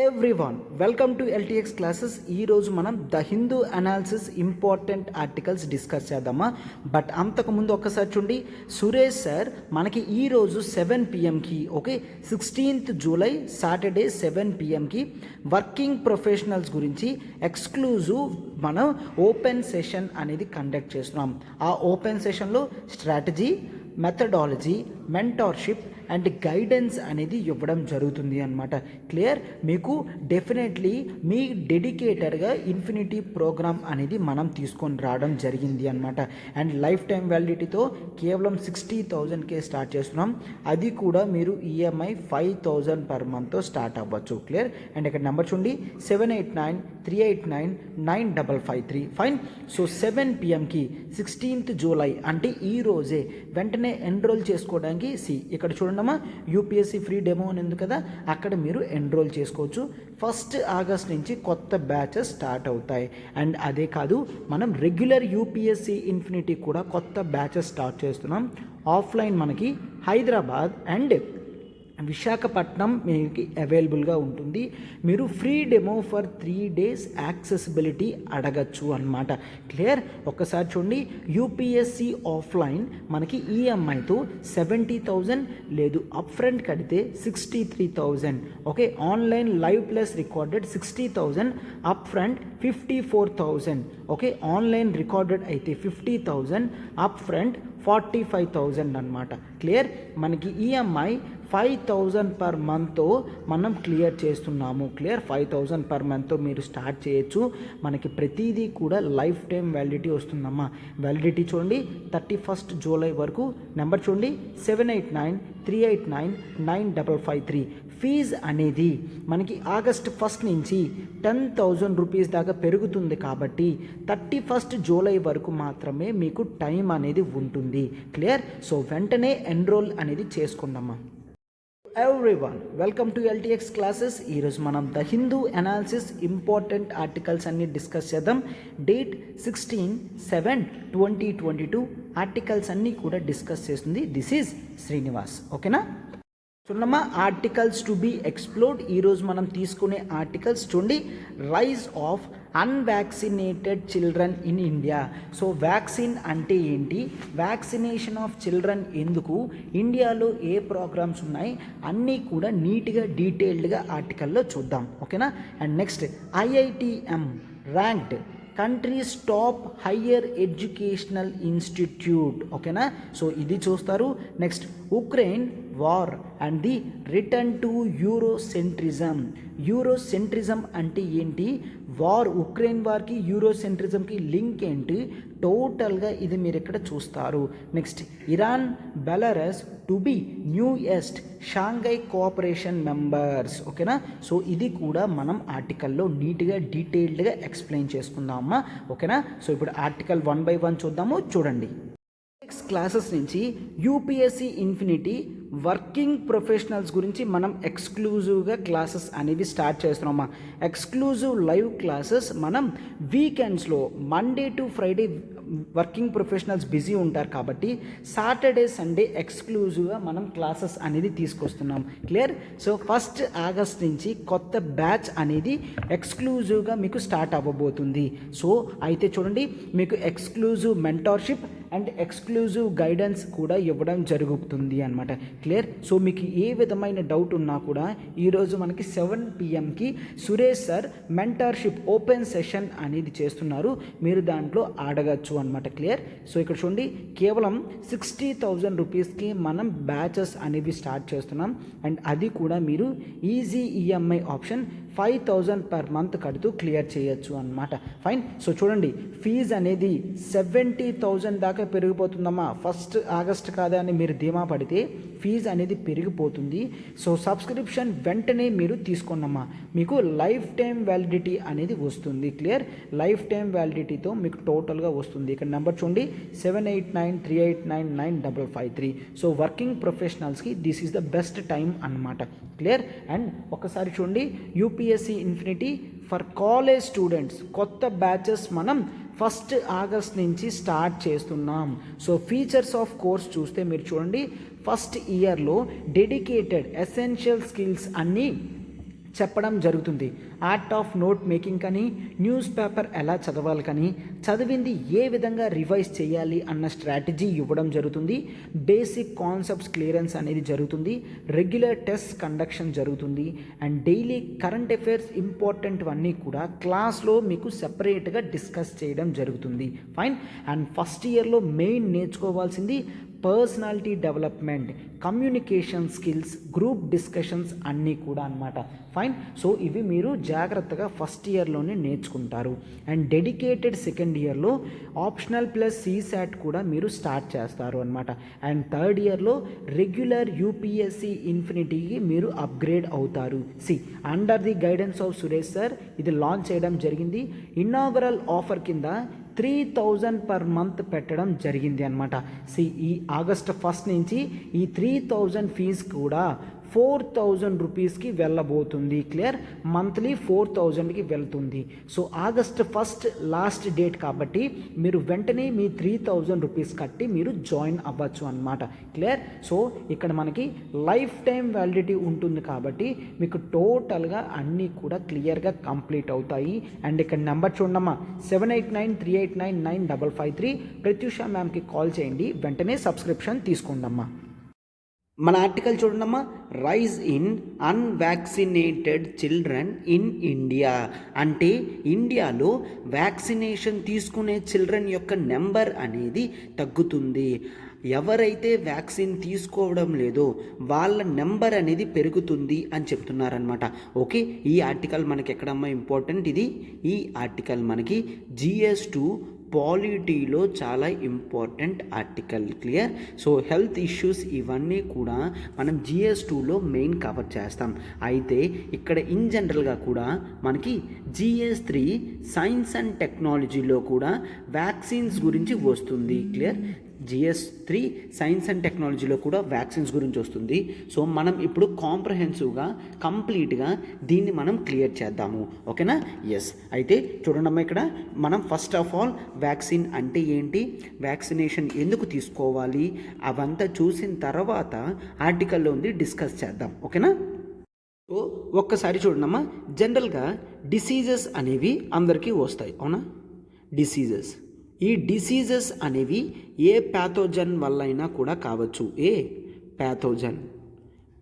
Everyone welcome to LTX classes. ఈరోజు మనం the Hindu analysis important articles discuss చేద్దామా. But అంతకుముందు ఒక్కసారి చూడండి, సురేష్ సార్ మనకి ఈరోజు 7 PM okay 16th July Saturday 7 PM working professionals గురించి ఎక్స్క్లూజివ్ మనం ఓపెన్ సెషన్ అనేది కండక్ట్ చేస్తున్నాం. ఆ ఓపెన్ సెషన్లో strategy, methodology, mentorship and guidance అనేది ఇవ్వడం జరుగుతుంది అన్నమాట. క్లియర్? మీకు డెఫినెట్లీ మీ డెడికేటెడ్గా ఇన్ఫినిటీ ప్రోగ్రామ్ అనేది మనం తీసుకొని రావడం జరిగింది అనమాట. అండ్ లైఫ్ టైం వ్యాలిడిటీతో కేవలం 60,000కే స్టార్ట్ చేస్తున్నాం. అది కూడా మీరు ఈఎంఐ 5,000 పర్ మంత్తో స్టార్ట్ అవ్వచ్చు. క్లియర్? అండ్ ఇక్కడ నెంబర్ చూడండి 7893899553. Fine. So 7 PM 16th July అంటే ఈ రోజే వెంటనే ఎన్రోల్ చేసుకోవడానికి ఇక్కడ చూడండమ్మా, యూపీఎస్సీ ఫ్రీ డెమో అని ఉంది కదా, అక్కడ మీరు ఎన్రోల్ చేసుకోవచ్చు. 1 ఆగస్ట్ నుంచి కొత్త బ్యాచెస్ స్టార్ట్ అవుతాయి. అండ్ అదే కాదు, మనం రెగ్యులర్ యూపీఎస్సీ ఇన్ఫినిటీ కూడా కొత్త బ్యాచెస్ స్టార్ట్ చేస్తున్నాం. ఆఫ్లైన్ మనకి హైదరాబాద్ అండ్ విశాఖపట్నం మీకు అవైలబుల్గా ఉంటుంది. మీరు free demo for 3 days accessibility అడగచ్చు అన్నమాట. క్లియర్? ఒక్కసారి చూడండి, యూపీఎస్సీ ఆఫ్లైన్ మనకి ఈఎంఐతో 70,000 లేదు, అప్ ఫ్రంట్ కడితే 63,000. Okay, online live plus recorded 60,000, up front 54,000. Okay, online recorded అయితే 50,000, అప్ ఫ్రంట్ 45,000 అన్నమాట. క్లియర్? మనకి ఈఎంఐ 5,000 పర్ మంత్తో మనం క్లియర్ చేస్తున్నాము. క్లియర్? 5,000 పర్ మంత్తో మీరు స్టార్ట్ చేయొచ్చు. మనకి ప్రతిదీ కూడా లైఫ్ టైం వ్యాలిడిటీ వస్తుందమ్మా. వ్యాలిడిటీ చూడండి 31st జూలై వరకు. నెంబర్ చూడండి 7893899553. ఫీజ్ అనేది మనకి ఆగస్ట్ 1 నుంచి 10,000 రూపీస్ దాకా పెరుగుతుంది కాబట్టి 31st జూలై వరకు మాత్రమే మీకు టైం అనేది ఉంటుంది. క్లియర్? సో వెంటనే ఎన్రోల్ అనేది చేసుకుందామా. Everyone welcome to LTX classes. ఈరోజు మనం the Hindu analysis important articles అన్ని డిస్కస్ చేద్దాం. డేట్ 16/7/2022 ఆర్టికల్స్ అన్నీ కూడా డిస్కస్ చేస్తుంది. This is Srinivas. ఓకేనా? చూడమ్మా, ఆర్టికల్స్ టు బీ ఎక్స్ప్లోర్డ్. ఈరోజు మనం తీసుకునే ఆర్టికల్స్ చూడండి, rise of unvaccinated children in India. So vaccine అంటే ఏంటి, వ్యాక్సినేషన్ ఆఫ్ చిల్డ్రన్ ఎందుకు, ఇండియాలో ఏ ప్రోగ్రామ్స్ ఉన్నాయి, అన్నీ కూడా నీట్గా డీటెయిల్డ్గా ఆర్టికల్లో చూద్దాం. ఓకేనా? And next, IITM ranked countries top higher educational institute. ఓకేనా? సో ఇది చూస్తారు. Next, Ukraine war and the return to Eurocentrism. Eurocentrism అంటే ఏంటి, వార్, ఉక్రెయిన్ వార్కి యూరోసెంట్రిజంకి లింక్ ఏంటి, టోటల్గా ఇది మీరు ఇక్కడ చూస్తారు. Next, Iran Belarus to be newest Shanghai cooperation members. ఓకేనా? సో ఇది కూడా మనం ఆర్టికల్లో నీట్గా డీటెయిల్డ్గా ఎక్స్ప్లెయిన్ చేసుకుందామా. ఓకేనా? సో ఇప్పుడు ఆర్టికల్ 1 by 1 చూద్దాము. చూడండి, క్లాసెస్ నుంచి యూపీఎస్సీ ఇన్ఫినిటీ వర్కింగ్ ప్రొఫెషనల్స్ గురించి మనం ఎక్స్క్లూజివ్గా క్లాసెస్ అనేవి స్టార్ట్ చేస్తున్నామా. ఎక్స్క్లూజివ్ లైవ్ క్లాసెస్ మనం వీకెండ్స్లో Monday to Friday working professionals busy ఉంటారు కాబట్టి సాటర్డే సండే ఎక్స్క్లూజివ్గా మనం క్లాసెస్ అనేది తీసుకొస్తున్నాం. క్లియర్? సో 1 ఆగస్ట్ నుంచి కొత్త బ్యాచ్ అనేది ఎక్స్క్లూజివ్గా మీకు స్టార్ట్ అవ్వబోతుంది. సో అయితే చూడండి, మీకు exclusive mentorship and exclusive guidance కూడా ఇవ్వడం జరుగుతుంది అనమాట. క్లియర్? సో మీకు ఏ విధమైన డౌట్ ఉన్నా కూడా ఈరోజు మనకి 7 PM Suresh sir mentorship open session అనేది చేస్తున్నారు. మీరు దాంట్లో అడగచ్చు అనమాట. క్లియర్? సో ఇక్కడ చూడండి, కేవలం 60,000 రూపీస్కి మనం బ్యాచెస్ అనేవి స్టార్ట్ చేస్తున్నాం. అండ్ అది కూడా మీరు easy EMI option 5,000 per month కడుతూ క్లియర్ చేయొచ్చు అనమాట. ఫైన్. సో చూడండి, ఫీజ్ అనేది 70,000 దాకా పెరిగిపోతుందమ్మా. 1 ఆగస్ట్ కాదా అని మీరు ధీమా పడితే ఫీజు అనేది పెరిగిపోతుంది. సో సబ్స్క్రిప్షన్ వెంటనే మీరు తీసుకోండమ్మా, మీకు లైఫ్ టైం వ్యాలిడిటీ అనేది వస్తుంది. క్లియర్? లైఫ్ టైం వ్యాలిడిటీతో మీకు టోటల్గా వస్తుంది. ఇక్కడ నెంబర్ చూడండి 7893899553. సో వర్కింగ్ ప్రొఫెషనల్స్కి this is the best time అన్నమాట. క్లియర్? అండ్ ఒకసారి చూడండి, UPSC infinity for college students కొత్త బ్యాచెస్ మనం 1 ఆగస్ట్ నుంచి స్టార్ట్ చేస్తున్నాం. సో ఫీచర్స్ ఆఫ్ కోర్స్ చూస్తే మీరు చూడండి, ఫస్ట్ ఇయర్లో డెడికేటెడ్ ఎసెన్షియల్ స్కిల్స్ అన్నీ చెప్పడం జరుగుతుంది. ఆర్ట్ ఆఫ్ నోట్ మేకింగ్ కానీ, న్యూస్ పేపర్ ఎలా చదవాలి కానీ, చదివింది ఏ విధంగా రివైజ్ చేయాలి అన్న స్ట్రాటజీ ఇవ్వడం జరుగుతుంది. బేసిక్ కాన్సెప్ట్స్ క్లియరెన్స్ అనేది జరుగుతుంది. రెగ్యులర్ టెస్ట్ కండక్షన్ జరుగుతుంది. And daily current affairs important అన్నీ కూడా క్లాస్లో మీకు సెపరేట్గా డిస్కస్ చేయడం జరుగుతుంది. ఫైన్. అండ్ ఫస్ట్ ఇయర్లో మెయిన్ నేర్చుకోవాల్సింది personality development, communication skills, group discussions అన్నీ కూడా అన్నమాట. ఫైన్. సో ఇవి మీరు జాగ్రత్తగా ఫస్ట్ ఇయర్లోనే నేర్చుకుంటారు. అండ్ డెడికేటెడ్ సెకండ్ ఇయర్లో ఆప్షనల్ ప్లస్ సీసాట్ కూడా మీరు స్టార్ట్ చేస్తారు అనమాట. అండ్ థర్డ్ ఇయర్లో రెగ్యులర్ యూపీఎస్సి ఇన్ఫినిటీకి మీరు అప్గ్రేడ్ అవుతారు. Under the guidance of Suresh sir ఇది లాంచ్ చేయడం జరిగింది. ఇనాగరల్ ఆఫర్ కింద 3000 పర్ మంత్ పెట్టడం జరిగింది అనమాట. ఈ ఆగస్ట్ 1 నుంచి ఈ 3000 ఫీజు కూడా 4000 రూపీస్కి వెళ్ళబోతుంది. క్లియర్. మంత్లీ 4000కి వెళ్తుంది. సో ఆగస్ట్ 1 లాస్ట్ డేట్ కాబట్టి మీరు వెంటనే మీ 3000 రూపీస్ కట్టి మీరు జాయిన్ అవ్వచ్చు అనమాట. క్లియర్. సో ఇక్కడ మనకి లైఫ్ టైం వ్యాలిడిటీ ఉంటుంది కాబట్టి మీకు టోటల్గా అన్నీ కూడా క్లియర్గా కంప్లీట్ అవుతాయి. అండ్ ఇక్కడ నెంబర్ చూడమ్మా, 7893899553. ప్రత్యూష మ్యామ్కి కాల్ చేయండి, వెంటనే సబ్స్క్రిప్షన్ తీసుకోండమ్మా. మన ఆర్టికల్ చూడండమ్మా, rise in unvaccinated children in India. అంటే ఇండియాలో వ్యాక్సినేషన్ తీసుకునే చిల్డ్రన్ యొక్క నెంబర్ అనేది తగ్గుతుంది. ఎవరైతే వ్యాక్సిన్ తీసుకోవడం లేదో వాళ్ళ నెంబర్ అనేది పెరుగుతుంది అని చెప్తున్నారనమాట. ఓకే. ఈ ఆర్టికల్ మనకి ఎక్కడమ్మా ఇంపార్టెంట్, ఈ ఆర్టికల్ మనకి GS2 పాలిటీలో చాలా important article. Clear. So health issues ఇవన్నీ కూడా మనం GS2లో మెయిన్ కవర్ చేస్తాం. అయితే ఇక్కడ ఇన్ జనరల్గా కూడా మనకి GS3 సైన్స్ అండ్ టెక్నాలజీలో కూడా వ్యాక్సిన్స్ గురించి వస్తుంది. క్లియర్. GS3 సైన్స్ అండ్ టెక్నాలజీలో కూడా వ్యాక్సిన్స్ గురించి వస్తుంది. సో మనం ఇప్పుడు కాంప్రహెన్సివ్గా కంప్లీట్గా దీన్ని మనం క్లియర్ చేద్దాము. ఓకేనా. ఎస్. అయితే చూడండమ్మా, ఇక్కడ మనం ఫస్ట్ ఆఫ్ ఆల్ వ్యాక్సిన్ అంటే ఏంటి, వ్యాక్సినేషన్ ఎందుకు తీసుకోవాలి అవంతా చూసిన తర్వాత ఆర్టికల్లో ఉంది డిస్కస్ చేద్దాం. ఓకేనా. సో ఒక్కసారి చూడండమ్మా, జనరల్గా డిసీజెస్ అనేవి అందరికీ వస్తాయి. అవునా. డిసీజెస్, ఈ డిసీజెస్ అనేవి ఏ ప్యాథోజన్ వల్ల అయినా కూడా కావచ్చు.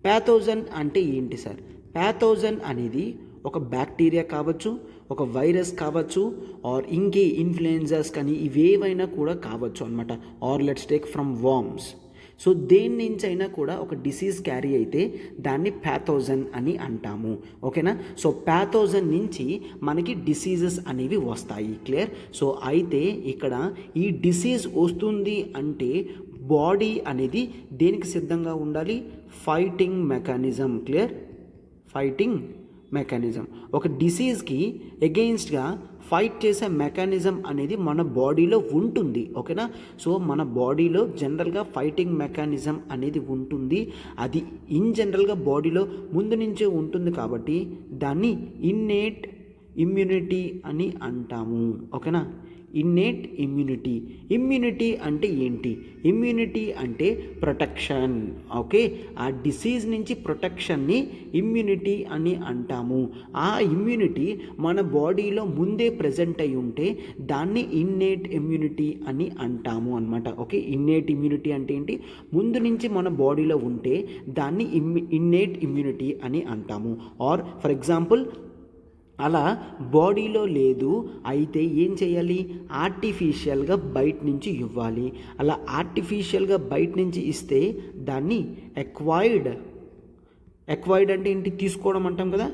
ప్యాథోజన్ అంటే ఏంటి సార్? ప్యాథోజన్ అనేది ఒక బ్యాక్టీరియా కావచ్చు, ఒక వైరస్ కావచ్చు, ఆర్ ఇంకే ఇన్ఫ్లుయెన్జాస్ కానీ ఇవేవైనా కూడా కావచ్చు అనమాట. Are let's take from worms. So దేని నుంచి అయినా కూడా ఒక డిసీజ్ క్యారీ అయితే దాన్ని ప్యాథోజన్ అని అంటాము. ఓకేనా. సో ప్యాథోజన్ నుంచి మనకి డిసీజెస్ అనేవి వస్తాయి. క్లియర్. సో అయితే ఇక్కడ ఈ డిసీజ్ వస్తుంది అంటే బాడీ అనేది దేనికి సిద్ధంగా ఉండాలి? Fighting mechanism. Clear. Fighting mechanism. ఒక డిసీజ్కి ఎగెయిన్స్ట్గా ఫైట్ చేసే మెకానిజం అనేది మన బాడీలో ఉంటుంది. ఓకేనా. సో మన బాడీలో జనరల్గా ఫైటింగ్ మెకానిజం అనేది ఉంటుంది. అది ఇన్ జనరల్గా బాడీలో ముందు నుంచే ఉంటుంది కాబట్టి దాన్ని ఇన్నేట్ ఇమ్యూనిటీ అని అంటాము. ఓకేనా. Innate immunity. ఇమ్యూనిటీ అంటే ఏంటి? ఇమ్యూనిటీ అంటే ప్రొటెక్షన్. ఓకే. ఆ డిసీజ్ నుంచి ప్రొటెక్షన్ని ఇమ్యూనిటీ అని అంటాము. ఆ ఇమ్యూనిటీ మన బాడీలో ముందే ప్రజెంట్ అయి ఉంటే దాన్ని ఇన్నేట్ ఇమ్యూనిటీ అని అంటాము అనమాట. ఓకే. ఇన్నేట్ ఇమ్యూనిటీ అంటే ఏంటి? ముందు నుంచి మన బాడీలో ఉంటే దాన్ని ఇన్నేట్ ఇమ్యూనిటీ అని అంటాము. ఆర్ ఫర్ ఎగ్జాంపుల్ అలా బాడీలో లేదు అయితే ఏం చేయాలి? ఆర్టిఫిషియల్గా బయట నుంచి ఇవ్వాలి. అలా ఆర్టిఫిషియల్గా బయట నుంచి ఇస్తే దాన్ని ఎక్వైర్డ్ అంటే ఏంటి? తీసుకోవడం అంటాం కదా.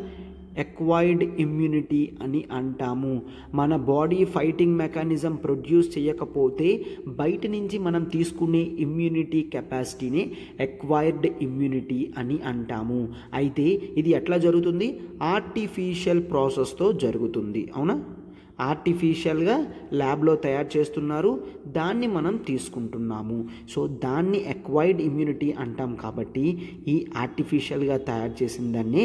ఎక్వైర్డ్ ఇమ్యూనిటీ అని అంటాము. మన బాడీ ఫైటింగ్ మెకానిజం ప్రొడ్యూస్ చేయకపోతే బయట నుంచి మనం తీసుకునే ఇమ్యూనిటీ కెపాసిటీనే ఎక్వైర్డ్ ఇమ్యూనిటీ అని అంటాము. అయితే ఇది ఎట్లా జరుగుతుంది? ఆర్టిఫిషియల్ ప్రాసెస్తో జరుగుతుంది. అవునా. ఆర్టిఫిషియల్గా ల్యాబ్లో తయారు చేస్తున్నారు, దాన్ని మనం తీసుకుంటున్నాము. సో దాన్ని ఎక్వైర్డ్ ఇమ్యూనిటీ అంటాం. కాబట్టి ఈ ఆర్టిఫిషియల్గా తయారు చేసిన దాన్నే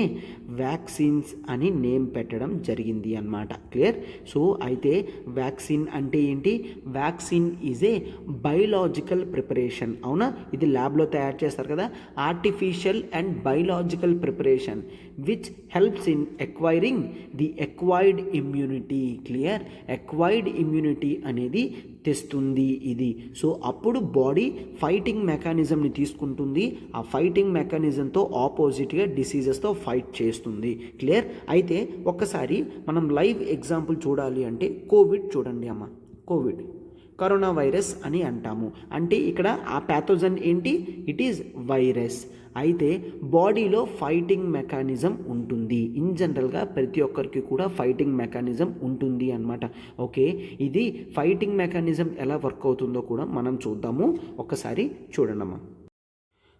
వ్యాక్సిన్స్ అని నేమ్ పెట్టడం జరిగింది అన్నమాట. క్లియర్. సో అయితే వ్యాక్సిన్ అంటే ఏంటి? Vaccine is a biological preparation. అవునా. ఇది ల్యాబ్లో తయారు చేస్తారు కదా. Artificial and biological preparation which helps in acquiring the acquired immunity. Clear? Acquired immunity అనేది తెస్తుంది ఇది. సో అప్పుడు బాడీ ఫైటింగ్ మెకానిజంని తీసుకుంటుంది, ఆ ఫైటింగ్ మెకానిజంతో ఆపోజిట్గా డిసీజెస్తో ఫైట్ చేస్తుంది. క్లియర్? అయితే ఒక్కసారి మనం లైవ్ ఎగ్జాంపుల్ చూడాలి అంటే కోవిడ్ చూడండి అమ్మ. కోవిడ్ కరోనా వైరస్ అని అంటాము. అంటే ఇక్కడ ఆ ప్యాథోజన్ ఏంటి? It is virus. అయితే బాడీలో ఫైటింగ్ మెకానిజం ఉంటుంది. ఇన్ జనరల్గా ప్రతి ఒక్కరికి కూడా ఫైటింగ్ మెకానిజం ఉంటుంది అన్నమాట. ఓకే, ఇది ఫైటింగ్ మెకానిజం ఎలా వర్క్ అవుతుందో కూడా మనం చూద్దాము. ఒక్కసారి చూడండమ్మా.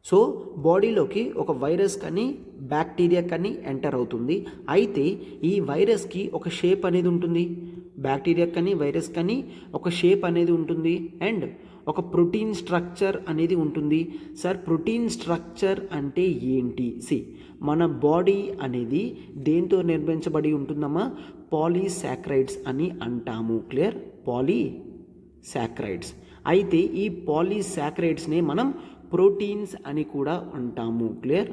సో బాడీలోకి ఒక వైరస్ కానీ బ్యాక్టీరియా కానీ ఎంటర్ అవుతుంది. అయితే ఈ వైరస్కి ఒక షేప్ అనేది ఉంటుంది, బ్యాక్టీరియా కానీ వైరస్ కానీ ఒక షేప్ అనేది ఉంటుంది అండ్ ఒక ప్రోటీన్ స్ట్రక్చర్ అనేది ఉంటుంది. సార్ ప్రోటీన్ స్ట్రక్చర్ అంటే ఏంటి? మన బాడీ అనేది దేంతో నిర్మించబడి ఉంటుందమ్మా? పాలీసాక్రైడ్స్ అని అంటాము. క్లియర్? పాలీసాక్రైడ్స్. అయితే ఈ పాలీసాక్రైడ్స్ని మనం ప్రోటీన్స్ అని కూడా అంటాము. క్లియర్?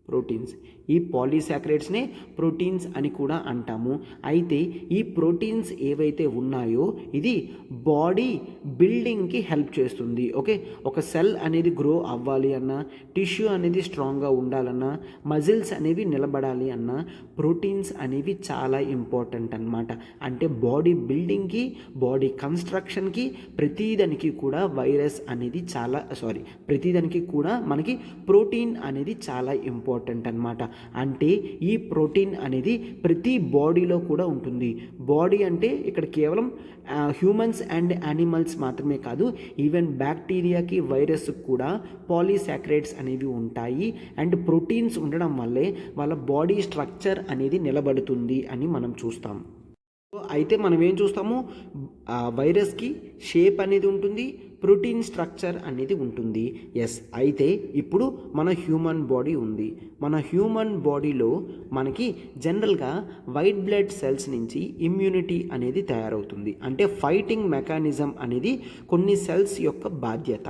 ప్రోటీన్స్. ఈ పాలీసాక్రైడ్స్నే ప్రోటీన్స్ అని కూడా అంటాము. అయితే ఈ ప్రోటీన్స్ ఏవైతే ఉన్నాయో ఇది బాడీ బిల్డింగ్కి హెల్ప్ చేస్తుంది. ఓకే, ఒక సెల్ అనేది గ్రో అవ్వాలి అన్నా, టిష్యూ అనేది స్ట్రాంగ్గా ఉండాలన్నా, మజిల్స్ అనేవి నిలబడాలి అన్నా ప్రోటీన్స్ అనేవి చాలా ఇంపార్టెంట్ అన్నమాట. అంటే బాడీ బిల్డింగ్కి, బాడీ కన్స్ట్రక్షన్కి, ప్రతిదానికి కూడా వైరస్ అనేది ప్రతిదానికి కూడా మనకి ప్రోటీన్ అనేది చాలా ఇంపార్టెంట్ అన్నమాట. అంటే ఈ ప్రోటీన్ అనేది ప్రతి బాడీలో కూడా ఉంటుంది. బాడీ అంటే ఇక్కడ కేవలం హ్యూమన్స్ అండ్ యానిమల్స్ మాత్రమే కాదు, ఈవెన్ బ్యాక్టీరియాకి, వైరస్ కూడా పాలీసాక్రైడ్స్ అనేవి ఉంటాయి. అండ్ ప్రోటీన్స్ ఉండడం వల్లే వాళ్ళ బాడీ స్ట్రక్చర్ అనేది నిలబడుతుంది అని మనం చూస్తాం. అయితే మనం ఏం చూస్తాము? వైరస్కి షేప్ అనేది ఉంటుంది, ప్రోటీన్ స్ట్రక్చర్ అనేది ఉంటుంది. ఎస్. అయితే ఇప్పుడు మన హ్యూమన్ బాడీ ఉంది. మన హ్యూమన్ బాడీలో మనకి జనరల్గా వైట్ బ్లడ్ సెల్స్ నుంచి ఇమ్యూనిటీ అనేది తయారవుతుంది. అంటే ఫైటింగ్ మెకానిజం అనేది కొన్ని సెల్స్ యొక్క బాధ్యత.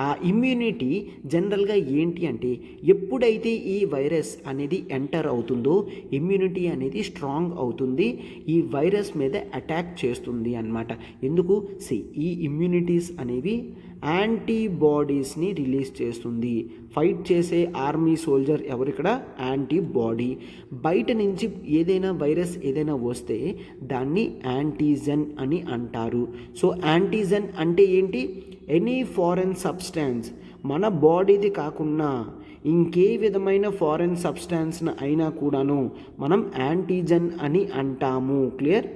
ఆ ఇమ్యూనిటీ జనరల్గా ఏంటి అంటే ఎప్పుడైతే ఈ వైరస్ అనేది ఎంటర్ అవుతుందో ఇమ్యూనిటీ అనేది స్ట్రాంగ్ అవుతుంది, ఈ వైరస్ మీద అటాక్ చేస్తుంది అన్నమాట. ఎందుకు? ఈ ఇమ్యూనిటీస్ అనేవి యాంటీబాడీస్ని రిలీజ్ చేస్తుంది. ఫైట్ చేసే ఆర్మీ సోల్జర్ ఎవరిక్కడ? యాంటీబాడీ. బయట నుంచి ఏదైనా వైరస్ ఏదైనా వస్తే దాన్ని యాంటీజెన్ అని అంటారు. సో యాంటీజెన్ అంటే ఏంటి? ఎనీ ఫారెన్ సబ్స్టాన్స్, మన బాడీది కాకుండా ఇంకే విధమైన ఫారెన్ సబ్స్టాన్స్ అయినా కూడాను మనం యాంటీజెన్ అని అంటాము. క్లియర్?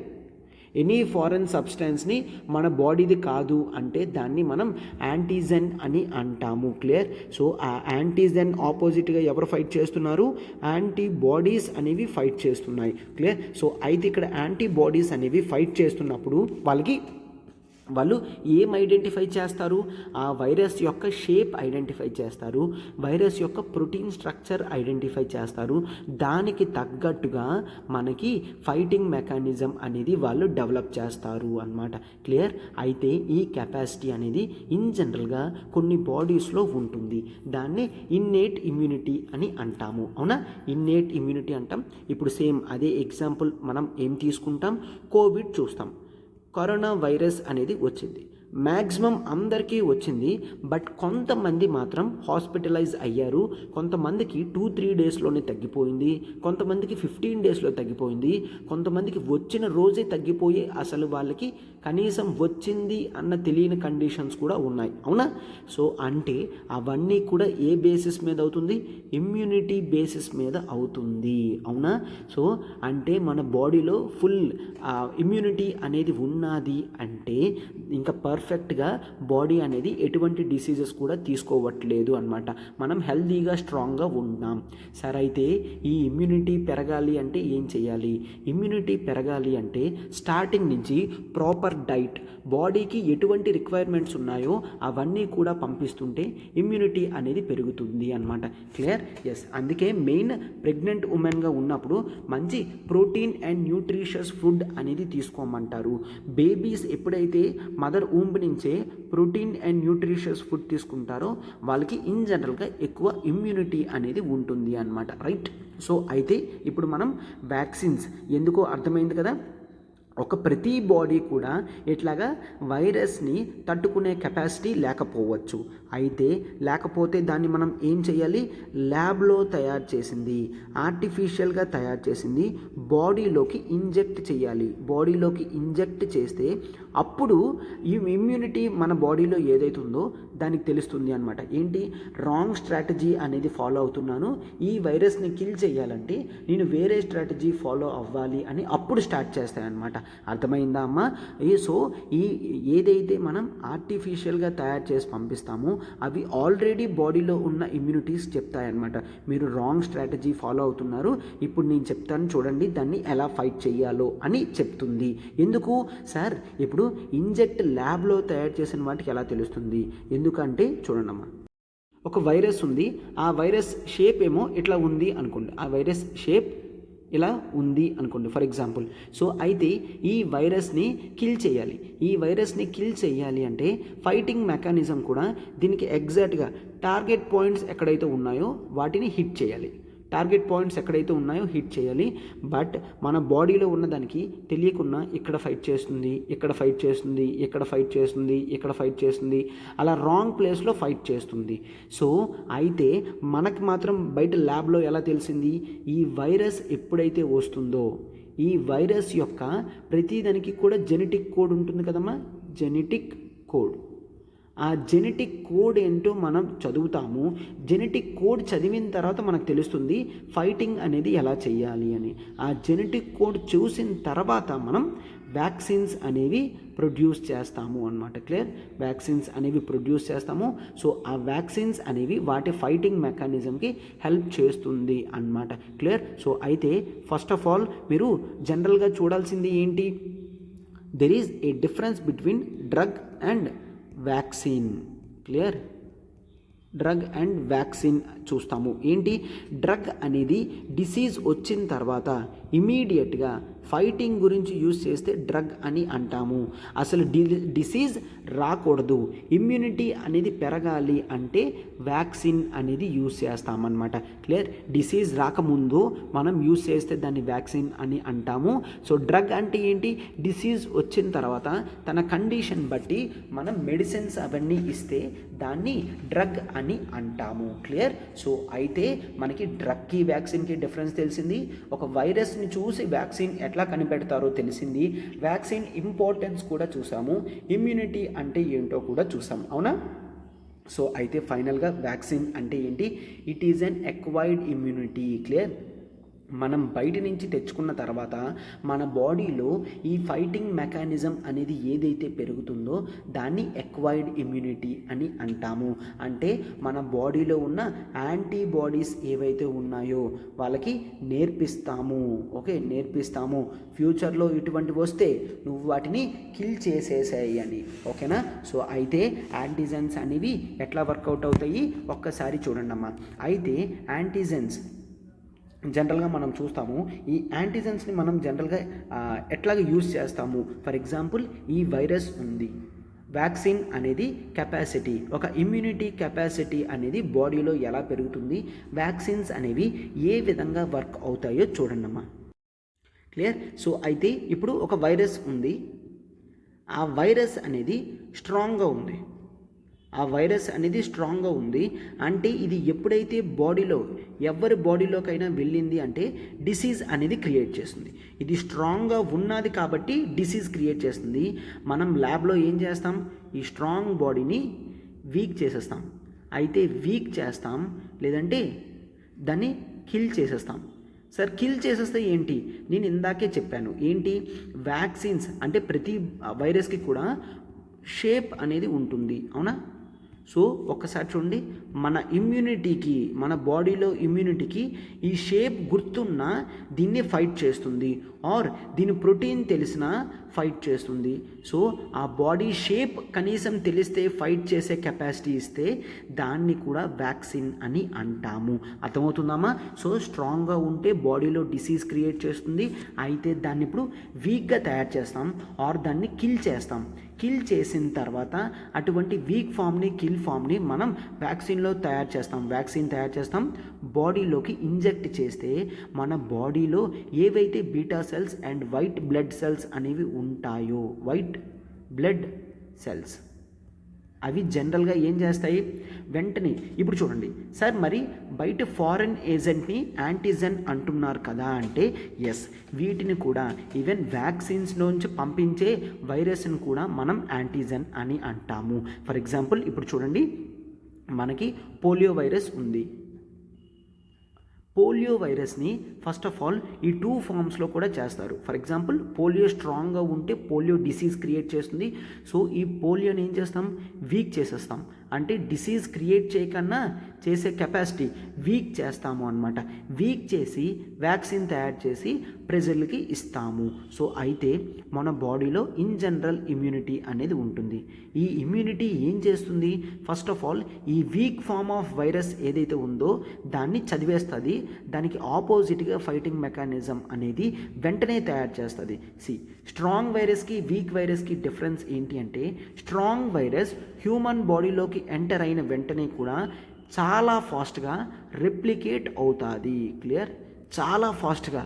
ఎనీ ఫారెన్ సబ్స్టాన్స్ని మన బాడీది కాదు అంటే దాన్ని మనం యాంటీజెన్ అని అంటాము. క్లియర్? సో ఆ యాంటీజెన్ ఆపోజిట్గా ఎవరు ఫైట్ చేస్తున్నారు? యాంటీబాడీస్ అనేవి ఫైట్ చేస్తున్నాయి. క్లియర్? సో అయితే ఇక్కడ యాంటీబాడీస్ అనేవి ఫైట్ చేస్తున్నప్పుడు వాళ్ళు ఏం ఐడెంటిఫై చేస్తారు? ఆ వైరస్ యొక్క షేప్ ఐడెంటిఫై చేస్తారు, వైరస్ యొక్క ప్రోటీన్ స్ట్రక్చర్ ఐడెంటిఫై చేస్తారు. దానికి తగ్గట్టుగా మనకి ఫైటింగ్ మెకానిజం అనేది వాళ్ళు డెవలప్ చేస్తారు అన్నమాట. క్లియర్? అయితే ఈ కెపాసిటీ అనేది ఇన్ జనరల్గా కొన్ని బాడీస్లో ఉంటుంది. దాన్ని ఇన్నేట్ ఇమ్యూనిటీ అని అంటాము. అవునా? ఇన్నేట్ ఇమ్యూనిటీ అంటాం. ఇప్పుడు సేమ్ అదే ఎగ్జాంపుల్ మనం ఏం తీసుకుంటాం? కోవిడ్ చూస్తాం. కరోనా వైరస్ అనేది వచ్చింది. మ్యాక్సిమం అందరికీ వచ్చింది. బట్ కొంతమంది మాత్రం హాస్పిటలైజ్ అయ్యారు. కొంతమందికి 2-3 డేస్లోనే తగ్గిపోయింది, కొంతమందికి 15 డేస్లో తగ్గిపోయింది, కొంతమందికి వచ్చిన రోజే తగ్గిపోయి అసలు వాళ్ళకి కనీసం వచ్చింది అన్న తెలియని కండిషన్స్ కూడా ఉన్నాయి. అవునా? సో అంటే అవన్నీ కూడా ఏ బేసిస్ మీద అవుతుంది? ఇమ్యూనిటీ బేసిస్ మీద అవుతుంది. అవునా? సో అంటే మన బాడీలో ఫుల్ ఇమ్యూనిటీ అనేది ఉన్నది అంటే ఇంకా పర్ఫెక్ట్గా బాడీ అనేది ఎటువంటి డిసీజెస్ కూడా తీసుకోవట్లేదు అన్నమాట. మనం హెల్తీగా స్ట్రాంగ్గా ఉన్నాం. సరే, అయితే ఈ ఇమ్యూనిటీ పెరగాలి అంటే ఏం చేయాలి? ఇమ్యూనిటీ పెరగాలి అంటే స్టార్టింగ్ నుంచి ప్రాపర్ డైట్, బాడీకి ఎటువంటి రిక్వైర్మెంట్స్ ఉన్నాయో అవన్నీ కూడా పంపిస్తుంటే ఇమ్యూనిటీ అనేది పెరుగుతుంది అన్నమాట. క్లియర్? ఎస్. అందుకే మెయిన్ ప్రెగ్నెంట్ ఉమెన్గా ఉన్నప్పుడు మంచి ప్రోటీన్ అండ్ న్యూట్రిషియస్ ఫుడ్ అనేది తీసుకోమంటారు. బేబీస్ ఎప్పుడైతే మదర్ ఊమ్ ఊంబ్ నుంచే ప్రోటీన్ అండ్ న్యూట్రిషియస్ ఫుడ్ తీసుకుంటారో వాళ్ళకి ఇన్ జనరల్గా ఎక్కువ ఇమ్యూనిటీ అనేది ఉంటుంది అన్నమాట, రైట్. సో అయితే ఇప్పుడు మనం వ్యాక్సిన్స్ ఎందుకో అర్థమైంది కదా. ప్రతి బాడీ కూడా ఇట్లాగా వైరస్ని తట్టుకునే కెపాసిటీ లేకపోవచ్చు. లేకపోతే దాన్ని మనం ఏం చేయాలి, ల్యాబ్లో తయారు చేసింది, ఆర్టిఫిషియల్గా తయారు చేసింది బాడీలోకి ఇంజెక్ట్ చేయాలి. బాడీలోకి ఇంజెక్ట్ చేస్తే అప్పుడు ఈ ఇమ్యూనిటీ మన బాడీలో ఏదైతే ఉందో దానికి తెలుస్తుంది అనమాట. ఏంటి, రాంగ్ స్ట్రాటజీ అనేది ఫాలో అవుతున్నాను, ఈ వైరస్ని కిల్ చేయాలంటే నేను వేరే స్ట్రాటజీ ఫాలో అవ్వాలి అని అప్పుడు స్టార్ట్ చేస్తాయన్నమాట. అర్థమైందా అమ్మా? సో ఏదైతే మనం ఆర్టిఫిషియల్గా తయారు చేసి పంపిస్తామో అవి ఆల్రెడీ బాడీలో ఉన్న ఇమ్యూనిటీస్ చెప్తాయన్నమాట. మీరు రాంగ్ స్ట్రాటజీ ఫాలో అవుతున్నారు, ఇప్పుడు నేను చెప్తాను చూడండి దాన్ని ఎలా ఫైట్ చేయాలో అని చెప్తుంది. ఎందుకు సార్, ఇప్పుడు ఇంజెక్ట్ ల్యాబ్లో తయారు చేసిన వాటికి ఎలా తెలుస్తుంది? ఎందుకంటే చూడండమ్మా, ఒక వైరస్ ఉంది, ఆ వైరస్ షేప్ ఏమో ఇట్లా ఉంది అనుకోండి, ఆ వైరస్ షేప్ ఇలా ఉంది అనుకోండి ఫర్ ఎగ్జాంపుల్. సో అయితే ఈ వైరస్ని కిల్ చేయాలి అంటే ఫైటింగ్ మెకానిజం కూడా దీనికి ఎగ్జాక్ట్గా టార్గెట్ పాయింట్స్ ఎక్కడైతే ఉన్నాయో వాటిని హిట్ చేయాలి. బట్ మన బాడీలో ఉన్నదానికి తెలియకుండా ఇక్కడ ఫైట్ చేస్తుంది, అలా రాంగ్ ప్లేస్లో ఫైట్ చేస్తుంది. సో అయితే మనకు మాత్రం బయట ల్యాబ్లో ఎలా తెలిసింది, ఈ వైరస్ ఎప్పుడైతే వస్తుందో ఈ వైరస్ యొక్క ప్రతిదానికి కూడా జెనెటిక్ కోడ్ ఉంటుంది కదమ్మా, జెనెటిక్ కోడ్. ఆ జెనెటిక్ కోడ్ ఏంటో మనం చదువుతాము. జెనెటిక్ కోడ్ చదివిన తర్వాత మనకు తెలుస్తుంది ఫైటింగ్ అనేది ఎలా చేయాలి అని. ఆ జెనెటిక్ కోడ్ చూసిన తర్వాత మనం వ్యాక్సిన్స్ అనేవి ప్రొడ్యూస్ చేస్తాము అన్నమాట. క్లియర్? వ్యాక్సిన్స్ అనేవి ప్రొడ్యూస్ చేస్తాము. సో ఆ వ్యాక్సిన్స్ అనేవి వాటి ఫైటింగ్ మెకానిజంకి హెల్ప్ చేస్తుంది అన్నమాట. క్లియర్? సో అయితే ఫస్ట్ ఆఫ్ ఆల్ మీరు జనరల్గా చూడాల్సింది ఏంటి, there is a difference between drug and vaccine. Clear? Drug and vaccine చూస్తాము. ఏంటి, డ్రగ్ అనేది డిసీజ్ వచ్చిన తర్వాత ఇమీడియట్గా ఫైటింగ్ గురించి యూజ్ చేస్తే డ్రగ్ అని అంటాము. అసలు డిసీజ్ రాకూడదు, ఇమ్యూనిటీ అనేది పెరగాలి అంటే వ్యాక్సిన్ అనేది యూజ్ చేస్తామన్నమాట. క్లియర్? డిసీజ్ రాకముందు మనం యూజ్ చేస్తే దాన్ని వ్యాక్సిన్ అని అంటాము. సో డ్రగ్ అంటే ఏంటి, డిసీజ్ వచ్చిన తర్వాత తన కండిషన్ బట్టి మనం మెడిసిన్స్ అవన్నీ ఇస్తే దాన్ని డ్రగ్ అని అంటాము. క్లియర్? సో అయితే మనకి డ్రగ్కి వ్యాక్సిన్కి డిఫరెన్స్ తెలిసింది. ఒక వైరస్ని చూసి వ్యాక్సిన్ ఎట్లా కనిపెడతారో తెలిసింది. వ్యాక్సిన్ ఇంపార్టెన్స్ కూడా చూసాము, ఇమ్యూనిటీ అంటే ఏంటో కూడా చూసాం. అవునా? సో అయితే ఫైనల్గా వ్యాక్సిన్ అంటే ఏంటి, it is an acquired immunity. Clear? మనం బయట నుంచి తెచ్చుకున్న తర్వాత మన బాడీలో ఈ ఫైటింగ్ మెకానిజం అనేది ఏదైతే పెరుగుతుందో దాన్ని ఎక్వైర్డ్ ఇమ్యూనిటీ అని అంటాము. అంటే మన బాడీలో ఉన్న యాంటీబాడీస్ ఏవైతే ఉన్నాయో వాళ్ళకి నేర్పిస్తాము. నేర్పిస్తాము ఫ్యూచర్లో ఇటువంటివి వస్తే నువ్వు వాటిని కిల్ చేసేసాయి అని. ఓకేనా? సో అయితే యాంటీజెన్స్ అనేవి ఎట్లా వర్కౌట్ అవుతాయి ఒక్కసారి చూడండి అమ్మా. అయితే యాంటీజెన్స్ జనరల్గా మనం చూస్తాము, ఈ యాంటీజెన్స్ని మనం జనరల్గా ఎట్లాగ యూజ్ చేస్తాము. ఫర్ ఎగ్జాంపుల్, ఈ వైరస్ ఉంది, వ్యాక్సిన్ అనేది కెపాసిటీ, ఒక ఇమ్యూనిటీ కెపాసిటీ అనేది బాడీలో ఎలా పెరుగుతుంది, వ్యాక్సిన్స్ అనేవి ఏ విధంగా వర్క్ అవుతాయో చూడండమ్మా. క్లియర్? సో అయితే ఇప్పుడు ఒక వైరస్ ఉంది, ఆ వైరస్ అనేది స్ట్రాంగ్గా ఉంది. అంటే ఇది ఎప్పుడైతే బాడీలో ఎవరి బాడీలోకైనా వెళ్ళింది అంటే డిసీజ్ అనేది క్రియేట్ చేస్తుంది. ఇది స్ట్రాంగ్గా ఉన్నది కాబట్టి డిసీజ్ క్రియేట్ చేస్తుంది. మనం ల్యాబ్లో ఏం చేస్తాం, ఈ స్ట్రాంగ్ బాడీని వీక్ చేసేస్తాం. లేదంటే దాన్ని కిల్ చేసేస్తాం. సార్ కిల్ చేసేస్తే ఏంటి, నేను ఇందాకే చెప్పాను ఏంటి, వ్యాక్సిన్స్ అంటే ప్రతి వైరస్కి కూడా షేప్ అనేది ఉంటుంది. అవునా? సో ఒక్కసారి చూడండి, మన బాడీలో ఇమ్యూనిటీకి ఈ షేప్ గుర్తున్న దీన్ని ఫైట్ చేస్తుంది, ఆర్ దీని ప్రోటీన్ తెలిసినా ఫైట్ చేస్తుంది. సో ఆ బాడీ షేప్ కనీసం తెలిస్తే ఫైట్ చేసే కెపాసిటీ ఇస్తే దాన్ని కూడా వ్యాక్సిన్ అని అంటాము. అర్థమవుతుందమ్మా? సో స్ట్రాంగ్గా ఉంటే బాడీలో డిసీజ్ క్రియేట్ చేస్తుంది, అయితే దాన్ని ఇప్పుడు వీక్గా తయారు చేస్తాం ఆర్ దాన్ని కిల్ చేస్తాం. కిల్ చేసిన తర్వాత అటువంటి వీక్ ఫామ్ని కిల్ ఫామ్ని మనం వ్యాక్సిన్ తయారు చేస్తాం బాడీలోకి ఇంజెక్ట్ చేస్తే మన బాడీలో ఏవైతే beta cells and white blood cells అనేవి ఉంటాయో వైట్ బ్లడ్ సెల్స్ అవి జనరల్గా ఏం చేస్తాయి వెంటనే ఇప్పుడు చూడండి సార్ మరి బయట ఫారెన్ ఏజెంట్ని యాంటీజెన్ అంటున్నారు కదా అంటే ఎస్ వీటిని కూడా ఈవెన్ వ్యాక్సిన్స్ నుంచి పంపించే వైరస్ని కూడా మనం యాంటీజెన్ అని అంటాము. ఫర్ ఎగ్జాంపుల్ ఇప్పుడు చూడండి మనకి పోలియో వైరస్ ఉంది. పోలియో వైరస్ని ఫస్ట్ ఆఫ్ ఆల్ ఈ 2 ఫామ్స్లో కూడా చేస్తారు. ఫర్ ఎగ్జాంపుల్ పోలియో స్ట్రాంగ్గా ఉంటే పోలియో డిసీజ్ క్రియేట్ చేస్తుంది. సో ఈ పోలియోని ఏం చేస్తాం వీక్ చేసేస్తాం, అంటే డిసీజ్ క్రియేట్ చేయకన్నా చేసే కెపాసిటీ వీక్ చేస్తాము అనమాట. వీక్ చేసి వ్యాక్సిన్ తయారు చేసి ప్రజలకి ఇస్తాము. సో అయితే మన బాడీలో ఇన్ జనరల్ ఇమ్యూనిటీ అనేది ఉంటుంది. ఈ ఇమ్యూనిటీ ఏం చేస్తుంది ఫస్ట్ ఆఫ్ ఆల్ ఈ వీక్ ఫామ్ ఆఫ్ వైరస్ ఏదైతే ఉందో దాన్ని చదివేస్తుంది, దానికి ఆపోజిట్గా ఫైటింగ్ మెకానిజం అనేది వెంటనే తయారు చేస్తుంది. స్ట్రాంగ్ వైరస్కి వీక్ వైరస్కి డిఫరెన్స్ ఏంటి అంటే స్ట్రాంగ్ వైరస్ హ్యూమన్ బాడీలోకి ఎంటర్ అయిన వెంటనే కూడా చాలా ఫాస్ట్గా రెప్లికేట్ అవుతుంది. క్లియర్? చాలా ఫాస్ట్గా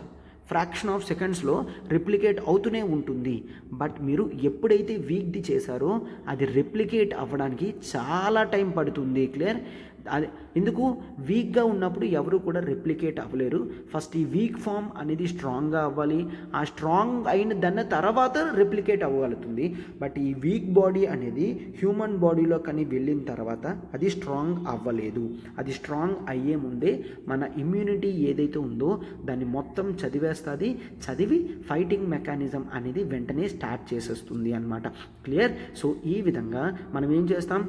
ఫ్రాక్షన్ ఆఫ్ సెకండ్స్లో రెప్లికేట్ అవుతూనే ఉంటుంది. బట్ మీరు ఎప్పుడైతే వీక్ది చేశారో అది రెప్లికేట్ అవ్వడానికి చాలా టైం పడుతుంది. క్లియర్? అది ఎందుకు వీక్గా ఉన్నప్పుడు ఎవరు కూడా రెప్లికేట్ అవ్వలేరు. ఫస్ట్ ఈ వీక్ ఫామ్ అనేది స్ట్రాంగ్గా అవ్వాలి, ఆ స్ట్రాంగ్ అయిన దాని తర్వాత రెప్లికేట్ అవ్వగలుగుతుంది. బట్ ఈ వీక్ బాడీ అనేది హ్యూమన్ బాడీలో కానీ వెళ్ళిన తర్వాత అది స్ట్రాంగ్ అవ్వలేదు. అది స్ట్రాంగ్ అయ్యే ముందే మన ఇమ్యూనిటీ ఏదైతే ఉందో దాన్ని మొత్తం చదివేస్తుంది, చదివి ఫైటింగ్ మెకానిజం అనేది వెంటనే స్టార్ట్ చేసేస్తుంది అన్నమాట. క్లియర్? సో ఈ విధంగా మనం ఏం చేస్తాం,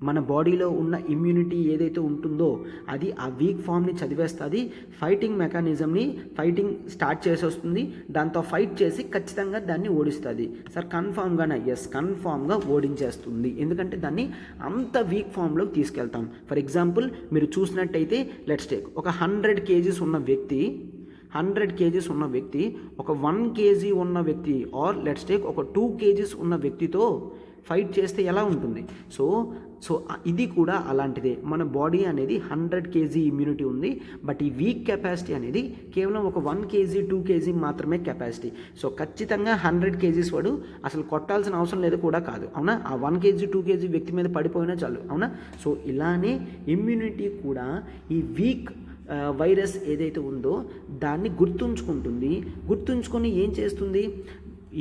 మన బాడీలో ఉన్న ఇమ్యూనిటీ ఏదైతే ఉంటుందో అది ఆ వీక్ ఫామ్ని చదివేస్తుంది, ఫైటింగ్ మెకానిజంని ఫైటింగ్ స్టార్ట్ చేసేస్తుంది, దాంతో ఫైట్ చేసి ఖచ్చితంగా దాన్ని ఓడిస్తుంది. సార్ కన్ఫామ్గానా? ఎస్, కన్ఫామ్గా ఓడించేస్తుంది. ఎందుకంటే దాన్ని అంత వీక్ ఫామ్లోకి తీసుకెళ్తాం. ఫర్ ఎగ్జాంపుల్ మీరు చూసినట్టయితే లెట్స్ టేక్ ఒక 100 kgs ఉన్న వ్యక్తి, 100 kgs ఉన్న వ్యక్తి ఒక 1 kg ఉన్న వ్యక్తి ఆర్ లెట్స్ టేక్ ఒక 2 kgs ఉన్న వ్యక్తితో ఫైట్ చేస్తే ఎలా ఉంటుంది? సో ఇది కూడా అలాంటిదే. మన బాడీ అనేది 100 kg ఇమ్యూనిటీ ఉంది, బట్ ఈ వీక్ కెపాసిటీ అనేది కేవలం ఒక 1 kg 2 kg మాత్రమే కెపాసిటీ. సో ఖచ్చితంగా 100 kgs వాడు అసలు కొట్టాల్సిన అవసరం లేదు కూడా కాదు, అవునా? ఆ 1 kg 2 kg వ్యక్తి మీద పడిపోయినా చాలు, అవునా? సో ఇలానే ఇమ్యూనిటీ కూడా ఈ వీక్ వైరస్ ఏదైతే ఉందో దాన్ని గుర్తుంచుకొని ఏం చేస్తుంది,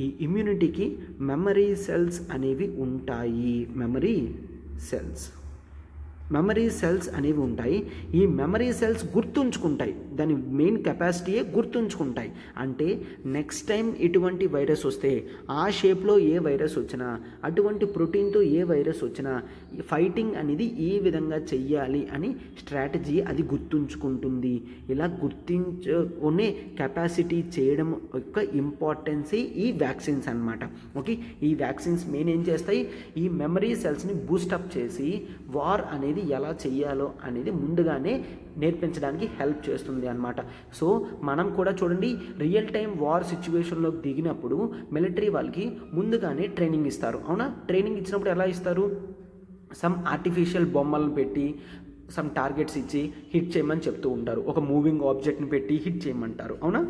ఈ ఇమ్యూనిటీకి మెమరీ సెల్స్ అనేవి ఉంటాయి. మెమరీ సెల్స్ అనేవి ఉంటాయి. ఈ మెమరీ సెల్స్ గుర్తుంచుకుంటాయి, దాని మెయిన్ కెపాసిటీయే గుర్తుంచుకుంటాయి. అంటే నెక్స్ట్ టైం ఇటువంటి వైరస్ వస్తే ఆ షేప్లో ఏ వైరస్ వచ్చినా, అటువంటి ప్రోటీన్తో ఏ వైరస్ వచ్చినా ఫైటింగ్ అనేది ఏ విధంగా చెయ్యాలి అని స్ట్రాటజీ అది గుర్తుంచుకుంటుంది. ఇలా గుర్తించుకునే కెపాసిటీ చేయడం యొక్క ఇంపార్టెన్సే ఈ వ్యాక్సిన్స్ అన్నమాట. ఓకే, ఈ వ్యాక్సిన్స్ మెయిన్ ఏం చేస్తాయి, ఈ మెమరీ సెల్స్ని బూస్టప్ చేసి వార్ అనేది ఎలా చెయ్యాలో అనేది ముందుగానే నేర్పించడానికి హెల్ప్ చేస్తుంది అన్నమాట. సో మనం కూడా చూడండి, రియల్ టైం వార్ సిచ్యువేషన్లోకి దిగినప్పుడు మిలిటరీ వాళ్ళకి ముందుగానే ట్రైనింగ్ ఇస్తారు, అవునా? ట్రైనింగ్ ఇచ్చినప్పుడు ఎలా ఇస్తారు, సమ్ ఆర్టిఫిషియల్ బొమ్మలను పెట్టి సమ్ టార్గెట్స్ ఇచ్చి హిట్ చేయమని చెప్తూ ఉంటారు, ఒక మూవింగ్ ఆబ్జెక్ట్ని పెట్టి హిట్ చేయమంటారు, అవునా?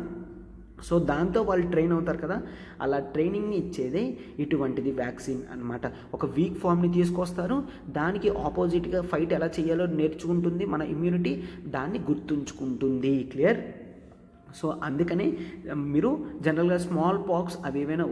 సో దాంతో వాళ్ళు ట్రైన్ అవుతారు కదా, అలా ట్రైనింగ్ ఇచ్చేదే ఇటువంటిది వ్యాక్సిన్ అన్నమాట. ఒక వీక్ ఫామ్ని తీసుకొస్తారు, దానికి ఆపోజిట్గా ఫైట్ ఎలా చేయాలో నేర్చుకుంటుంది మన ఇమ్యూనిటీ, దాన్ని గుర్తుంచుకుంటుంది. క్లియర్? సో అందుకని మీరు జనరల్గా స్మాల్ పాక్స్ అవి ఏమైనా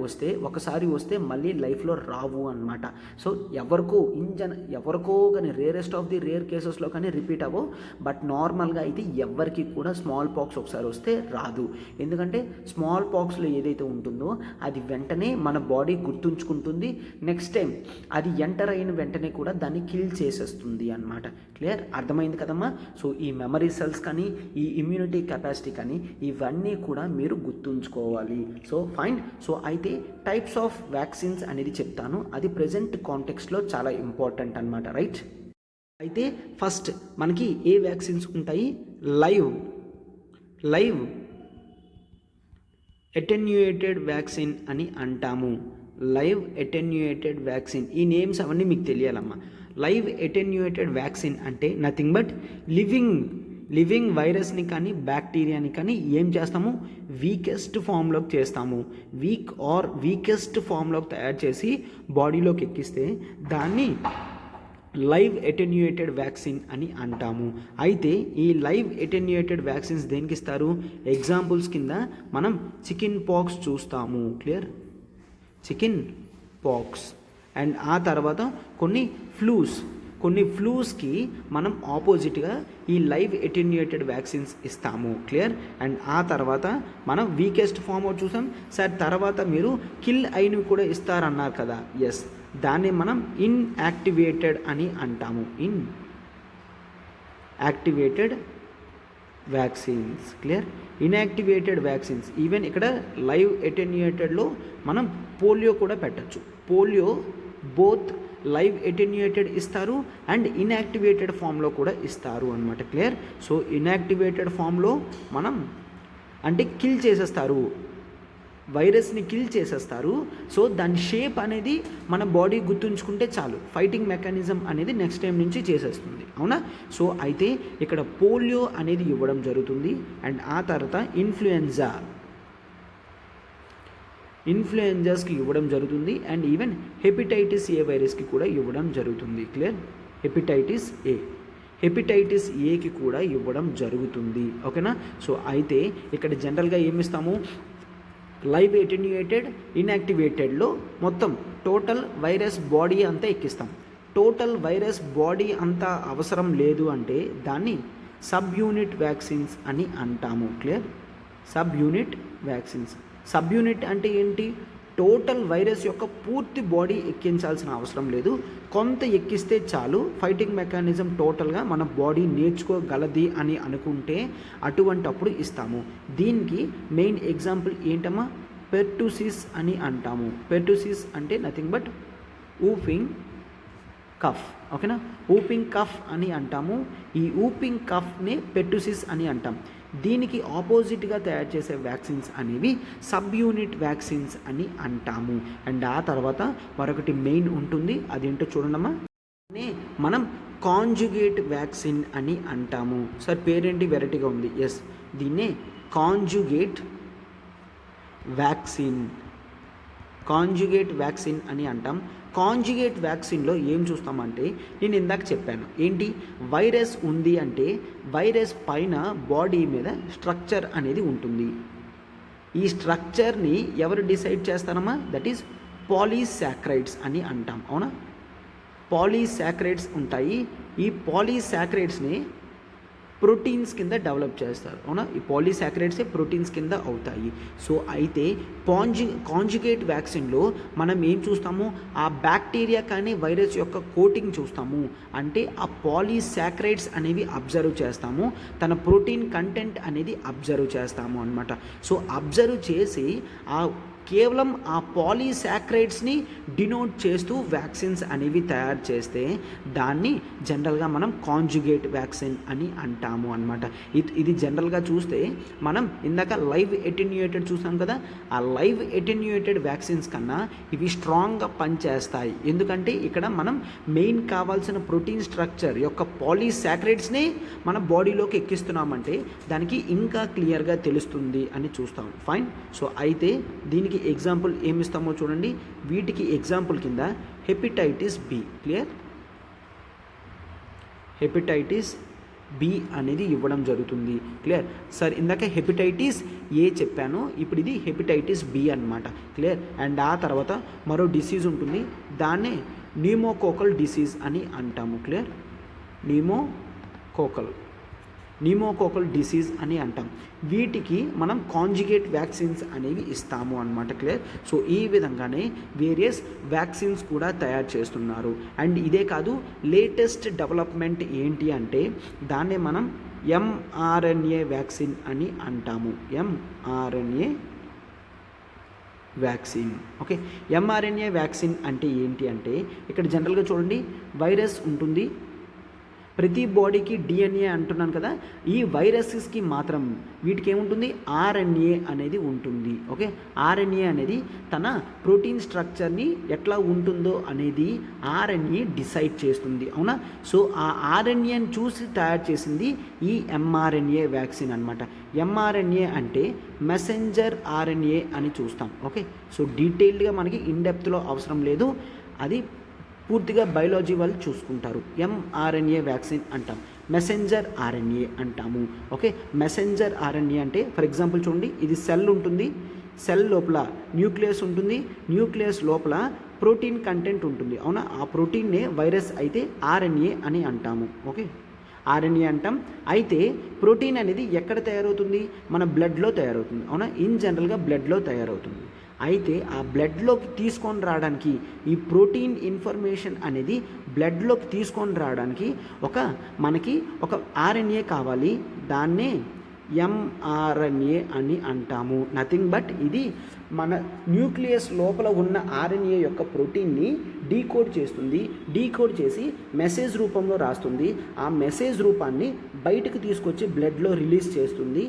ఒకసారి వస్తే మళ్ళీ లైఫ్లో రావు అన్నమాట. సో ఎవరికో కానీ రేరెస్ట్ ఆఫ్ ది రేర్ కేసెస్లో కానీ రిపీట్ అవ్వవు. బట్ నార్మల్గా అయితే ఎవరికి కూడా స్మాల్ పాక్స్ ఒకసారి వస్తే రాదు. ఎందుకంటే స్మాల్ పాక్స్లో ఏదైతే ఉంటుందో అది వెంటనే మన బాడీ గుర్తుంచుకుంటుంది, నెక్స్ట్ టైం అది ఎంటర్ అయిన వెంటనే కూడా దాన్ని కిల్ చేసేస్తుంది అన్నమాట. క్లియర్? అర్థమైంది కదమ్మా? సో ఈ మెమరీ సెల్స్ కానీ ఈ ఇమ్యూనిటీ కెపాసిటీ కానీ ఇవన్నీ కూడా మీరు గుర్తుంచుకోవాలి. So fine. సో అయితే టైప్స్ ఆఫ్ వ్యాక్సిన్స్ అనేది చెప్తాను, అది ప్రెజెంట్ కాంటెక్స్ట్లో చాలా ఇంపార్టెంట్ అన్నమాట. రైట్? అయితే ఫస్ట్ మనకి ఏ వ్యాక్సిన్స్ ఉంటాయి, లైవ్ అటెన్యూయేటెడ్ వ్యాక్సిన్ అని అంటాము. Live attenuated vaccine. ఈ నేమ్స్ అవన్నీ మీకు తెలియాలమ్మా. లైవ్ అటెన్యూయేటెడ్ వ్యాక్సిన్ అంటే నథింగ్ బట్ లివింగ్ వైరస్ని కానీ బ్యాక్టీరియాని కానీ ఏం చేస్తాము, వీకెస్ట్ ఫామ్లోకి చేస్తాము. వీకెస్ట్ ఫామ్లోకి తయారు చేసి బాడీలోకి ఎక్కిస్తే దాన్ని లైవ్ అటెన్యూయేటెడ్ వ్యాక్సిన్ అని అంటాము. అయితే ఈ లైవ్ అటెన్యూయేటెడ్ వ్యాక్సిన్స్ దేనికి ఇస్తారు? ఎగ్జాంపుల్స్ కింద మనం చికెన్ పాక్స్ చూస్తాము. క్లియర్? Chicken pox. అండ్ ఆ తర్వాత కొన్ని ఫ్లూస్కి మనం ఆపోజిట్గా ఈ లైవ్ అటెన్యూయేటెడ్ వ్యాక్సిన్స్ ఇస్తాము. క్లియర్? అండ్ ఆ తర్వాత మనం వీకెస్ట్ ఫామ్ అవుట్ చూసాం సార్. తర్వాత మీరు కిల్ అయినవి కూడా ఇస్తారన్నారు కదా. ఎస్, దాన్ని మనం ఇన్యాక్టివేటెడ్ అని అంటాము. Inactivated vaccines. Clear? Inactivated vaccines. Even ఇక్కడ లైవ్ అటెన్యూయేటెడ్లో మనం పోలియో కూడా పెట్టచ్చు. పోలియో బోత్ లైవ్ అటెన్యూయేటెడ్ ఇస్తారు అండ్ ఇన్యాక్టివేటెడ్ ఫామ్లో కూడా ఇస్తారు అనమాట. క్లియర్? సో ఇన్యాక్టివేటెడ్ ఫామ్లో మనం అంటే కిల్ చేసేస్తారు, వైరస్ని కిల్ చేసేస్తారు. సో దాని షేప్ అనేది మన బాడీ గుర్తుంచుకుంటే చాలు, ఫైటింగ్ మెకానిజం అనేది నెక్స్ట్ టైం నుంచి చేసేస్తుంది. అవునా? సో అయితే ఇక్కడ పోలియో అనేది ఇవ్వడం జరుగుతుంది. అండ్ ఆ తర్వాత ఇన్ఫ్లుయెంజాస్కి ఇవ్వడం జరుగుతుంది. అండ్ ఈవెన్ హెపటైటిస్ ఏ వైరస్కి కూడా ఇవ్వడం జరుగుతుంది. క్లియర్? హెపటైటిస్ ఏకి కూడా ఇవ్వడం జరుగుతుంది. ఓకేనా? సో అయితే ఇక్కడ జనరల్గా ఏమిస్తాము, లైవ్ అటెన్యూయేటెడ్, ఇన్యాక్టివేటెడ్లో మొత్తం టోటల్ వైరస్ బాడీ అంతా ఎక్కిస్తాం. టోటల్ వైరస్ బాడీ అంతా అవసరం లేదు అంటే దాన్ని సబ్ యూనిట్ వ్యాక్సిన్స్ అని అంటాము. Clear? Sub unit vaccines. Sub unit అంటే ఏంటి? టోటల్ వైరస్ యొక్క పూర్తి బాడీ ఎక్కించాల్సిన అవసరం లేదు, కొంత ఎక్కిస్తే చాలు, ఫైటింగ్ మెకానిజం టోటల్గా మన బాడీ నేర్చుకోగలది అని అనుకుంటే అటువంటప్పుడు ఇస్తాము. దీనికి మెయిన్ ఎగ్జాంపుల్ ఏంటమ్మా? పెర్టుసిస్ అని అంటాము. పెర్టుసిస్ అంటే నథింగ్ బట్ ఊపింగ్ కఫ్. ఓకేనా? ఊపింగ్ కఫ్ అని అంటాము. ఈ ఊపింగ్ కఫ్నే పెర్టుసిస్ అని అంటాం. దీనికి ఆపోజిట్గా తయారు చేసే వ్యాక్సిన్స్ అనేవి సబ్ యూనిట్ వ్యాక్సిన్స్ అని అంటాము. అండ్ ఆ తర్వాత మరొకటి మెయిన్ ఉంటుంది, అదేంటో చూడండమ్మా. మనం కాంజుగేట్ వ్యాక్సిన్ అని అంటాము. సార్ పేరేంటి వెరైటీగా ఉంది? ఎస్, దీన్నే కాంజుగేట్ వ్యాక్సిన్ అని అంటాం. కాంజుగేట్ వ్యాక్సిన్లో ఏం చూస్తామంటే నేను ఇందాక చెప్పాను ఏంటి, వైరస్ ఉంది అంటే వైరస్ పైన బాడీ మీద స్ట్రక్చర్ అనేది ఉంటుంది. ఈ స్ట్రక్చర్ని ఎవరు డిసైడ్ చేస్తారమ్మా? దట్ ఈస్ పాలీసాక్రైడ్స్ అని అంటాం. అవునా? పాలీసాక్రైడ్స్ ఉంటాయి. ఈ పాలీసాక్రైడ్స్ని ప్రోటీన్స్ కింద డెవలప్ చేస్తారు. అవునా? ఈ పాలీసాక్రైడ్సే ప్రోటీన్స్ కింద అవుతాయి. సో అయితే కాంజుగేట్ వ్యాక్సిన్లో మనం ఏం చూస్తాము, ఆ బ్యాక్టీరియా కానీ వైరస్ యొక్క కోటింగ్ చూస్తాము. అంటే ఆ పాలీసాక్రైడ్స్ అనేవి అబ్జర్వ్ చేస్తాము, తన ప్రోటీన్ కంటెంట్ అనేది అబ్జర్వ్ చేస్తాము అనమాట. సో అబ్జర్వ్ చేసి కేవలం ఆ పాలీసాక్రైడ్స్ని డినోట్ చేస్తూ వ్యాక్సిన్స్ అనేవి తయారు చేస్తే దాన్ని జనరల్గా మనం కాంజుగేట్ వ్యాక్సిన్ అని అంటాము అనమాట. ఇది జనరల్గా చూస్తే మనం ఇందాక లైవ్ అటెన్యూయేటెడ్ చూసాం కదా, ఆ లైవ్ అటెన్యూయేటెడ్ వ్యాక్సిన్స్ కన్నా ఇవి స్ట్రాంగ్గా పనిచేస్తాయి. ఎందుకంటే ఇక్కడ మనం మెయిన్ కావాల్సిన ప్రోటీన్ స్ట్రక్చర్ యొక్క పాలీసాక్రైడ్స్ని మన బాడీలోకి ఎక్కిస్తున్నామంటే దానికి ఇంకా క్లియర్గా తెలుస్తుంది అని చూస్తాం. ఫైన్. సో అయితే దీనికి ఎగ్జాంపుల్ ఏమిస్తామో చూడండి. వీటికి ఎగ్జాంపుల్ కింద hepatitis B. Clear? Hepatitis B అనేది ఇవ్వడం జరుగుతుంది. క్లియర్? సార్ ఇందాక హెపటైటిస్ ఏ చెప్పాను, ఇప్పుడు ఇది హెపటైటిస్ బి అనమాట. క్లియర్? అండ్ ఆ తర్వాత మరో డిసీజ్ ఉంటుంది, దాన్నే న్యూమోకోకల్ డిసీజ్ అని అంటాము. క్లియర్? న్యూమోకోకల్ డిసీజ్ అని అంటాం. వీటికి మనం కాంజుగేట్ వ్యాక్సిన్స్ అనేవి ఇస్తాము అన్నమాట. క్లియర్? సో ఈ విధంగానే వేరియస్ వ్యాక్సిన్స్ కూడా తయారు చేస్తున్నారు. అండ్ ఇదే కాదు, లేటెస్ట్ డెవలప్మెంట్ ఏంటి అంటే దాన్నే మనం mRNA వ్యాక్సిన్ అని అంటాము. mRNA vaccine. Okay, mRNA vaccine అంటే ఏంటి అంటే ఇక్కడ జనరల్గా చూడండి, వైరస్ ఉంటుంది, ప్రతి బాడీకి డిఎన్ఏ అంటున్నాను కదా, ఈ వైరసెస్కి మాత్రం వీటికి ఏముంటుంది, ఆర్ఎన్ఏ అనేది ఉంటుంది. ఓకే, ఆర్ఎన్ఏ అనేది తన ప్రోటీన్ స్ట్రక్చర్ని ఎట్లా ఉంటుందో అనేది ఆర్ఎన్ఏ డిసైడ్ చేస్తుంది. అవునా? సో ఆ ఆర్ఎన్ఏని చూసి తయారు చేసింది ఈ ఎంఆర్ఎన్ఏ వ్యాక్సిన్ అనమాట. ఎంఆర్ఎన్ఏ అంటే మెసెంజర్ ఆర్ఎన్ఏ అని చూస్తాం. ఓకే, సో డీటెయిల్డ్గా మనకి ఇన్డెప్త్లో అవసరం లేదు, అది పూర్తిగా బయాలజీ వాళ్ళు చూసుకుంటారు. ఎంఆర్ఎన్ఏ వ్యాక్సిన్ అంటాం, మెసెంజర్ ఆర్ఎన్ఏ అంటాము. ఓకే, మెసెంజర్ ఆర్ఎన్ఏ అంటే ఫర్ ఎగ్జాంపుల్ చూడండి, ఇది సెల్ ఉంటుంది, సెల్ లోపల న్యూక్లియస్ ఉంటుంది, న్యూక్లియస్ లోపల ప్రోటీన్ కంటెంట్ ఉంటుంది. అవునా? ఆ ప్రోటీన్నే వైరస్ అయితే ఆర్ఎన్ఏ అని అంటాము. ఓకే, ఆర్ఎన్ఏ అంటాం. అయితే ప్రోటీన్ అనేది ఎక్కడ తయారవుతుంది, మన బ్లడ్లో తయారవుతుంది. అవునా? ఇన్ జనరల్గా బ్లడ్లో తయారవుతుంది. అయితే ఆ బ్లడ్లోకి తీసుకొని రావడానికి, ఈ ప్రోటీన్ ఇన్ఫర్మేషన్ అనేది బ్లడ్లోకి తీసుకొని రావడానికి మనకి ఒక ఆర్ఎన్ఏ కావాలి, దాన్నే ఎంఆర్ఎన్ఏ అని అంటాము. నథింగ్ బట్ ఇది మన న్యూక్లియస్ లోపల ఉన్న ఆర్ఎన్ఏ యొక్క ప్రోటీన్ని డీకోడ్ చేస్తుంది, డీకోడ్ చేసి మెసేజ్ రూపంలో రాస్తుంది. ఆ మెసేజ్ రూపాన్ని బయటకు తీసుకొచ్చి బ్లడ్లో రిలీజ్ చేస్తుంది.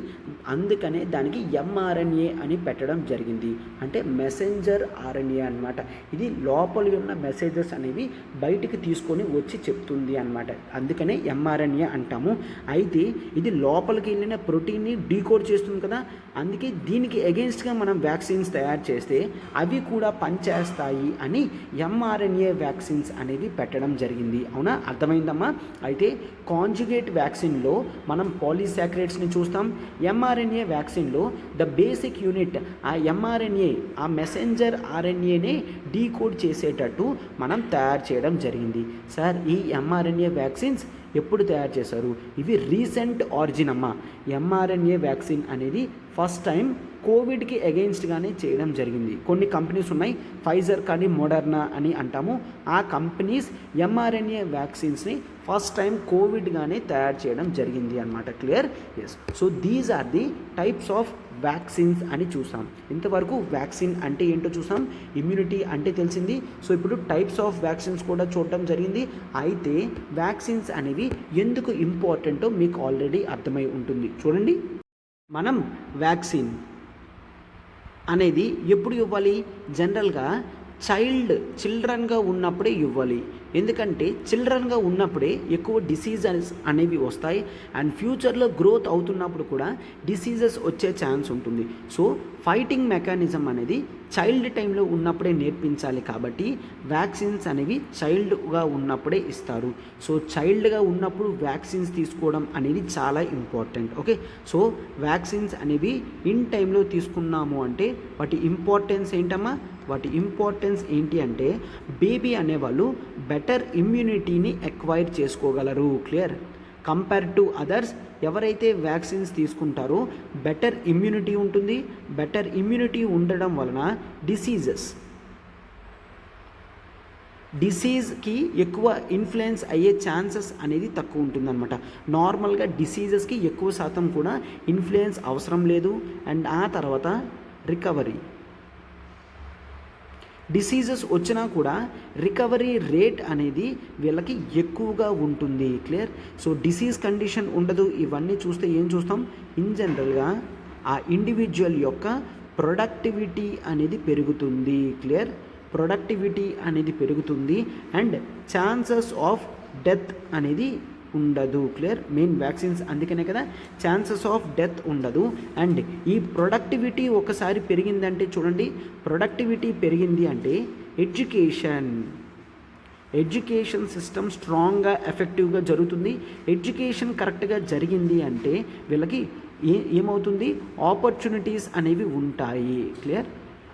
అందుకనే దానికి ఎంఆర్ఎన్ఏ అని పెట్టడం జరిగింది. అంటే మెసెంజర్ ఆర్ఎన్ఏ అనమాట. ఇది లోపల ఉన్న మెసేజెస్ అనేవి బయటికి తీసుకొని వచ్చి చెప్తుంది అనమాట. అందుకనే ఎంఆర్ఎన్ఏ అంటాము. అయితే ఇది లోపలికి వెళ్ళిన ప్రోటీన్ని డీకోడ్ చేస్తుంది కదా, అందుకే దీనికి అగెయిన్స్ట్గా మనం వ్యాక్సిన్స్ తయారు చేస్తే అవి కూడా పనిచేస్తాయి అని ఎంఆర్ఎన్ఏ వ్యాక్సిన్స్ అనేవి పెట్టడం జరిగింది. అవునా? అర్థమైందమ్మా? అయితే కాంజుగేట్ వ్యాక్సిన్లో మనం పాలీసాకరైడ్స్ని చూస్తాం. ఎంఆర్ఎన్ఏ వ్యాక్సిన్లో ద బేసిక్ యూనిట్ ఆ ఎంఆర్ఎన్ఏ, ఆ మెసెంజర్ ఆర్ఎన్ఏనే డీకోడ్ చేసేటట్టు మనం తయారు చేయడం జరిగింది. సార్, ఈ ఎంఆర్ఎన్ఏ వ్యాక్సిన్స్ ఎప్పుడు తయారు చేశారు? ఇవి రీసెంట్ ఆరిజిన్ అమ్మ. ఎంఆర్ఎన్ఏ వ్యాక్సిన్ అనేది ఫస్ట్ టైం కోవిడ్కి అగెయిన్స్ట్గానే చేయడం జరిగింది. కొన్ని కంపెనీస్ ఉన్నాయి, ఫైజర్ కానీ మోడర్నా అని అంటాము. ఆ కంపెనీస్ ఎంఆర్ఎన్ఏ వ్యాక్సిన్స్ని ఫస్ట్ టైం కోవిడ్గానే తయారు చేయడం జరిగింది అనమాట. Clear? Yes. So these are the types of vaccines అని చూసాం. ఇంతవరకు వ్యాక్సిన్ అంటే ఏంటో చూసాం, ఇమ్యూనిటీ అంటే తెలిసింది. సో ఇప్పుడు టైప్స్ ఆఫ్ వ్యాక్సిన్స్ కూడా చూడటం జరిగింది. అయితే వ్యాక్సిన్స్ అనేవి ఎందుకు ఇంపార్టెంటో మీకు ఆల్రెడీ అర్థమై ఉంటుంది. చూడండి, మనం వ్యాక్సిన్ అనేది ఎప్పుడు ఇవ్వాలి? జనరల్గా చిల్డ్రన్గా ఉన్నప్పుడే ఇవ్వాలి. ఎందుకంటే చిల్డ్రన్గా ఉన్నప్పుడే ఎక్కువ డిసీజెస్ అనేవి వస్తాయి అండ్ ఫ్యూచర్లో గ్రోత్ అవుతున్నప్పుడు కూడా డిసీజెస్ వచ్చే ఛాన్స్ ఉంటుంది. సో ఫైటింగ్ మెకానిజం అనేది చైల్డ్ టైంలో ఉన్నప్పుడే నేర్పించాలి. కాబట్టి వ్యాక్సిన్స్ అనేవి చైల్డ్గా ఉన్నప్పుడే ఇస్తారు. సో చైల్డ్గా ఉన్నప్పుడు వ్యాక్సిన్స్ తీసుకోవడం అనేది చాలా ఇంపార్టెంట్. ఓకే, సో వ్యాక్సిన్స్ అనేవి ఇన్ టైంలో తీసుకున్నాము అంటే వాటి ఇంపార్టెన్స్ ఏంటమ్మా? వాటి ఇంపార్టెన్స్ ఏంటి అంటే బేబీ అనేవాళ్ళు బెటర్ ఇమ్యూనిటీని ఎక్వైర్ చేసుకోగలరు. క్లియర్? కంపేర్ టు అదర్స్, ఎవరైతే వ్యాక్సిన్స్ తీసుకుంటారో బెటర్ ఇమ్యూనిటీ ఉంటుంది. బెటర్ ఇమ్యూనిటీ ఉండడం వలన డిసీజ్కి ఎక్కువ ఇన్ఫ్లుయెన్స్ అయ్యే ఛాన్సెస్ అనేది తక్కువ ఉంటుందన్నమాట. నార్మల్గా డిసీజెస్కి ఎక్కువ శాతం కూడా ఇన్ఫ్లుయెన్స్ అవసరం లేదు. అండ్ ఆ తర్వాత రికవరీ, డిసీజెస్ వచ్చినా కూడా రికవరీ రేట్ అనేది వీళ్ళకి ఎక్కువగా ఉంటుంది. క్లియర్? సో డిసీజ్ కండిషన్ ఉండదు. ఇవన్నీ చూస్తే ఏం చూస్తాం? ఇన్ జనరల్గా ఆ ఇండివిజువల్ యొక్క ప్రొడక్టివిటీ అనేది పెరుగుతుంది. క్లియర్? ప్రొడక్టివిటీ అనేది పెరుగుతుంది అండ్ ఛాన్సెస్ ఆఫ్ డెత్ అనేది ఉండదు. క్లియర్? మెయిన్ వ్యాక్సిన్స్ అందుకనే కదా ఛాన్సెస్ ఆఫ్ డెత్ ఉండదు. అండ్ ఈ ప్రొడక్టివిటీ ఒకసారి పెరిగిందంటే చూడండి, ప్రొడక్టివిటీ పెరిగింది అంటే ఎడ్యుకేషన్ సిస్టమ్ స్ట్రాంగ్గా ఎఫెక్టివ్గా జరుగుతుంది. ఎడ్యుకేషన్ కరెక్ట్గా జరిగింది అంటే వీళ్ళకి ఏమవుతుంది? ఆపర్చునిటీస్ అనేవి ఉంటాయి. క్లియర్?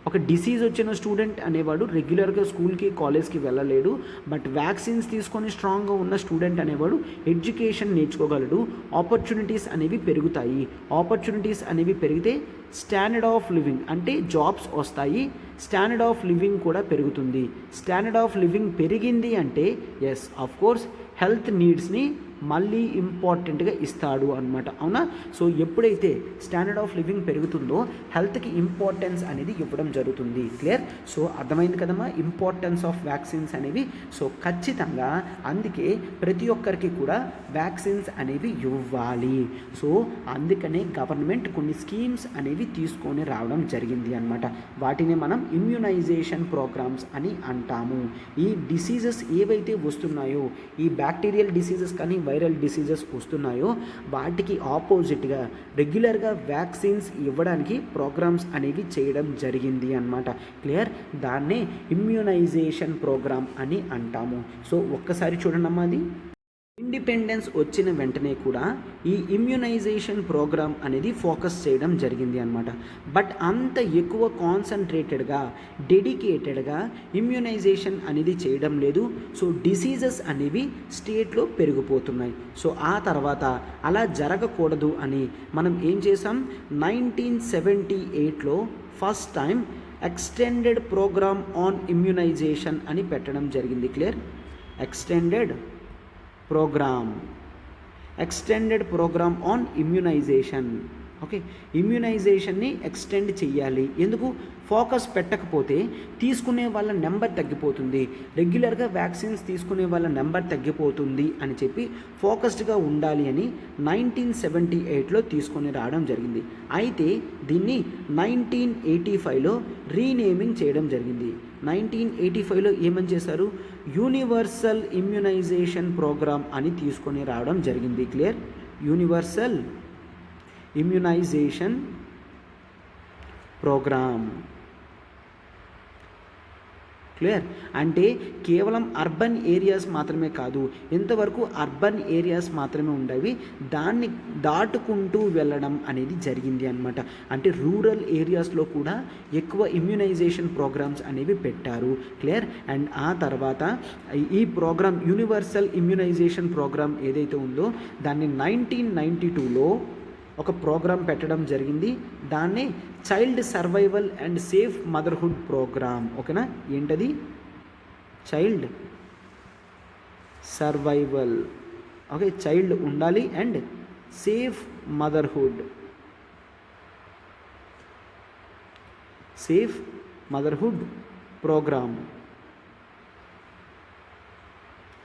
ఒక డిసీజ్ వచ్చిన స్టూడెంట్ అనేవాడు రెగ్యులర్గా స్కూల్కి కాలేజ్కి వెళ్ళలేడు. బట్ వ్యాక్సిన్స్ తీసుకొని స్ట్రాంగ్గా ఉన్న స్టూడెంట్ అనేవాడు ఎడ్యుకేషన్ నేర్చుకోగలడు. ఆపర్చునిటీస్ అనేవి పెరుగుతాయి. ఆపర్చునిటీస్ అనేవి పెరిగితే స్టాండర్డ్ ఆఫ్ లివింగ్ అంటే జాబ్స్ వస్తాయి. స్టాండర్డ్ ఆఫ్ లివింగ్ కూడా పెరుగుతుంది. స్టాండర్డ్ ఆఫ్ లివింగ్ పెరిగింది అంటే ఎస్ ఆఫ్ కోర్స్ హెల్త్ నీడ్స్ని మళ్ళీ ఇంపార్టెంట్గా ఇస్తాడు అనమాట. అవునా? సో ఎప్పుడైతే స్టాండర్డ్ ఆఫ్ లివింగ్ పెరుగుతుందో హెల్త్కి ఇంపార్టెన్స్ అనేది ఇవ్వడం జరుగుతుంది. క్లియర్? సో అర్థమైంది కదమ్మా ఇంపార్టెన్స్ ఆఫ్ వ్యాక్సిన్స్ అనేవి. సో ఖచ్చితంగా అందుకే ప్రతి ఒక్కరికి కూడా వ్యాక్సిన్స్ అనేవి ఇవ్వాలి. సో అందుకనే గవర్నమెంట్ కొన్ని స్కీమ్స్ అనేవి తీసుకొని రావడం జరిగింది అనమాట. వాటిని మనం ఇమ్యునైజేషన్ ప్రోగ్రామ్స్ అని అంటాము. ఈ డిసీజెస్ ఏవైతే వస్తున్నాయో, ఈ బ్యాక్టీరియల్ డిసీజెస్ కానీ వైరల్ డిసీజెస్ వస్తున్నాయో వాటికి ఆపోజిట్గా రెగ్యులర్గా వ్యాక్సిన్స్ ఇవ్వడానికి ప్రోగ్రామ్స్ అనేవి చేయడం జరిగింది అన్నమాట. క్లియర్? దాన్నే ఇమ్యునైజేషన్ ప్రోగ్రామ్ అని అంటాము. సో ఒక్కసారి చూడండి అది ఇండిపెండెన్స్ వచ్చిన వెంటనే కూడా ఈ ఇమ్యునైజేషన్ ప్రోగ్రామ్ అనేది ఫోకస్ చేయడం జరిగింది అనమాట. బట్ అంత ఎక్కువ కాన్సన్ట్రేటెడ్గా డెడికేటెడ్గా ఇమ్యునైజేషన్ అనేది చేయడం లేదు. సో డిసీజెస్ అనేవి స్టేట్లో పెరిగిపోతున్నాయి. సో ఆ తర్వాత అలా జరగకూడదు అని మనం ఏం చేసాం, 1978లో first time extended program on immunization అని పెట్టడం జరిగింది. Clear? Extended program on immunization. Okay, ఇమ్యునైజేషన్ని ఎక్స్టెండ్ చేయాలి. ఎందుకు? ఫోకస్ పెట్టకపోతే తీసుకునే వాళ్ళ నెంబర్ తగ్గిపోతుంది, రెగ్యులర్గా వ్యాక్సిన్స్ తీసుకునే వాళ్ళ నెంబర్ తగ్గిపోతుంది అని చెప్పి ఫోకస్డ్గా ఉండాలి అని 1978లో తీసుకొని రావడం జరిగింది. అయితే దీన్ని 1985లో రీనేమింగ్ చేయడం జరిగింది. 1985లో ఏమని చేశారు, యూనివర్సల్ ఇమ్యునైజేషన్ ప్రోగ్రామ్ అని తీసుకొని రావడం జరిగింది. Clear? Universal immunization programme. Clear? అంటే కేవలం అర్బన్ ఏరియాస్ మాత్రమే కాదు, ఎంతవరకు అర్బన్ ఏరియాస్ మాత్రమే ఉండేవి, దాన్ని దాటుకుంటూ వెళ్ళడం అనేది జరిగింది అనమాట. అంటే రూరల్ ఏరియాస్లో కూడా ఎక్కువ ఇమ్యునైజేషన్ ప్రోగ్రామ్స్ అనేవి పెట్టారు. క్లియర్? అండ్ ఆ తర్వాత ఈ ప్రోగ్రామ్ యూనివర్సల్ ఇమ్యునైజేషన్ ప్రోగ్రామ్ ఏదైతే ఉందో దాన్ని 1992లో ఒక ప్రోగ్రాం పెట్టడం జరిగింది. దాన్ని child survival and safe motherhood programme. ఓకేనా? ఏంటది? Child survival. ఓకే, చైల్డ్ ఉండాలి and safe motherhood. Safe motherhood programme.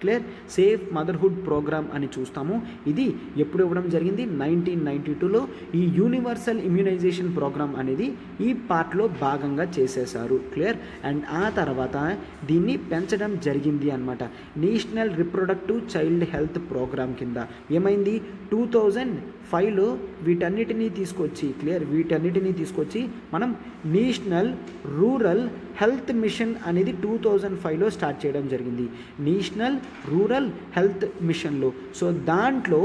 Clear? Safe motherhood programme అని చూస్తాము. ఇది ఎప్పుడు ఇవ్వడం జరిగింది? 1992లో ఈ యూనివర్సల్ ఇమ్యునైజేషన్ ప్రోగ్రామ్ అనేది ఈ పార్ట్లో భాగంగా చేసేశారు. క్లియర్? అండ్ ఆ తర్వాత దీన్ని పెంచడం జరిగింది అనమాట. National reproductive child health programme కింద ఏమైంది, 2005లో వీటన్నిటినీ తీసుకొచ్చి మనం నేషనల్ రూరల్ హెల్త్ మిషన్ అనేది 2005లో స్టార్ట్ చేయడం జరిగింది. నేషనల్ రూరల్ హెల్త్ మిషన్లో. సో దాంట్లో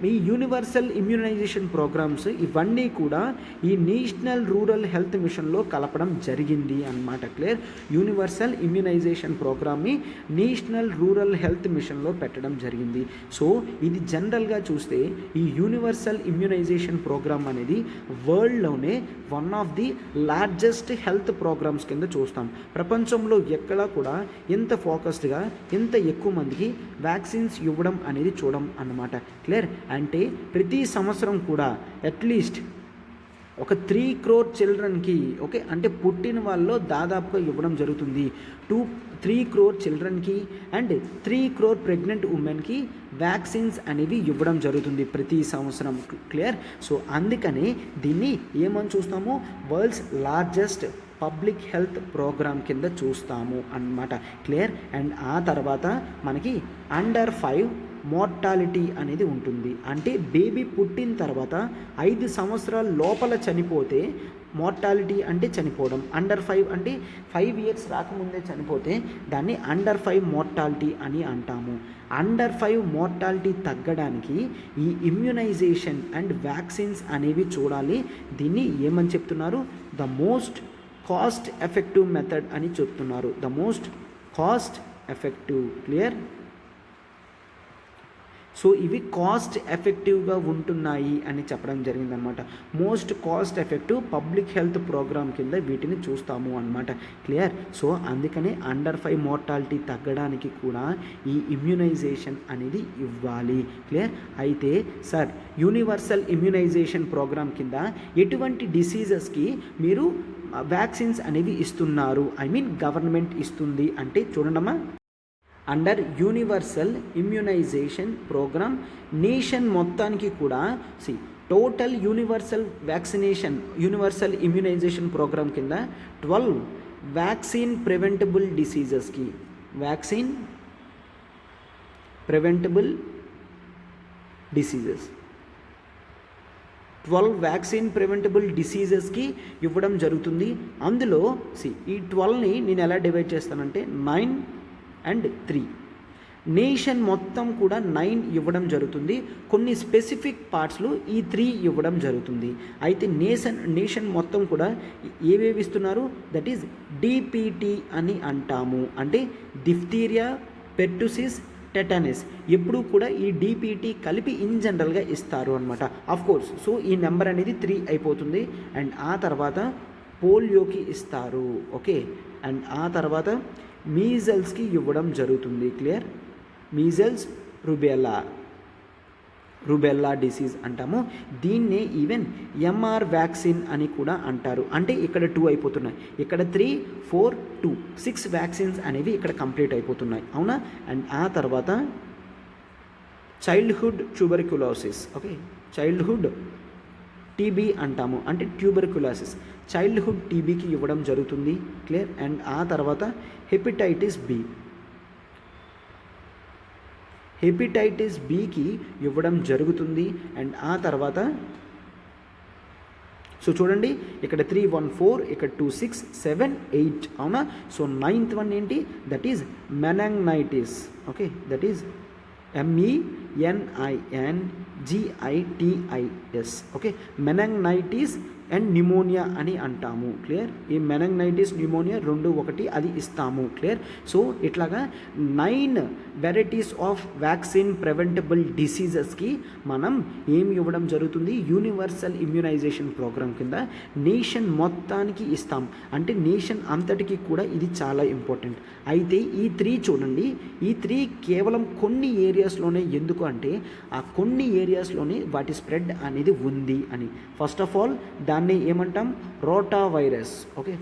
ఈ యూనివర్సల్ ఇమ్యునైజేషన్ ప్రోగ్రామ్స్ ఇవన్నీ కూడా ఈ నేషనల్ రూరల్ హెల్త్ మిషన్లో కలపడం జరిగింది అన్నమాట. క్లియర్? యూనివర్సల్ ఇమ్యునైజేషన్ ప్రోగ్రామ్ని నేషనల్ రూరల్ హెల్త్ మిషన్లో పెట్టడం జరిగింది. సో ఇది జనరల్గా చూస్తే ఈ యూనివర్సల్ ఇమ్యునైజేషన్ ప్రోగ్రామ్ అనేది వరల్డ్లోనే one of the largest health programs కింద చూస్తాం. ప్రపంచంలో ఎక్కడా కూడా ఎంత ఫోకస్డ్గా ఎంత ఎక్కువ మందికి వ్యాక్సిన్స్ ఇవ్వడం అనేది చూడడం అన్నమాట. క్లియర్? అంటే ప్రతి సంవత్సరం కూడా అట్లీస్ట్ ఒక 3 crore చిల్డ్రన్కి, ఓకే, అంటే పుట్టిన వాళ్ళలో దాదాపుగా ఇవ్వడం జరుగుతుంది. 3 crore చిల్డ్రన్కి అండ్ 3 crore ప్రెగ్నెంట్ ఉమెన్కి వ్యాక్సిన్స్ అనేవి ఇవ్వడం జరుగుతుంది ప్రతి సంవత్సరం. క్లియర్? సో అందుకనే దీన్ని ఏమని చూస్తాము, world's largest public health programme కింద చూస్తాము అన్నమాట. క్లియర్? అండ్ ఆ తర్వాత మనకి అండర్ 5 మోర్టాలిటీ అనేది ఉంటుంది. అంటే బేబీ పుట్టిన తర్వాత 5 సంవత్సరాల లోపల చనిపోతే మోర్టాలిటీ అంటే చనిపోవడం, అండర్ 5 అంటే 5 years రాకముందే చనిపోతే దాన్ని అండర్ 5 మోర్టాలిటీ అని అంటాము. అండర్ 5 మోర్టాలిటీ తగ్గడానికి ఈ ఇమ్యునైజేషన్ అండ్ వ్యాక్సిన్స్ అనేవి చూడాలి. దీన్ని ఏమని చెప్తున్నారు, the most cost effective method అని చెప్తున్నారు. The most cost effective. Clear? So ఇవి కాస్ట్ ఎఫెక్టివ్గా ఉంటున్నాయి అని చెప్పడం జరిగిందనమాట. Most cost effective public health programme కింద వీటిని చూస్తాము అనమాట. క్లియర్. సో అందుకనే అండర్ 5 మోర్టాలిటీ తగ్గడానికి కూడా ఈ ఇమ్యునైజేషన్ అనేది ఇవ్వాలి. క్లియర్. అయితే సార్ యూనివర్సల్ ఇమ్యునైజేషన్ ప్రోగ్రామ్ కింద ఎటువంటి డిసీజెస్కి మీరు వ్యాక్సిన్స్ అనేవి ఇస్తున్నారు, ఐ మీన్ గవర్నమెంట్ ఇస్తుంది అంటే చూడండమ్మా, under universal immunization programme nation మొత్తానికి కూడా టోటల్ యూనివర్సల్ ఇమ్యునైజేషన్ ప్రోగ్రామ్ కింద 12 వ్యాక్సిన్ ప్రివెంటబుల్ డిసీజెస్కి 12 వ్యాక్సిన్ ప్రివెంటబుల్ డిసీజెస్కి ఇవ్వడం జరుగుతుంది. అందులో ఈ 12ని నేను ఎలా డివైడ్ చేస్తానంటే 9 and 3. నేషన్ మొత్తం కూడా 9 ఇవ్వడం జరుగుతుంది. కొన్ని స్పెసిఫిక్ పార్ట్స్లో ఈ 3 ఇవ్వడం జరుగుతుంది. అయితే నేషన్ మొత్తం కూడా ఏవేవి ఇస్తున్నారు, దట్ ఈజ్ డిపిటి అని అంటాము. అంటే డిఫ్తీరియా, పెర్టుసిస్, టెటనస్ ఎప్పుడు కూడా ఈ డిపిటి కలిపి ఇన్ జనరల్గా ఇస్తారు అనమాట. ఆఫ్ కోర్స్ సో ఈ నెంబర్ అనేది 3 అయిపోతుంది. అండ్ ఆ తర్వాత పోలియోకి ఇస్తారు. ఓకే. అండ్ ఆ తర్వాత మీజల్స్కి ఇవ్వడం జరుగుతుంది. క్లియర్. మీజల్స్, రుబెల్లా డిసీజ్ అంటాము. దీన్నే ఈవెన్ ఎంఆర్ వ్యాక్సిన్ అని కూడా అంటారు. అంటే ఇక్కడ 2 అయిపోతున్నాయి, ఇక్కడ 3, 4, 2, 6 వ్యాక్సిన్స్ అనేవి ఇక్కడ కంప్లీట్ అయిపోతున్నాయి. అవునా. అండ్ ఆ తర్వాత childhood tuberculosis. Okay. Childhood TB అంటాము, అంటే ట్యూబర్క్యులోసిస్, చైల్డ్హుడ్ టీబీకి ఇవ్వడం జరుగుతుంది. క్లియర్. అండ్ ఆ తర్వాత హెపటైటిస్ బికి ఇవ్వడం జరుగుతుంది. అండ్ ఆ తర్వాత సో చూడండి ఇక్కడ 3, 1, 4, ఇక్కడ 2, 6, 7, 8. అవునా. సో 9th వన్ ఏంటి, that is meningitis. Okay. That is MENINGITIS. Okay. Meningitis and pneumonia అని అంటాము. క్లియర్. ఈ మెనంగైటిస్, న్యూమోనియా 2, 1 అది ఇస్తాము. క్లియర్. సో ఇట్లాగా 9 వెరైటీస్ ఆఫ్ వ్యాక్సిన్ ప్రివెంటబుల్ డిసీజెస్కి మనం ఏమి ఇవ్వడం జరుగుతుంది, యూనివర్సల్ ఇమ్యునైజేషన్ ప్రోగ్రామ్ కింద నేషన్ మొత్తానికి ఇస్తాం. అంటే నేషన్ అంతటికి కూడా ఇది చాలా ఇంపార్టెంట్. అయితే ఈ 3 చూడండి, ఈ 3 కేవలం కొన్ని ఏరియాస్లోనే. ఎందుకు అంటే ఆ కొన్ని ఏరియాస్లోనే వాటి స్ప్రెడ్ అనేది ఉంది అని. ఫస్ట్ ఆఫ్ ఆల్ దాన్ని ఏమంటాం, rotavirus. Okay.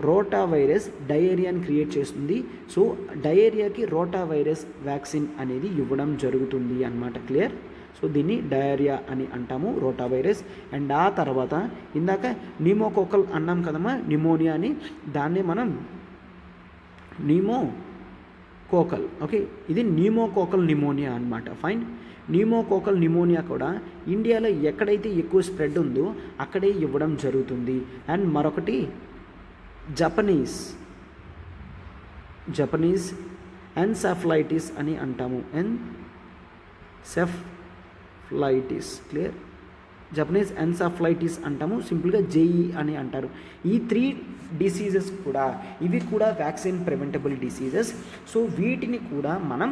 Rotavirus డయేరియాని క్రియేట్ చేస్తుంది. సో డయేరియాకి రోటా వైరస్ వ్యాక్సిన్ అనేది ఇవ్వడం జరుగుతుంది అన్నమాట. క్లియర్. సో దీన్ని డయేరియా అని అంటాము, రోటా వైరస్. అండ్ ఆ తర్వాత ఇందాక న్యూమోకోకల్ అన్నాం కదమ్మా, న్యూమోనియా అని, దాన్ని మనం న్యూమోకోకల్. ఓకే. ఇది న్యూమోకోకల్ న్యూమోనియా అనమాట. ఫైన్. న్యూమోకోకల్ న్యూమోనియా కూడా ఇండియాలో ఎక్కడైతే ఎక్కువ స్ప్రెడ్ ఉందో అక్కడే ఇవ్వడం జరుగుతుంది. అండ్ మరొకటి జపనీస్ ఎన్సెఫలైటిస్ అని అంటాము. ఎన్సెఫలైటిస్. క్లియర్. జపనీస్ ఎన్సెఫలైటిస్ అంటాము, సింపుల్గా జేఈ అని అంటారు. ఈ 3 డిసీజెస్ కూడా ఇవి కూడా వ్యాక్సిన్ ప్రివెంటబుల్ డిసీజెస్. సో వీటిని కూడా మనం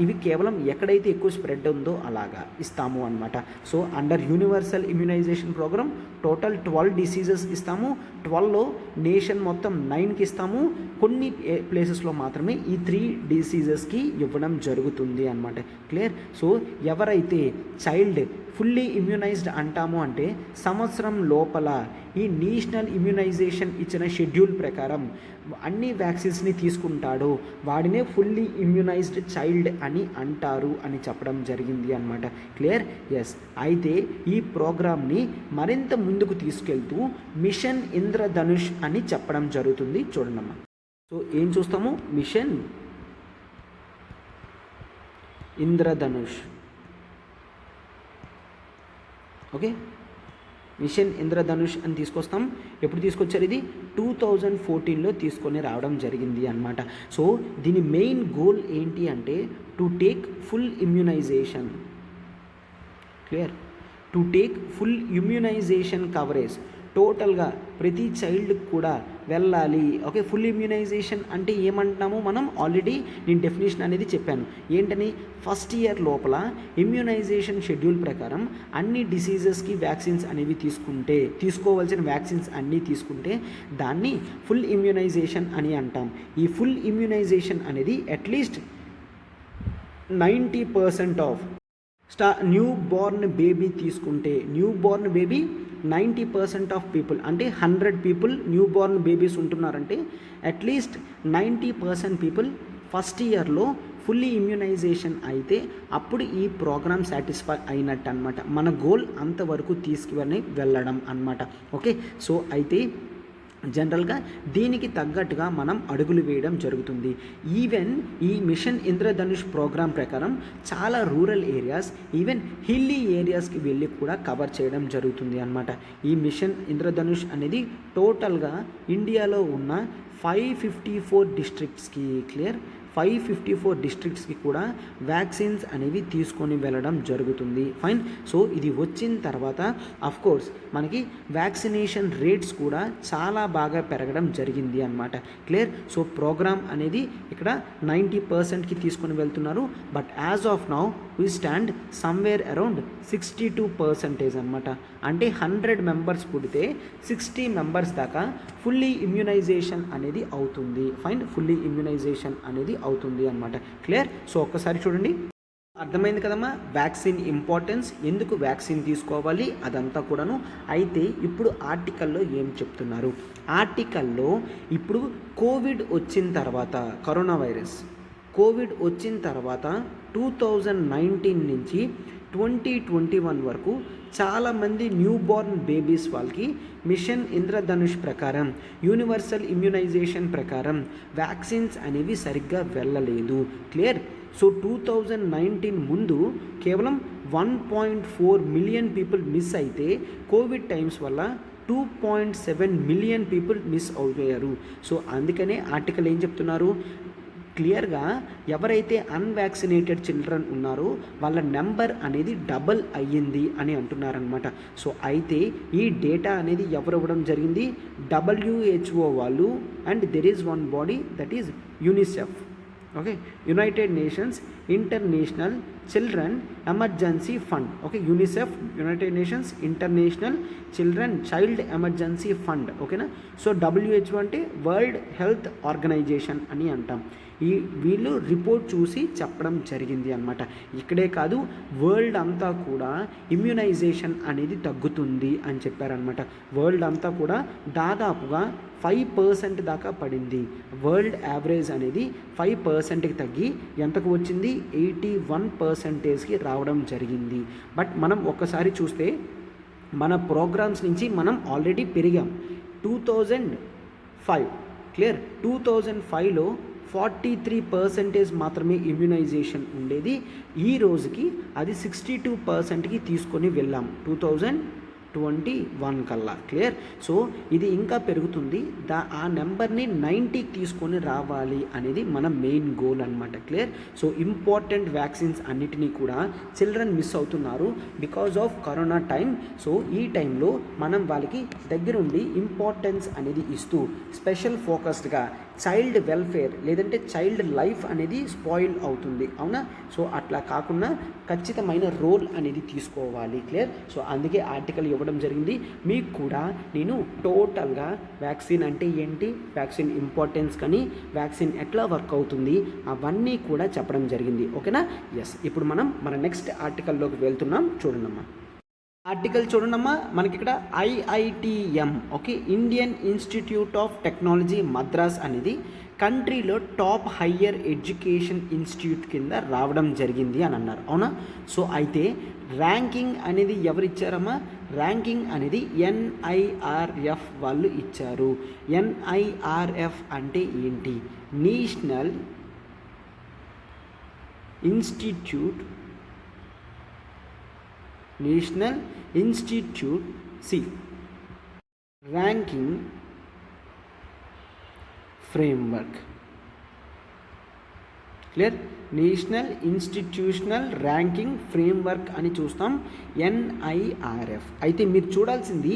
ఇవి కేవలం ఎక్కడైతే ఎక్కువ స్ప్రెడ్ ఉందో అలాగా ఇస్తాము అనమాట. So under universal immunization programme total 12 diseases ఇస్తాము. 12లో నేషన్ మొత్తం 9కి ఇస్తాము. కొన్ని ప్లేసెస్లో మాత్రమే ఈ 3 డిసీజెస్కి ఇవ్వడం జరుగుతుంది అనమాట. క్లియర్. సో ఎవరైతే చైల్డ్ ఫుల్లీ ఇమ్యునైజ్డ్ అంటాము అంటే సంవత్సరం లోపల ఈ నేషనల్ ఇమ్యునైజేషన్ ఇచ్చిన షెడ్యూల్ ప్రకారం అన్ని వ్యాక్సిన్స్ని తీసుకుంటాడో వాడినే ఫుల్లీ ఇమ్యునైజ్డ్ చైల్డ్ అని అంటారు అని చెప్పడం జరిగింది అనమాట. క్లియర్. ఎస్. అయితే ఈ ప్రోగ్రామ్ని మరింత ముందుకు తీసుకెళ్తూ మిషన్ ఇంద్రధనుష్ అని చెప్పడం జరుగుతుంది. చూడండమ్మా. సో ఏం చూస్తాము, mission Indradhanush. Okay. Mission Indradhanush అని తీసుకొస్తాం. ఎప్పుడు తీసుకొచ్చారు, ఇది 2014లో తీసుకొని రావడం జరిగింది అన్నమాట. సో దీని మెయిన్ గోల్ ఏంటి అంటే to take full immunization. Clear. To take full immunization coverage టోటల్గా ప్రతి చైల్డ్కి కూడా వెళ్ళాలి. ఓకే, ఫుల్ ఇమ్యునైజేషన్ అంటే ఏమంటున్నాము మనం ఆల్రెడీ నేను డెఫినేషన్ అనేది చెప్పాను. ఏంటని, ఫస్ట్ ఇయర్ లోపల ఇమ్యునైజేషన్ షెడ్యూల్ ప్రకారం అన్ని డిసీజెస్కి వ్యాక్సిన్స్ అనేవి తీసుకోవాల్సిన వ్యాక్సిన్స్ అన్నీ తీసుకుంటే దాన్ని ఫుల్ ఇమ్యునైజేషన్ అని అంటాం. ఈ ఫుల్ ఇమ్యునైజేషన్ అనేది at least 90% of newborn baby తీసుకుంటే, newborn baby 90% of people అంటే 100 పీపుల్ న్యూ బోర్న్ బేబీస్ ఉంటున్నారంటే అట్లీస్ట్ 90% పీపుల్ ఫస్ట్ ఇయర్లో ఫుల్లీ ఇమ్యునైజేషన్ అయితే అప్పుడు ఈ ప్రోగ్రామ్ సాటిస్ఫై అయినట్టు అనమాట. మన గోల్ అంతవరకు తీసుకుని వెళ్ళడం అనమాట. ఓకే, సో అయితే జనరల్గా దీనికి తగ్గట్టుగా మనం అడుగులు వేయడం జరుగుతుంది. ఈవెన్ ఈ మిషన్ ఇంద్రధనుష్ ప్రోగ్రాం ప్రకారం చాలా రూరల్ ఏరియాస్, ఈవెన్ హిల్లీ ఏరియాస్కి వెళ్ళి కూడా కవర్ చేయడం జరుగుతుంది అన్నమాట. ఈ మిషన్ ఇంద్రధనుష్ అనేది టోటల్గా ఇండియాలో ఉన్న 554 డిస్ట్రిక్ట్స్కి 554 డిస్ట్రిక్ట్స్కి కూడా వ్యాక్సిన్స్ అనేవి తీసుకొని వెళ్ళడం జరుగుతుంది. ఫైన్. సో ఇది వచ్చిన తర్వాత అఫ్కోర్స్ మనకి వ్యాక్సినేషన్ రేట్స్ కూడా చాలా బాగా పెరగడం జరిగింది అన్నమాట. క్లియర్. సో ప్రోగ్రామ్ అనేది ఇక్కడ 90%కి తీసుకొని వెళ్తున్నారు. But as of now we stand somewhere around 62% అనమాట. అంటే 100 మెంబర్స్ పుడితే 60 మెంబర్స్ దాకా ఫుల్లీ ఇమ్యునైజేషన్ అనేది అవుతుంది. ఫైన్. ఫుల్లీ ఇమ్యునైజేషన్ అనేది అవుతుంది అనమాట. క్లియర్. సో ఒక్కసారి చూడండి, అర్థమైంది కదమ్మా వ్యాక్సిన్ ఇంపార్టెన్స్, ఎందుకు వ్యాక్సిన్ తీసుకోవాలి అదంతా కూడాను. అయితే ఇప్పుడు ఆర్టికల్లో ఏం చెప్తున్నారు, ఆర్టికల్లో ఇప్పుడు కోవిడ్ వచ్చిన తర్వాత, కరోనా వైరస్ కోవిడ్ వచ్చిన తర్వాత 2019 నుంచి 2021 వరకు చాలామంది న్యూ బోర్న్ బేబీస్ వాళ్ళకి మిషన్ ఇంద్రధనుష్ ప్రకారం, యూనివర్సల్ ఇమ్యునైజేషన్ ప్రకారం వ్యాక్సిన్స్ అనేవి సరిగ్గా వెళ్ళలేదు. క్లియర్. సో 2019 ముందు కేవలం 1.4 మిలియన్ పీపుల్ మిస్ అయితే కోవిడ్ టైమ్స్ వల్ల 2.7 మిలియన్ పీపుల్ మిస్ అవుతారు. సో అందుకనే ఆర్టికల్ ఏం చెప్తున్నారు, క్లియర్గా ఎవరైతే అన్వ్యాక్సినేటెడ్ చిల్డ్రన్ ఉన్నారో వాళ్ళ నెంబర్ అనేది డబల్ అయ్యింది అని అంటున్నారనమాట. సో అయితే ఈ డేటా అనేది ఎవరు ఇవ్వడం జరిగింది, WHO వాళ్ళు. And there is one body that is UNICEF. Okay, United nations international children emergency fund. Okay, UNICEF, United nations international child emergency fund. ఓకేనా. సో WHO అంటే వరల్డ్ హెల్త్ ఆర్గనైజేషన్ అని అంటాం. వీళ్ళు రిపోర్ట్ చూసి చెప్పడం జరిగింది అనమాట. ఇక్కడే కాదు, వరల్డ్ అంతా కూడా ఇమ్యునైజేషన్ అనేది తగ్గుతుంది అని చెప్పారనమాట. వరల్డ్ అంతా కూడా దాదాపుగా 5% దాకా పడింది. వరల్డ్ యావరేజ్ అనేది 5%కి తగ్గి ఎంతకు వచ్చింది, 81%కి రావడం జరిగింది. బట్ మనం ఒక్కసారి చూస్తే మన ప్రోగ్రామ్స్ నుంచి మనం ఆల్రెడీ పెరిగాం. 2005 క్లియర్, 2005లో 43% మాత్రమే ఇమ్యునైజేషన్ ఉండేది. ఈ రోజుకి అది 62%కి తీసుకొని వెళ్ళాం 2021 కల్లా. క్లియర్. సో ఇది ఇంకా పెరుగుతుంది. ఆ నెంబర్ని 90కి తీసుకొని రావాలి అనేది మన మెయిన్ గోల్ అనమాట. క్లియర్. సో ఇంపార్టెంట్ వ్యాక్సిన్స్ అన్నిటినీ కూడా చిల్డ్రన్ మిస్ అవుతున్నారు because of corona time. So ఈ టైంలో మనం వాళ్ళకి దగ్గరుండి ఇంపార్టెన్స్ అనేది ఇస్తూ స్పెషల్ ఫోకస్డ్గా చైల్డ్ వెల్ఫేర్ లేదంటే చైల్డ్ లైఫ్ అనేది స్పాయిల్ అవుతుంది. అవునా. సో అట్లా కాకుండా ఖచ్చితమైన రోల్ అనేది తీసుకోవాలి. క్లియర్. సో అందుకే ఆర్టికల్ ఇవ్వడం జరిగింది. మీకు కూడా నేను టోటల్గా వ్యాక్సిన్ అంటే ఏంటి, వ్యాక్సిన్ ఇంపార్టెన్స్ కానీ వ్యాక్సిన్ ఎట్లా వర్క్ అవుతుంది అవన్నీ కూడా చెప్పడం జరిగింది. ఓకేనా. ఎస్. ఇప్పుడు మనం మన నెక్స్ట్ ఆర్టికల్లోకి వెళ్తున్నాం. చూడండమ్మా, ఆర్టికల్ చూడండమ్మా. మనకి ఇక్కడ IITM, okay, Indian institute of technology Madras అనేది కంట్రీలో టాప్ హయ్యర్ ఎడ్యుకేషన్ ఇన్స్టిట్యూట్ కింద రావడం జరిగింది అని అన్నారు. అవునా. సో అయితే ర్యాంకింగ్ అనేది ఎవరు ఇచ్చారమ్మా, ర్యాంకింగ్ అనేది NIRF వాళ్ళు ఇచ్చారు. NIRF అంటే ఏంటి, national institute ranking framework. Clear. National institutional ranking framework అని చూస్తాం, NIRF. అయితే మీరు చూడాల్సింది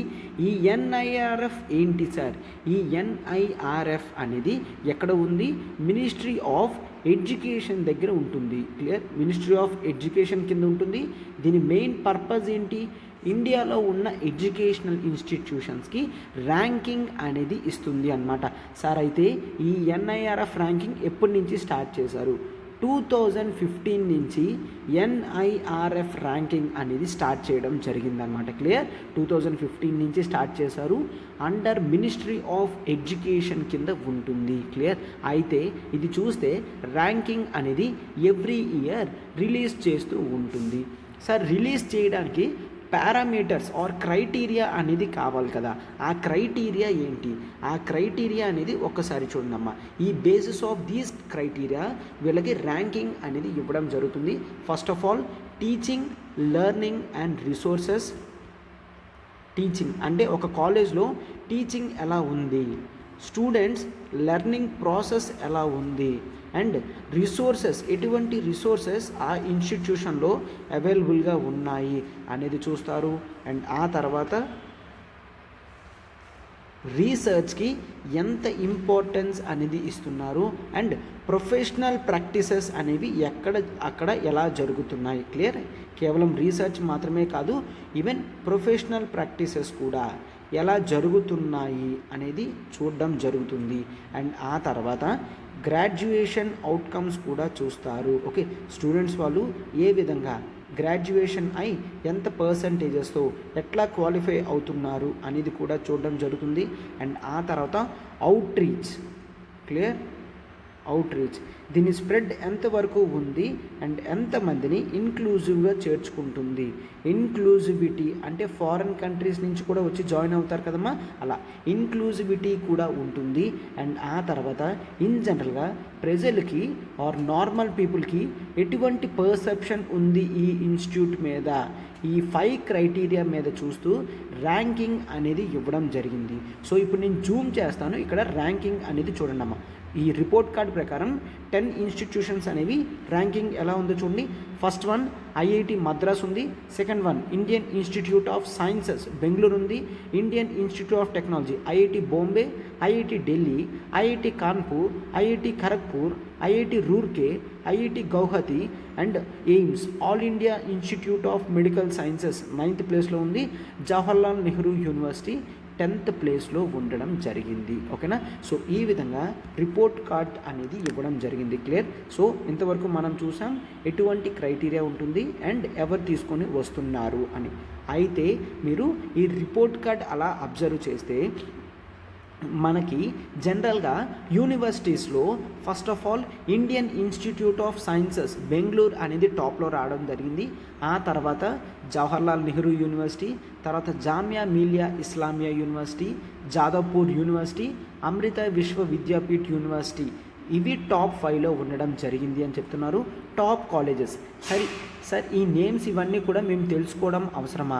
ఈ NIRF ఏంటి సార్? ఈ NIRF అనేది ఎక్కడ ఉంది? మినిస్ట్రీ ఆఫ్ ఎడ్యుకేషన్ దగ్గర ఉంటుంది. క్లియర్. మినిస్ట్రీ ఆఫ్ ఎడ్యుకేషన్ కింద ఉంటుంది. దీని మెయిన్ పర్పస్ ఏంటి? ఇండియాలో ఉన్న ఎడ్యుకేషనల్ ఇన్స్టిట్యూషన్స్కి ర్యాంకింగ్ అనేది ఇస్తుంది అన్నమాట. సార్ అయితే ఈ NIRF ర్యాంకింగ్ ఎప్పటి నుంచి స్టార్ట్ చేశారు? 2015 నుంచి NIRF ర్యాంకింగ్ అనేది స్టార్ట్ చేయడం జరిగిందనమాట. క్లియర్. 2015 నుంచి స్టార్ట్ చేశారు. అండర్ మినిస్ట్రీ ఆఫ్ ఎడ్యుకేషన్ కింద ఉంటుంది. క్లియర్. అయితే ఇది చూస్తే ర్యాంకింగ్ అనేది ఎవ్రీ ఇయర్ రిలీజ్ చేస్తూ ఉంటుంది. సార్ రిలీజ్ చేయడానికి పారామీటర్స్ ఆర్ క్రైటీరియా అనేది కావాలి కదా. ఆ క్రైటీరియా ఏంటి? ఆ క్రైటీరియా అనేది ఒక్కసారి చూడండమ్మా. ఈ బేసిస్ ఆఫ్ దీస్ క్రైటీరియా వీళ్ళకి ర్యాంకింగ్ అనేది ఇవ్వడం జరుగుతుంది. First of all teaching, learning and resources. Teaching అంటే ఒక కాలేజ్లో టీచింగ్ ఎలా ఉంది, స్టూడెంట్స్ లెర్నింగ్ ప్రాసెస్ ఎలా ఉంది, అండ్ రిసోర్సెస్ ఎటువంటి రిసోర్సెస్ ఆ ఇన్స్టిట్యూషన్లో అవైలబుల్గా ఉన్నాయి అనేది చూస్తారు. అండ్ ఆ తర్వాత రీసెర్చ్కి ఎంత ఇంపార్టెన్స్ అనేది ఇస్తున్నారు, అండ్ ప్రొఫెషనల్ ప్రాక్టీసెస్ అనేవి అక్కడ ఎలా జరుగుతున్నాయి. క్లియర్. కేవలం రీసెర్చ్ మాత్రమే కాదు, ఈవెన్ ప్రొఫెషనల్ ప్రాక్టీసెస్ కూడా ఎలా జరుగుతున్నాయి అనేది చూడడం జరుగుతుంది. అండ్ ఆ తర్వాత గ్రాడ్యుయేషన్ అవుట్కమ్స్ కూడా చూస్తారు. ఓకే, స్టూడెంట్స్ వాళ్ళు ఏ విధంగా గ్రాడ్యుయేషన్ అయి ఎంత పర్సంటేజెస్తో ఎట్లా క్వాలిఫై అవుతున్నారు అనేది కూడా చూడడం జరుగుతుంది. అండ్ ఆ తర్వాత out reach. Clear. Out reach దీని స్ప్రెడ్ ఎంతవరకు ఉంది అండ్ ఎంతమందిని ఇన్క్లూజివ్గా చేర్చుకుంటుంది. ఇన్క్లూజివిటీ అంటే ఫారిన్ కంట్రీస్ నుంచి కూడా వచ్చి జాయిన్ అవుతారు కదమ్మా, అలా ఇన్క్లూజివిటీ కూడా ఉంటుంది. అండ్ ఆ తర్వాత ఇన్ జనరల్గా ప్రజలకి ఆర్ నార్మల్ పీపుల్కి ఎటువంటి పర్సెప్షన్ ఉంది ఈ ఇన్స్టిట్యూట్ మీద, ఈ 5 క్రైటీరియా మీద చూస్తూ ర్యాంకింగ్ అనేది ఇవ్వడం జరిగింది. సో ఇప్పుడు నేను జూమ్ చేస్తాను, ఇక్కడ ర్యాంకింగ్ అనేది చూడండి అమ్మా. ఈ రిపోర్ట్ కార్డ్ ప్రకారం 10 ఇన్స్టిట్యూషన్స్ అనేవి ర్యాంకింగ్ ఎలా ఉందో చూడండి. ఫస్ట్ వన్ IIT మద్రాస్ ఉంది. Second one Indian institute of sciences Bengaluru ఉంది. Indian institute of technology IIT Bombay, IIT Delhi, IIT Kanpur, IIT Kharagpur, IIT Roorkee, IIT Guwahati and AIIMS all India institute of medical sciences 9th ప్లేస్లో ఉంది. Jawaharlal Nehru university 10th ప్లేస్లో ఉండడం జరిగింది. ఓకేనా. సో ఈ విధంగా రిపోర్ట్ కార్డ్ అనేది ఇవ్వడం జరిగింది. క్లియర్. సో ఇంతవరకు మనం చూసాం ఎటువంటి క్రైటీరియా ఉంటుంది అండ్ ఎవరు తీసుకొని వస్తున్నారు అని. అయితే మీరు ఈ రిపోర్ట్ కార్డ్ అలా అబ్జర్వ్ చేస్తే మనకి జనరల్గా యూనివర్సిటీస్లో first of all Indian institute of sciences Bengaluru అనేది టాప్లో రావడం జరిగింది. ఆ తర్వాత జవహర్లాల్ నెహ్రూ యూనివర్సిటీ, తర్వాత జామియా మిలియా ఇస్లామియా యూనివర్సిటీ, జాదవ్పూర్ యూనివర్సిటీ, అమృత విశ్వ విద్యాపీఠ్ యూనివర్సిటీ, ఇవి టాప్ 5లో ఉండడం జరిగింది అని చెప్తున్నారు. Top colleges. సార్ ఈ నేమ్స్ ఇవన్నీ కూడా మేము తెలుసుకోవడం అవసరమా?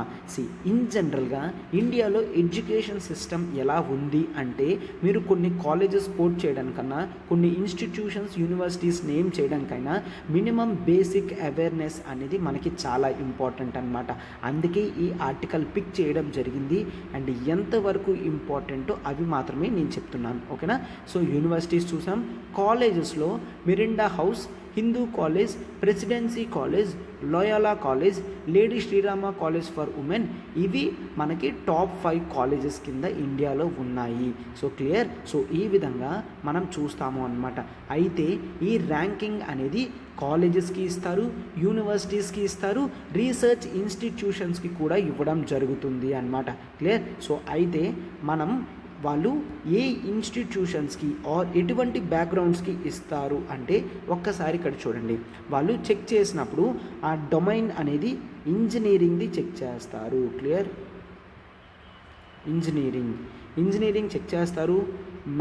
ఇన్ జనరల్గా ఇండియాలో ఎడ్యుకేషన్ సిస్టమ్ ఎలా ఉంది అంటే మీరు కొన్ని కాలేజెస్ కోట్ చేయడానికన్నా, కొన్ని ఇన్స్టిట్యూషన్స్ యూనివర్సిటీస్ నేమ్ చేయడానికైనా మినిమం బేసిక్ అవేర్నెస్ అనేది మనకి చాలా ఇంపార్టెంట్ అన్నమాట. అందుకే ఈ ఆర్టికల్ పిక్ చేయడం జరిగింది. అండ్ ఎంతవరకు ఇంపార్టెంటో అవి మాత్రమే నేను చెప్తున్నాను. ఓకేనా. సో యూనివర్సిటీస్ చూసాం. కాలేజెస్లో Miranda House, Hindu College, Presidency College, Loyola College, Lady Shriram College for women, ఇవి మనకి టాప్ 5 కాలేజెస్ కింద ఇండియాలో ఉన్నాయి. So clear. సో ఈ విధంగా మనం చూస్తాము అన్నమాట. అయితే ఈ ర్యాంకింగ్ అనేది కాలేజెస్కి ఇస్తారు, యూనివర్సిటీస్కి ఇస్తారు, రీసెర్చ్ ఇన్స్టిట్యూషన్స్కి కూడా ఇవ్వడం జరుగుతుంది అన్నమాట. క్లియర్. సో అయితే మనం వాళ్ళు ఏ ఇన్స్టిట్యూషన్స్కి ఆర్ ఎటువంటి బ్యాక్గ్రౌండ్స్కి ఇస్తారు అంటే ఒక్కసారి ఇక్కడ చూడండి. వాళ్ళు చెక్ చేసినప్పుడు ఆ డొమైన్ అనేది ఇంజనీరింగ్ది చెక్ చేస్తారు. క్లియర్. ఇంజనీరింగ్ చెక్ చేస్తారు,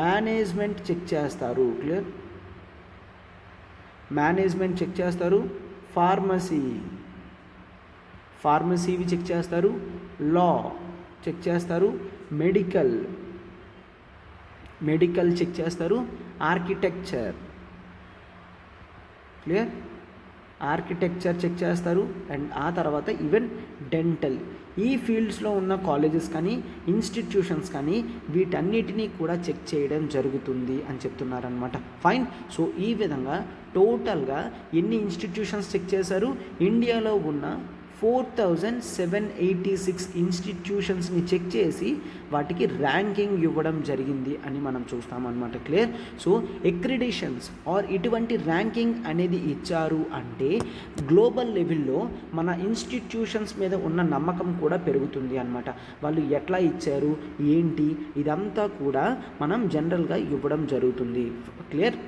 మేనేజ్మెంట్ చెక్ చేస్తారు. క్లియర్. మేనేజ్మెంట్ చెక్ చేస్తారు, ఫార్మసీవి చెక్ చేస్తారు, లా చెక్ చేస్తారు, మెడికల్ చెక్ చేస్తారు, ఆర్కిటెక్చర్ క్లియర్. ఆర్కిటెక్చర్ చెక్ చేస్తారు అండ్ ఆ తర్వాత ఈవెన్ డెంటల్, ఈ ఫీల్డ్స్లో ఉన్న కాలేజెస్ కానీ ఇన్స్టిట్యూషన్స్ కానీ వీటన్నిటినీ కూడా చెక్ చేయడం జరుగుతుంది అని చెప్తున్నారనమాట. ఫైన్. సో ఈ విధంగా టోటల్గా ఎన్ని ఇన్స్టిట్యూషన్స్ చెక్ చేశారు? ఇండియాలో ఉన్న 4786 ఇన్స్టిట్యూషన్స్ని చెక్ చేసి వాటికి ర్యాంకింగ్ ఇవ్వడం జరిగింది అని మనం చూస్తామన్నమాట. క్లియర్. సో ఎక్రిడిషన్స్ ఆర్ ఇటువంటి ర్యాంకింగ్ అనేది ఇచ్చారు అంటే గ్లోబల్ లెవెల్లో మన ఇన్స్టిట్యూషన్స్ మీద ఉన్న నమ్మకం కూడా పెరుగుతుంది అన్నమాట. వాళ్ళు ఎట్లా ఇచ్చారు ఏంటి ఇదంతా కూడా మనం జనరల్గా ఇవ్వడం జరుగుతుంది. క్లియర్.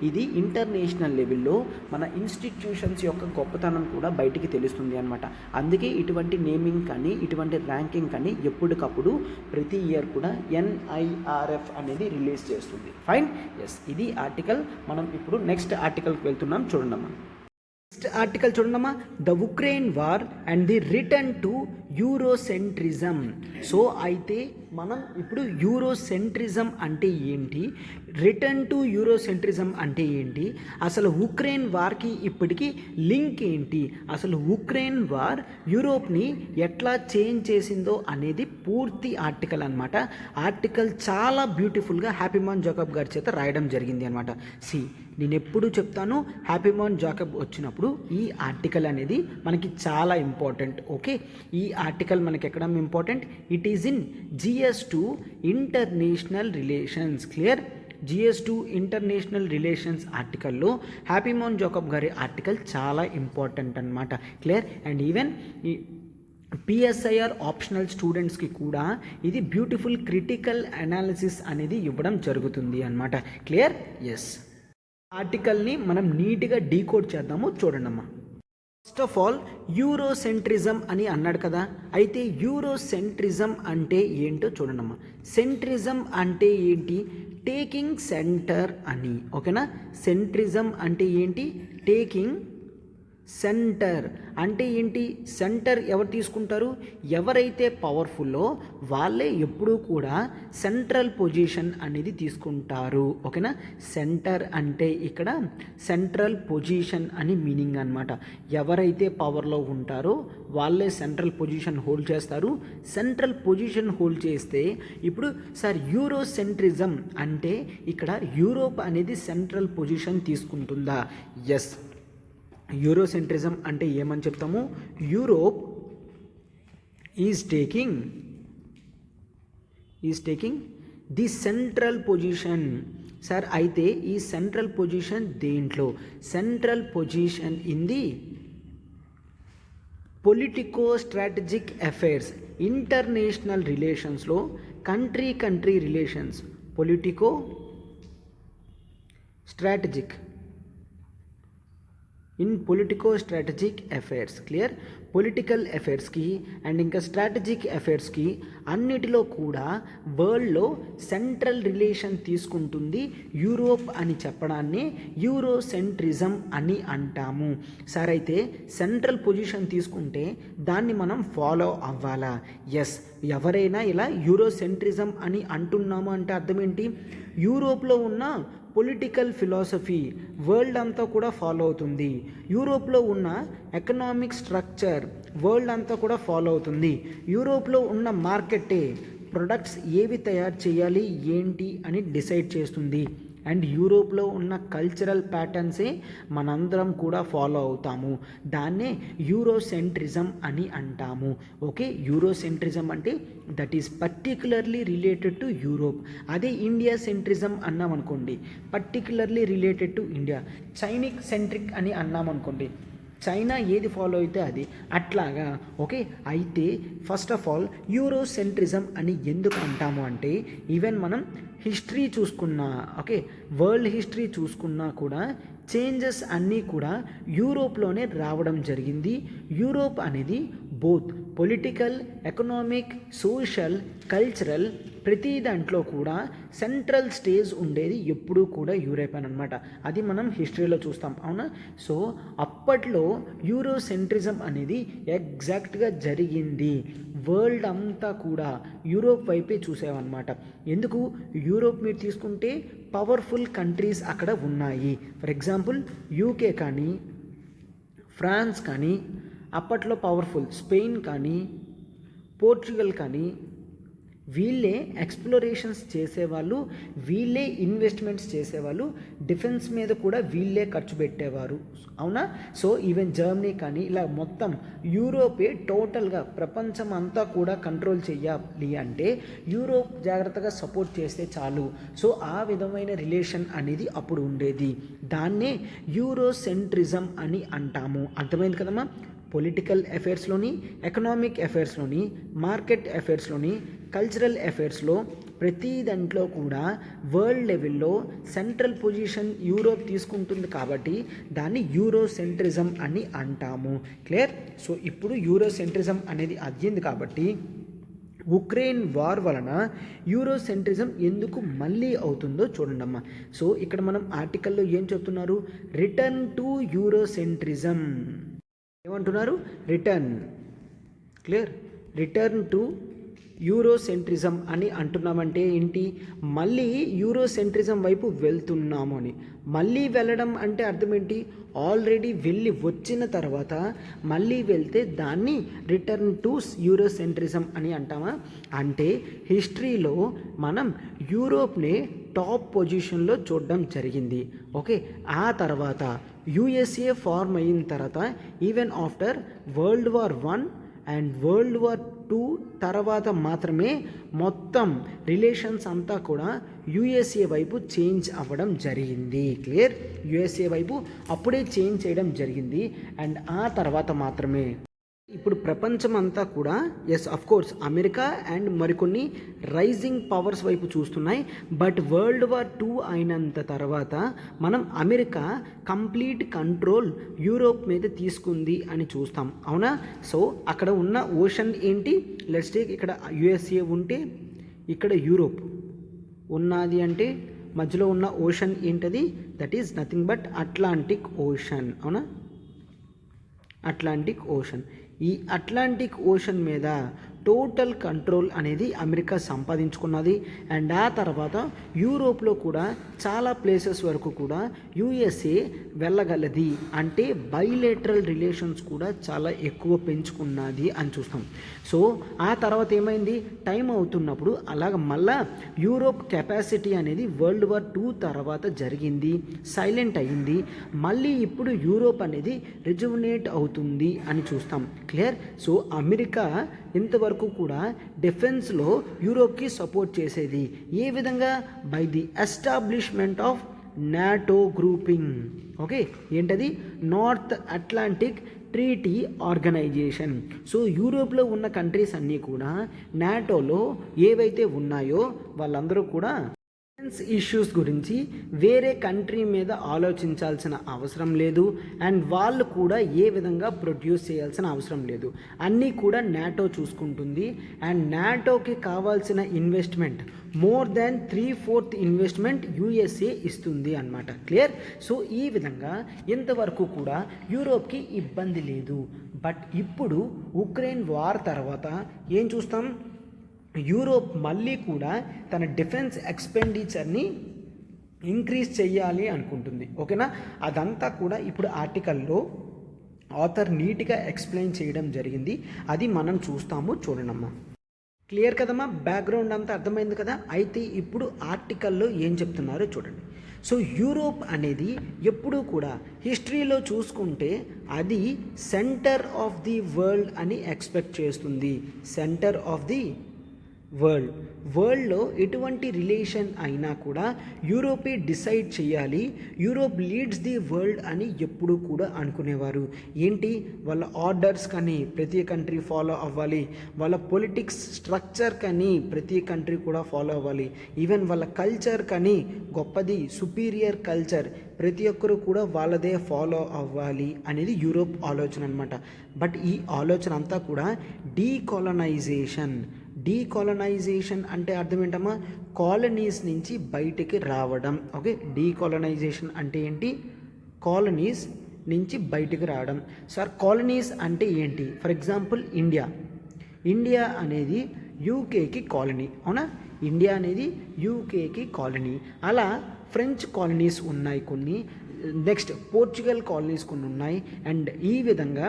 ఇది ఇంటర్నేషనల్ లెవెల్లో మన ఇన్స్టిట్యూషన్స్ యొక్క గొప్పతనం కూడా బయటికి తెలుస్తుంది అనమాట. అందుకే ఇటువంటి నేమింగ్ కానీ ఇటువంటి ర్యాంకింగ్ కానీ ఎప్పటికప్పుడు ప్రతి ఇయర్ కూడా NIRF అనేది రిలీజ్ చేస్తుంది. ఫైన్. ఎస్, ఇది ఆర్టికల్. మనం ఇప్పుడు నెక్స్ట్ ఆర్టికల్కి వెళ్తున్నాం. చూడండమ్మా. నెక్స్ట్ ఆర్టికల్ చూడండమ్మా. The Ukraine war and the return to Eurocentrism. So అయితే మనం ఇప్పుడు యూరోసెంట్రిజం అంటే ఏంటి, రిటర్న్ టు యూరోసెంట్రిజం అంటే ఏంటి, అసలు ఉక్రెయిన్ వార్కి ఇప్పటికీ లింక్ ఏంటి, అసలు ఉక్రెయిన్ వార్ యూరోప్ని ఎట్లా చేంజ్ చేసిందో అనేది పూర్తి ఆర్టికల్ అనమాట. ఆర్టికల్ చాలా బ్యూటిఫుల్గా హ్యాపీమాన్ జాకబ్ గారి చేత రాయడం జరిగింది అనమాట. నేను ఎప్పుడు చెప్తాను, హ్యాపీమాన్ జాకబ్ వచ్చినప్పుడు ఈ ఆర్టికల్ అనేది మనకి చాలా ఇంపార్టెంట్. ఓకే, ఈ ఆర్టికల్ మనకి ఎక్కడ important? It is in GS2 international relations. Clear. GS2 international relations ఆర్టికల్లో హ్యాపీమాన్ జాకబ్ గారి ఆర్టికల్ చాలా ఇంపార్టెంట్ అనమాట. క్లియర్. అండ్ ఈవెన్ ఈ PSIR ఆప్షనల్ స్టూడెంట్స్కి కూడా ఇది బ్యూటిఫుల్ క్రిటికల్ అనాలిసిస్ అనేది ఇవ్వడం జరుగుతుంది అనమాట. క్లియర్. ఎస్, ఆర్టికల్ని మనం నీట్గా డీకోడ్ చేద్దాము. చూడండమ్మా. ఫస్ట్ ఆఫ్ ఆల్ యూరోసెంట్రిజం అని అన్నాడు కదా, అయితే యూరోసెంట్రిజం అంటే ఏంటో చూడండమ్మా. సెంట్రిజం అంటే ఏంటి? టేకింగ్ సెంటర్ అని. ఓకేనా. సెంట్రిజం అంటే ఏంటి? టేకింగ్ సెంటర్ అంటే ఏంటి? సెంటర్ ఎవరు తీసుకుంటారు? ఎవరైతే పవర్ఫుల్లో వాళ్ళే ఎప్పుడూ కూడా సెంట్రల్ పొజిషన్ అనేది తీసుకుంటారు. ఓకేనా. సెంటర్ అంటే ఇక్కడ సెంట్రల్ పొజిషన్ అని మీనింగ్ అనమాట. ఎవరైతే పవర్లో ఉంటారో వాళ్ళే సెంట్రల్ పొజిషన్ హోల్డ్ చేస్తారు. సెంట్రల్ పొజిషన్ హోల్డ్ చేస్తే ఇప్పుడు సార్ యూరోసెంట్రిజం అంటే ఇక్కడ యూరోప్ అనేది సెంట్రల్ పొజిషన్ తీసుకుంటుందా? ఎస్, యూరోసెంట్రిజం అంటే ఏమని చెప్తాము? Europe is taking the central position. Sir అయితే ఈ సెంట్రల్ పొజిషన్ దేంట్లో? Central position in the politico strategic affairs. International రిలేషన్స్లో country relations, politico strategic in politico strategic affairs. Clear. Political అఫైర్స్కి అండ్ ఇంకా స్ట్రాటజిక్ అఫైర్స్కి అన్నిటిలో కూడా వరల్డ్లో సెంట్రల్ రిలేషన్ తీసుకుంటుంది యూరోప్ అని చెప్పడాన్ని యూరోసెంట్రిజం అని అంటాము. సార్ అయితే సెంట్రల్ పొజిషన్ తీసుకుంటే దాన్ని మనం ఫాలో అవ్వాలా? ఎస్, ఎవరైనా ఇలా యూరోసెంట్రిజం అని అంటున్నాము అంటే అర్థం ఏంటి? యూరోప్లో ఉన్న పొలిటికల్ ఫిలాసఫీ వరల్డ్ అంతా కూడా ఫాలో అవుతుంది. యూరోప్లో ఉన్న ఎకనామిక్ స్ట్రక్చర్ వరల్డ్ అంతా కూడా ఫాలో అవుతుంది. యూరోప్లో ఉన్న మార్కెటే ప్రొడక్ట్స్ ఏవి తయారు చేయాలి ఏంటి అని డిసైడ్ చేస్తుంది. అండ్ యూరోప్లో ఉన్న కల్చరల్ ప్యాటర్న్సే మనందరం కూడా ఫాలో అవుతాము. దాన్నే యూరోసెంట్రిజం అని అంటాము. ఓకే, యూరోసెంట్రిజం అంటే that is particularly related to Europe. అదే ఇండియా సెంట్రిజం అన్నామనుకోండి, పర్టికులర్లీ రిలేటెడ్ టు ఇండియా. చైనిక్ సెంట్రిక్ అని అన్నామనుకోండి, చైనా ఏది ఫాలో అయితే అది. అట్లాగా. ఓకే, అయితే ఫస్ట్ ఆఫ్ ఆల్ యూరోసెంట్రిజం అని ఎందుకు అంటాము అంటే ఈవెన్ మనం హిస్టరీ చూసుకున్నా, ఓకే, వరల్డ్ హిస్టరీ చూసుకున్నా కూడా చేంజెస్ అన్నీ కూడా యూరోప్లోనే రావడం జరిగింది. యూరోప్ అనేది both political, economic, social, cultural ప్రతి దాంట్లో కూడా సెంట్రల్ స్టేజ్ ఉండేది ఎప్పుడూ కూడా యూరోప్ అనమాట. అది మనం హిస్టరీలో చూస్తాం, అవునా? సో అప్పట్లో యూరోసెంట్రిజం అనేది ఎగ్జాక్ట్గా జరిగింది. వరల్డ్ అంతా కూడా యూరోప్ వైపే చూసేవన్నమాట. ఎందుకు? యూరోప్ మీరు తీసుకుంటే పవర్ఫుల్ కంట్రీస్ అక్కడ ఉన్నాయి. ఫర్ ఎగ్జాంపుల్ యూకే కానీ, ఫ్రాన్స్ కానీ, అప్పట్లో పవర్ఫుల్ స్పెయిన్ కానీ, పోర్చుగల్ కానీ, వీళ్ళే ఎక్స్ప్లోరేషన్స్ చేసేవాళ్ళు, వీళ్ళే ఇన్వెస్ట్మెంట్స్ చేసేవాళ్ళు, డిఫెన్స్ మీద కూడా వీళ్ళే ఖర్చు పెట్టేవారు, అవునా? సో ఈవెన్ జర్మనీ కానీ ఇలా మొత్తం యూరోపే టోటల్గా ప్రపంచం అంతా కూడా కంట్రోల్ చేయాలి అంటే యూరోప్ జాగ్రత్తగా సపోర్ట్ చేస్తే చాలు. సో ఆ విధమైన రిలేషన్ అనేది అప్పుడు ఉండేది. దాన్నే యూరోసెంట్రిజం అని అంటాము. అర్థమైంది కదమ్మా? పొలిటికల్ అఫైర్స్లోని, ఎకనామిక్ అఫైర్స్లోని, మార్కెట్ అఫైర్స్లోని, కల్చరల్ అఫైర్స్లో ప్రతి దాంట్లో కూడా వరల్డ్ లెవెల్లో సెంట్రల్ పొజిషన్ యూరోప్ తీసుకుంటుంది కాబట్టి దాన్ని యూరోసెంట్రిజం అని అంటాము. క్లియర్? సో ఇప్పుడు యూరోసెంట్రిజం అనేది అయ్యింది కాబట్టి ఉక్రెయిన్ వార్ వలన యూరోసెంట్రిజం ఎందుకు మళ్ళీ అవుతుందో చూడండి అమ్మా. సో ఇక్కడ మనం ఆర్టికల్లో ఏం చెప్తున్నారు? రిటర్న్ టు యూరోసెంట్రిజం ఏమంటున్నారు? రిటర్న్. క్లియర్? రిటర్న్ టు యూరోసెంట్రిజం అని అంటున్నామంటే ఏంటి? మళ్ళీ యూరోసెంట్రిజం వైపు వెళ్తున్నాము అని. మళ్ళీ వెళ్ళడం అంటే అర్థం ఏంటి? ఆల్రెడీ వెళ్ళి వచ్చిన తర్వాత మళ్ళీ వెళ్తే దాన్ని రిటర్న్ టు యూరోసెంట్రిజం అని అంటామా? అంటే హిస్టరీలో మనం యూరోప్ని టాప్ పొజిషన్లో చూడడం జరిగింది. ఓకే, ఆ తర్వాత యుఎస్ఏ ఫార్మ్ అయిన తర్వాత even after world war 1 and world war 2 తర్వాత మాత్రమే మొత్తం రిలేషన్స్ అంతా కూడా యుఎస్ఏ వైపు చేంజ్ అవ్వడం జరిగింది. క్లియర్? యుఎస్ఏ వైపు అప్పుడే చేంజ్ చేయడం జరిగింది. అండ్ ఆ తర్వాత మాత్రమే ఇప్పుడు ప్రపంచం అంతా కూడా కోర్స్ అమెరికా అండ్ మరికొన్ని రైజింగ్ పవర్స్ వైపు చూస్తున్నాయి. బట్ వరల్డ్ వార్ 2 అయినంత తర్వాత మనం అమెరికా కంప్లీట్ కంట్రోల్ యూరోప్ మీద తీసుకుంది అని చూస్తాం, అవునా? సో అక్కడ ఉన్న ఓషన్ ఏంటి? లెట్స్ టేక్ ఇక్కడ యుఎస్ఏ ఉంటే ఇక్కడ యూరోప్ ఉన్నది అంటే మధ్యలో ఉన్న ఓషన్ ఏంటది? That is nothing but Atlantic ocean, అవునా? Atlantic ocean. ఈ అట్లాంటిక్ ఓషన్ మీద టోటల్ కంట్రోల్ అనేది అమెరికా సంపాదించుకున్నది. అండ్ ఆ తర్వాత యూరోప్లో కూడా చాలా ప్లేసెస్ వరకు కూడా యుఎస్ఏ వెళ్ళగలది. అంటే బైలేటరల్ రిలేషన్స్ కూడా చాలా ఎక్కువ పెంచుకున్నది అని చూస్తాం. సో ఆ తర్వాత ఏమైంది? టైం అవుతున్నప్పుడు అలాగ మళ్ళా యూరోప్ కెపాసిటీ అనేది వరల్డ్ వార్ 2 తర్వాత జరిగింది, సైలెంట్ అయ్యింది. మళ్ళీ ఇప్పుడు యూరోప్ అనేది రిజువనేట్ అవుతుంది అని చూస్తాం. క్లియర్? సో అమెరికా ఇంతవరకు కూడా డిఫెన్స్లో యూరోప్కి సపోర్ట్ చేసేది ఏ విధంగా? By the establishment of NATO grouping. Okay, ఏంటది? North Atlantic Treaty Organization. So యూరోప్లో ఉన్న కంట్రీస్ అన్నీ కూడా నాటోలో ఏవైతే ఉన్నాయో వాళ్ళందరూ కూడా డిఫెన్స్ ఇష్యూస్ గురించి వేరే కంట్రీ మీద ఆలోచించాల్సిన అవసరం లేదు. అండ్ వాళ్ళు కూడా ఏ విధంగా ప్రొడ్యూస్ చేయాల్సిన అవసరం లేదు. అన్నీ కూడా నాటో చూసుకుంటుంది. అండ్ నాటోకి కావాల్సిన investment more than 3/4 investment USA ఇస్తుంది అన్నమాట. క్లియర్? సో ఈ విధంగా ఇంతవరకు కూడా యూరోప్కి ఇబ్బంది లేదు. బట్ ఇప్పుడు ఉక్రెయిన్ వార్ తర్వాత ఏం చూస్తాం? యూరోప్ మళ్ళీ కూడా తన డిఫెన్స్ ఎక్స్పెండిచర్ని ఇంక్రీజ్ చేయాలి అనుకుంటుంది. ఓకేనా? అదంతా కూడా ఇప్పుడు ఆర్టికల్లో ఆథర్ నీట్గా ఎక్స్ప్లెయిన్ చేయడం జరిగింది. అది మనం చూస్తాము, చూడండమ్మా. క్లియర్ కదమ్మా? బ్యాక్గ్రౌండ్ అంతా అర్థమైంది కదా? అయితే ఇప్పుడు ఆర్టికల్లో ఏం చెప్తున్నారో చూడండి. సో యూరోప్ అనేది ఎప్పుడూ కూడా హిస్టరీలో చూసుకుంటే అది సెంటర్ ఆఫ్ ది వరల్డ్ అని ఎక్స్పెక్ట్ చేస్తుంది. సెంటర్ ఆఫ్ ది వరల్డ్లో ఎటువంటి రిలేషన్ అయినా కూడా యూరోపే డిసైడ్ చేయాలి, యూరోప్ లీడ్స్ ది వరల్డ్ అని ఎప్పుడూ కూడా అనుకునేవారు. ఏంటి? వాళ్ళ ఆర్డర్స్ కానీ ప్రతి కంట్రీ ఫాలో అవ్వాలి, వాళ్ళ పొలిటిక్స్ స్ట్రక్చర్ కానీ ప్రతి కంట్రీ కూడా ఫాలో అవ్వాలి, ఈవెన్ వాళ్ళ కల్చర్ కానీ గొప్పది సుపీరియర్ కల్చర్ ప్రతి ఒక్కరూ కూడా వాళ్ళదే ఫాలో అవ్వాలి అనేది యూరోప్ ఆలోచన అనమాట. బట్ ఈ ఆలోచన అంతా కూడా డీకాలనైజేషన్ అంటే అర్థం ఏంటమ్మా? కాలనీస్ నుంచి బయటికి రావడం. ఓకే, డీకాలనైజేషన్ అంటే ఏంటి? కాలనీస్ నుంచి బయటికి రావడం. సార్ కాలనీస్ అంటే ఏంటి? ఫర్ ఎగ్జాంపుల్ ఇండియా అనేది యూకేకి కాలనీ, అవునా? ఇండియా అనేది యూకేకి కాలనీ. అలా ఫ్రెంచ్ కాలనీస్ ఉన్నాయి కొన్ని, నెక్స్ట్ పోర్చుగల్ కాలనీస్ కొన్ని ఉన్నాయి, అండ్ ఈ విధంగా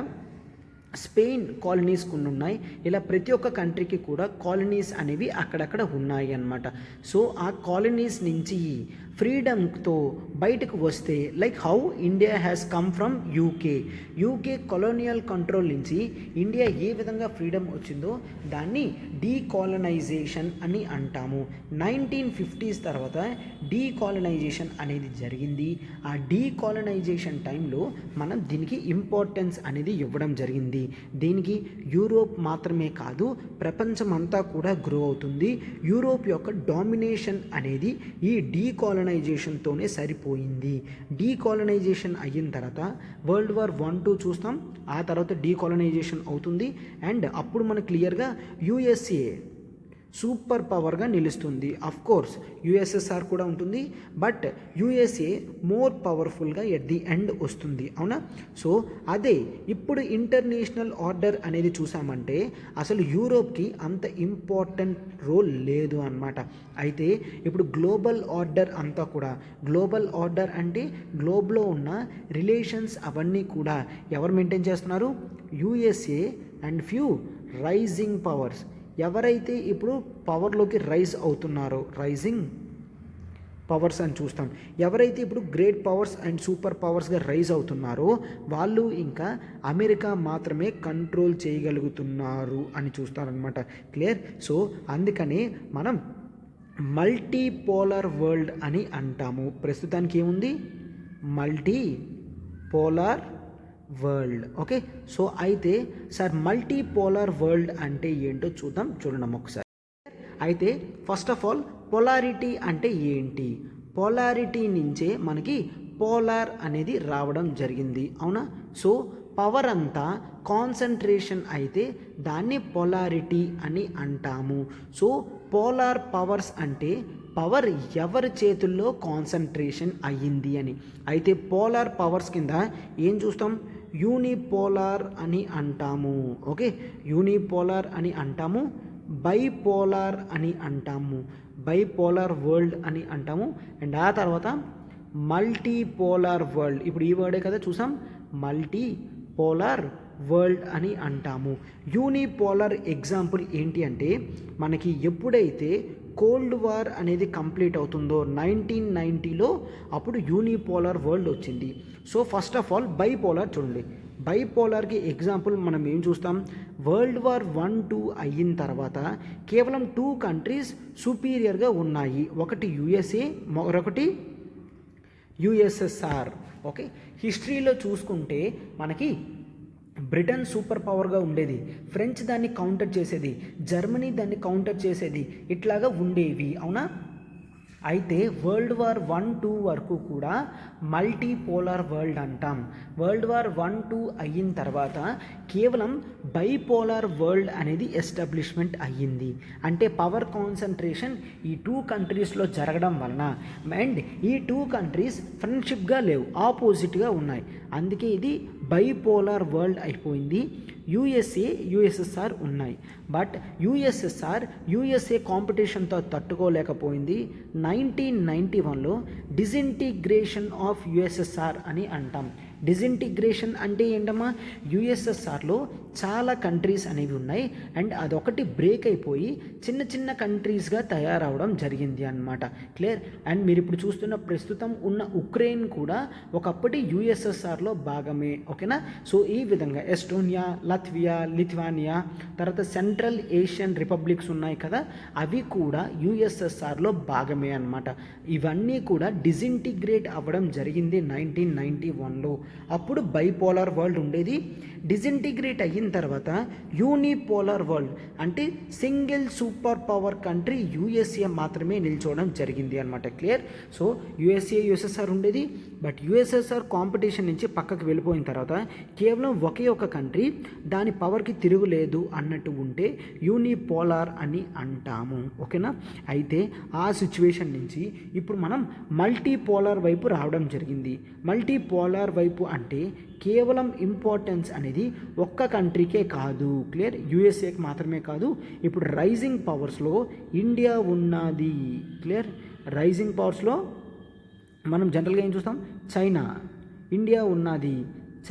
స్పెయిన్ కాలనీస్ కొన్ని ఉన్నాయి. ఇలా ప్రతి ఒక్క కంట్రీకి కూడా కాలనీస్ అనేవి అక్కడక్కడ ఉన్నాయి అన్నమాట. సో ఆ కాలనీస్ నుంచి ఫ్రీడమ్తో బయటకు వస్తే like how India has come from UK colonial control నుంచి ఇండియా ఏ విధంగా ఫ్రీడమ్ వచ్చిందో దాన్ని డీకాలనైజేషన్ అని అంటాము. 1950s తర్వాత డీకాలనైజేషన్ అనేది జరిగింది. ఆ డీకాలనైజేషన్ టైంలో మనం దీనికి ఇంపార్టెన్స్ అనేది ఇవ్వడం జరిగింది. దీనికి యూరోప్ మాత్రమే కాదు, ప్రపంచమంతా కూడా గ్రో అవుతుంది. యూరోప్ యొక్క డామినేషన్ అనేది ఈ డీకాలనైజేషన్తోనే సరిపోయింది. డీకాలనైజేషన్ అయిన తర్వాత వరల్డ్ వార్ 1-2 చూస్తాం, ఆ తర్వాత డీకాలనైజేషన్ అవుతుంది. అండ్ అప్పుడు మనకు క్లియర్గా యుఎస్ఏ సూపర్ పవర్గా నిలుస్తుంది. అఫ్ కోర్స్ యుఎస్ఎస్ఆర్ కూడా ఉంటుంది, బట్ యుఎస్ఏ మోర్ పవర్ఫుల్గా ఎట్ ది ఎండ్ వస్తుంది, అవునా? సో అదే ఇప్పుడు ఇంటర్నేషనల్ ఆర్డర్ అనేది చూసామంటే అసలు యూరోప్కి అంత ఇంపార్టెంట్ రోల్ లేదు అన్నమాట. అయితే ఇప్పుడు గ్లోబల్ ఆర్డర్ అంతా కూడా, గ్లోబల్ ఆర్డర్ అంటే గ్లోబ్లో ఉన్న రిలేషన్స్ అవన్నీ కూడా ఎవరు మెయింటైన్ చేస్తున్నారు? USA and few rising powers. ఎవరైతే ఇప్పుడు పవర్లోకి రైజ్ అవుతున్నారో, రైజింగ్ పవర్స్ అని చూస్తాం, ఎవరైతే ఇప్పుడు గ్రేట్ పవర్స్ అండ్ సూపర్ పవర్స్గా రైజ్ అవుతున్నారో వాళ్ళు ఇంకా అమెరికా మాత్రమే కంట్రోల్ చేయగలుగుతున్నారు అని చూస్తారనమాట. క్లియర్? సో అందుకనే మనం మల్టీపోలార్ వరల్డ్ అని అంటాము. ప్రస్తుతానికి ఏముంది? Multipolar world. ఓకే, సో అయితే సార్ మల్టీపోలార్ వరల్డ్ అంటే ఏంటో చూడండి ఒకసారి. అయితే ఫస్ట్ ఆఫ్ ఆల్ పొలారిటీ అంటే ఏంటి? పొలారిటీ నుంచే మనకి పోలార్ అనేది రావడం జరిగింది, అవునా? సో పవర్ అంతా కాన్సన్ట్రేషన్ అయితే దాన్ని పొలారిటీ అని అంటాము. సో పోలార్ పవర్స్ అంటే పవర్ ఎవరి చేతుల్లో కాన్సన్ట్రేషన్ అయ్యింది అని. అయితే పోలార్ పవర్స్ కింద ఏం చూస్తాం? యూనిపోలార్ అని అంటాము. ఓకే, యూనిపోలార్ అని అంటాము, బైపోలార్ అని అంటాము, బైపోలార్ వరల్డ్ అని అంటాము, అండ్ ఆ తర్వాత మల్టీపోలార్ వరల్డ్. ఇప్పుడు ఈ వర్డే కదా చూసాం, మల్టీపోలార్ వరల్డ్ అని అంటాము. యూనిపోలార్ ఎగ్జాంపుల్ ఏంటి అంటే మనకి ఎప్పుడైతే కోల్డ్ వార్ అనేది కంప్లీట్ అవుతుందో 1990లో అప్పుడు యూనిపోలార్ వరల్డ్ వచ్చింది. So first of all bipolar చూడండి. బైపోలార్కి ఎగ్జాంపుల్ మనం ఏం చూస్తాం? వరల్డ్ వార్ 1-2 అయిన తర్వాత కేవలం 2 కంట్రీస్ సుపీరియర్గా ఉన్నాయి. ఒకటి యుఎస్ఏ, మరొకటి యుఎస్ఎస్ఆర్. ఓకే, హిస్టరీలో చూసుకుంటే మనకి బ్రిటన్ సూపర్ పవర్గా ఉండేది, ఫ్రెంచ్ దాన్ని కౌంటర్ చేసేది, జర్మనీ దాన్ని కౌంటర్ చేసేది, ఇట్లాగా ఉండేవి, అవునా? అయితే వరల్డ్ వార్ 1-2 వరకు కూడా మల్టీపోలార్ వరల్డ్ అంటాం. వరల్డ్ వార్ 1-2 అయిన తర్వాత కేవలం బైపోలార్ వరల్డ్ అనేది ఎస్టాబ్లిష్మెంట్ అయ్యింది. అంటే పవర్ కాన్సన్ట్రేషన్ ఈ 2 కంట్రీస్లో జరగడం వలన, అండ్ ఈ 2 కంట్రీస్ ఫ్రెండ్షిప్గా లేవు, ఆపోజిట్గా ఉన్నాయి. అందుకే ఇది బైపోలార్ వరల్డ్ అయిపోయింది. యుఎస్ఎస్ఆర్ ఉన్నాయి, బట్ యుఎస్ఏ కాంపిటీషన్తో తట్టుకోలేకపోయింది. 1991లో డిజింటిగ్రేషన్ ఆఫ్ యుఎస్ఎస్ఆర్ అని అంటాం. డిజింటిగ్రేషన్ అంటే ఏంటమ్మా? యుఎస్ఎస్ఆర్లో చాలా కంట్రీస్ అనేవి ఉన్నాయి, అండ్ అదొకటి బ్రేక్ అయిపోయి చిన్న చిన్న కంట్రీస్గా తయారవడం జరిగింది అన్నమాట. క్లియర్? అండ్ మీరు ఇప్పుడు చూస్తున్న ప్రస్తుతం ఉన్న ఉక్రెయిన్ కూడా ఒకప్పటి యుఎస్ఎస్ఆర్లో భాగమే. ఓకేనా? సో ఈ విధంగా ఎస్టోనియా, లత్వియా, లిథువానియా, తర్వాత సెంట్రల్ ఏషియన్ రిపబ్లిక్స్ ఉన్నాయి కదా, అవి కూడా యుఎస్ఎస్ఆర్లో భాగమే అన్నమాట. ఇవన్నీ కూడా డిజింటిగ్రేట్ అవ్వడం జరిగింది 1991లో. అప్పుడు బైపోలార్ వరల్డ్ ఉండేది. డిజింటిగ్రేట్ అయిన తర్వాత యూనిపోలార్ వరల్డ్ అంటే single super power country USA మాత్రమే నిల్చోవడం జరిగింది అనమాట. క్లియర్? సో యుఎస్ఎస్ఆర్ ఉండేది, బట్ యుఎస్ఎస్ఆర్ కాంపిటీషన్ నుంచి పక్కకు వెళ్ళిపోయిన తర్వాత కేవలం ఒకే ఒక కంట్రీ దాని పవర్కి తిరుగులేదు అన్నట్టు ఉంటే యూనిపోలార్ అని అంటాము. ఓకేనా? అయితే ఆ సిచ్యువేషన్ నుంచి ఇప్పుడు మనం మల్టీపోలార్ వైపు రావడం జరిగింది. మల్టీపోలార్ వైపు వైపు అంటే కేవలం ఇంపార్టెన్స్ అనేది ఒక్క కంట్రీకే కాదు, క్లియర్, యుఎస్ఏకి మాత్రమే కాదు. ఇప్పుడు రైజింగ్ పవర్స్లో ఇండియా ఉన్నది, క్లియర్. రైజింగ్ పవర్స్లో మనం జనరల్గా ఏం చూస్తాం, చైనా, ఇండియా ఉన్నది,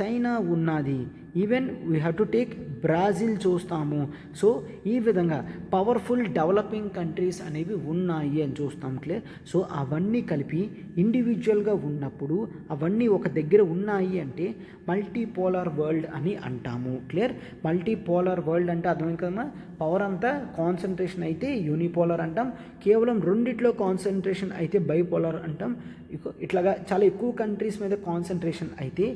చైనా ఉన్నది, even we have to take Brazil చూస్తాము. సో ఈ విధంగా పవర్ఫుల్ డెవలపింగ్ కంట్రీస్ అనేవి ఉన్నాయి అని చూస్తాం, క్లియర్. సో అవన్నీ కలిపి ఇండివిజువల్గా ఉన్నప్పుడు అవన్నీ ఒక దగ్గర ఉన్నాయి అంటే మల్టీపోలార్ వరల్డ్ అని అంటాము, క్లియర్. మల్టీపోలార్ వరల్డ్ అంటే అర్థమైంది కదమ్మా, పవర్ అంతా కాన్సన్ట్రేషన్ అయితే యూనిపోలార్ అంటాం, కేవలం రెండిట్లో కాన్సన్ట్రేషన్ అయితే బైపోలార్ అంటాం, ఇట్లాగా చాలా ఎక్కువ కంట్రీస్ మీద కాన్సన్ట్రేషన్ అయితే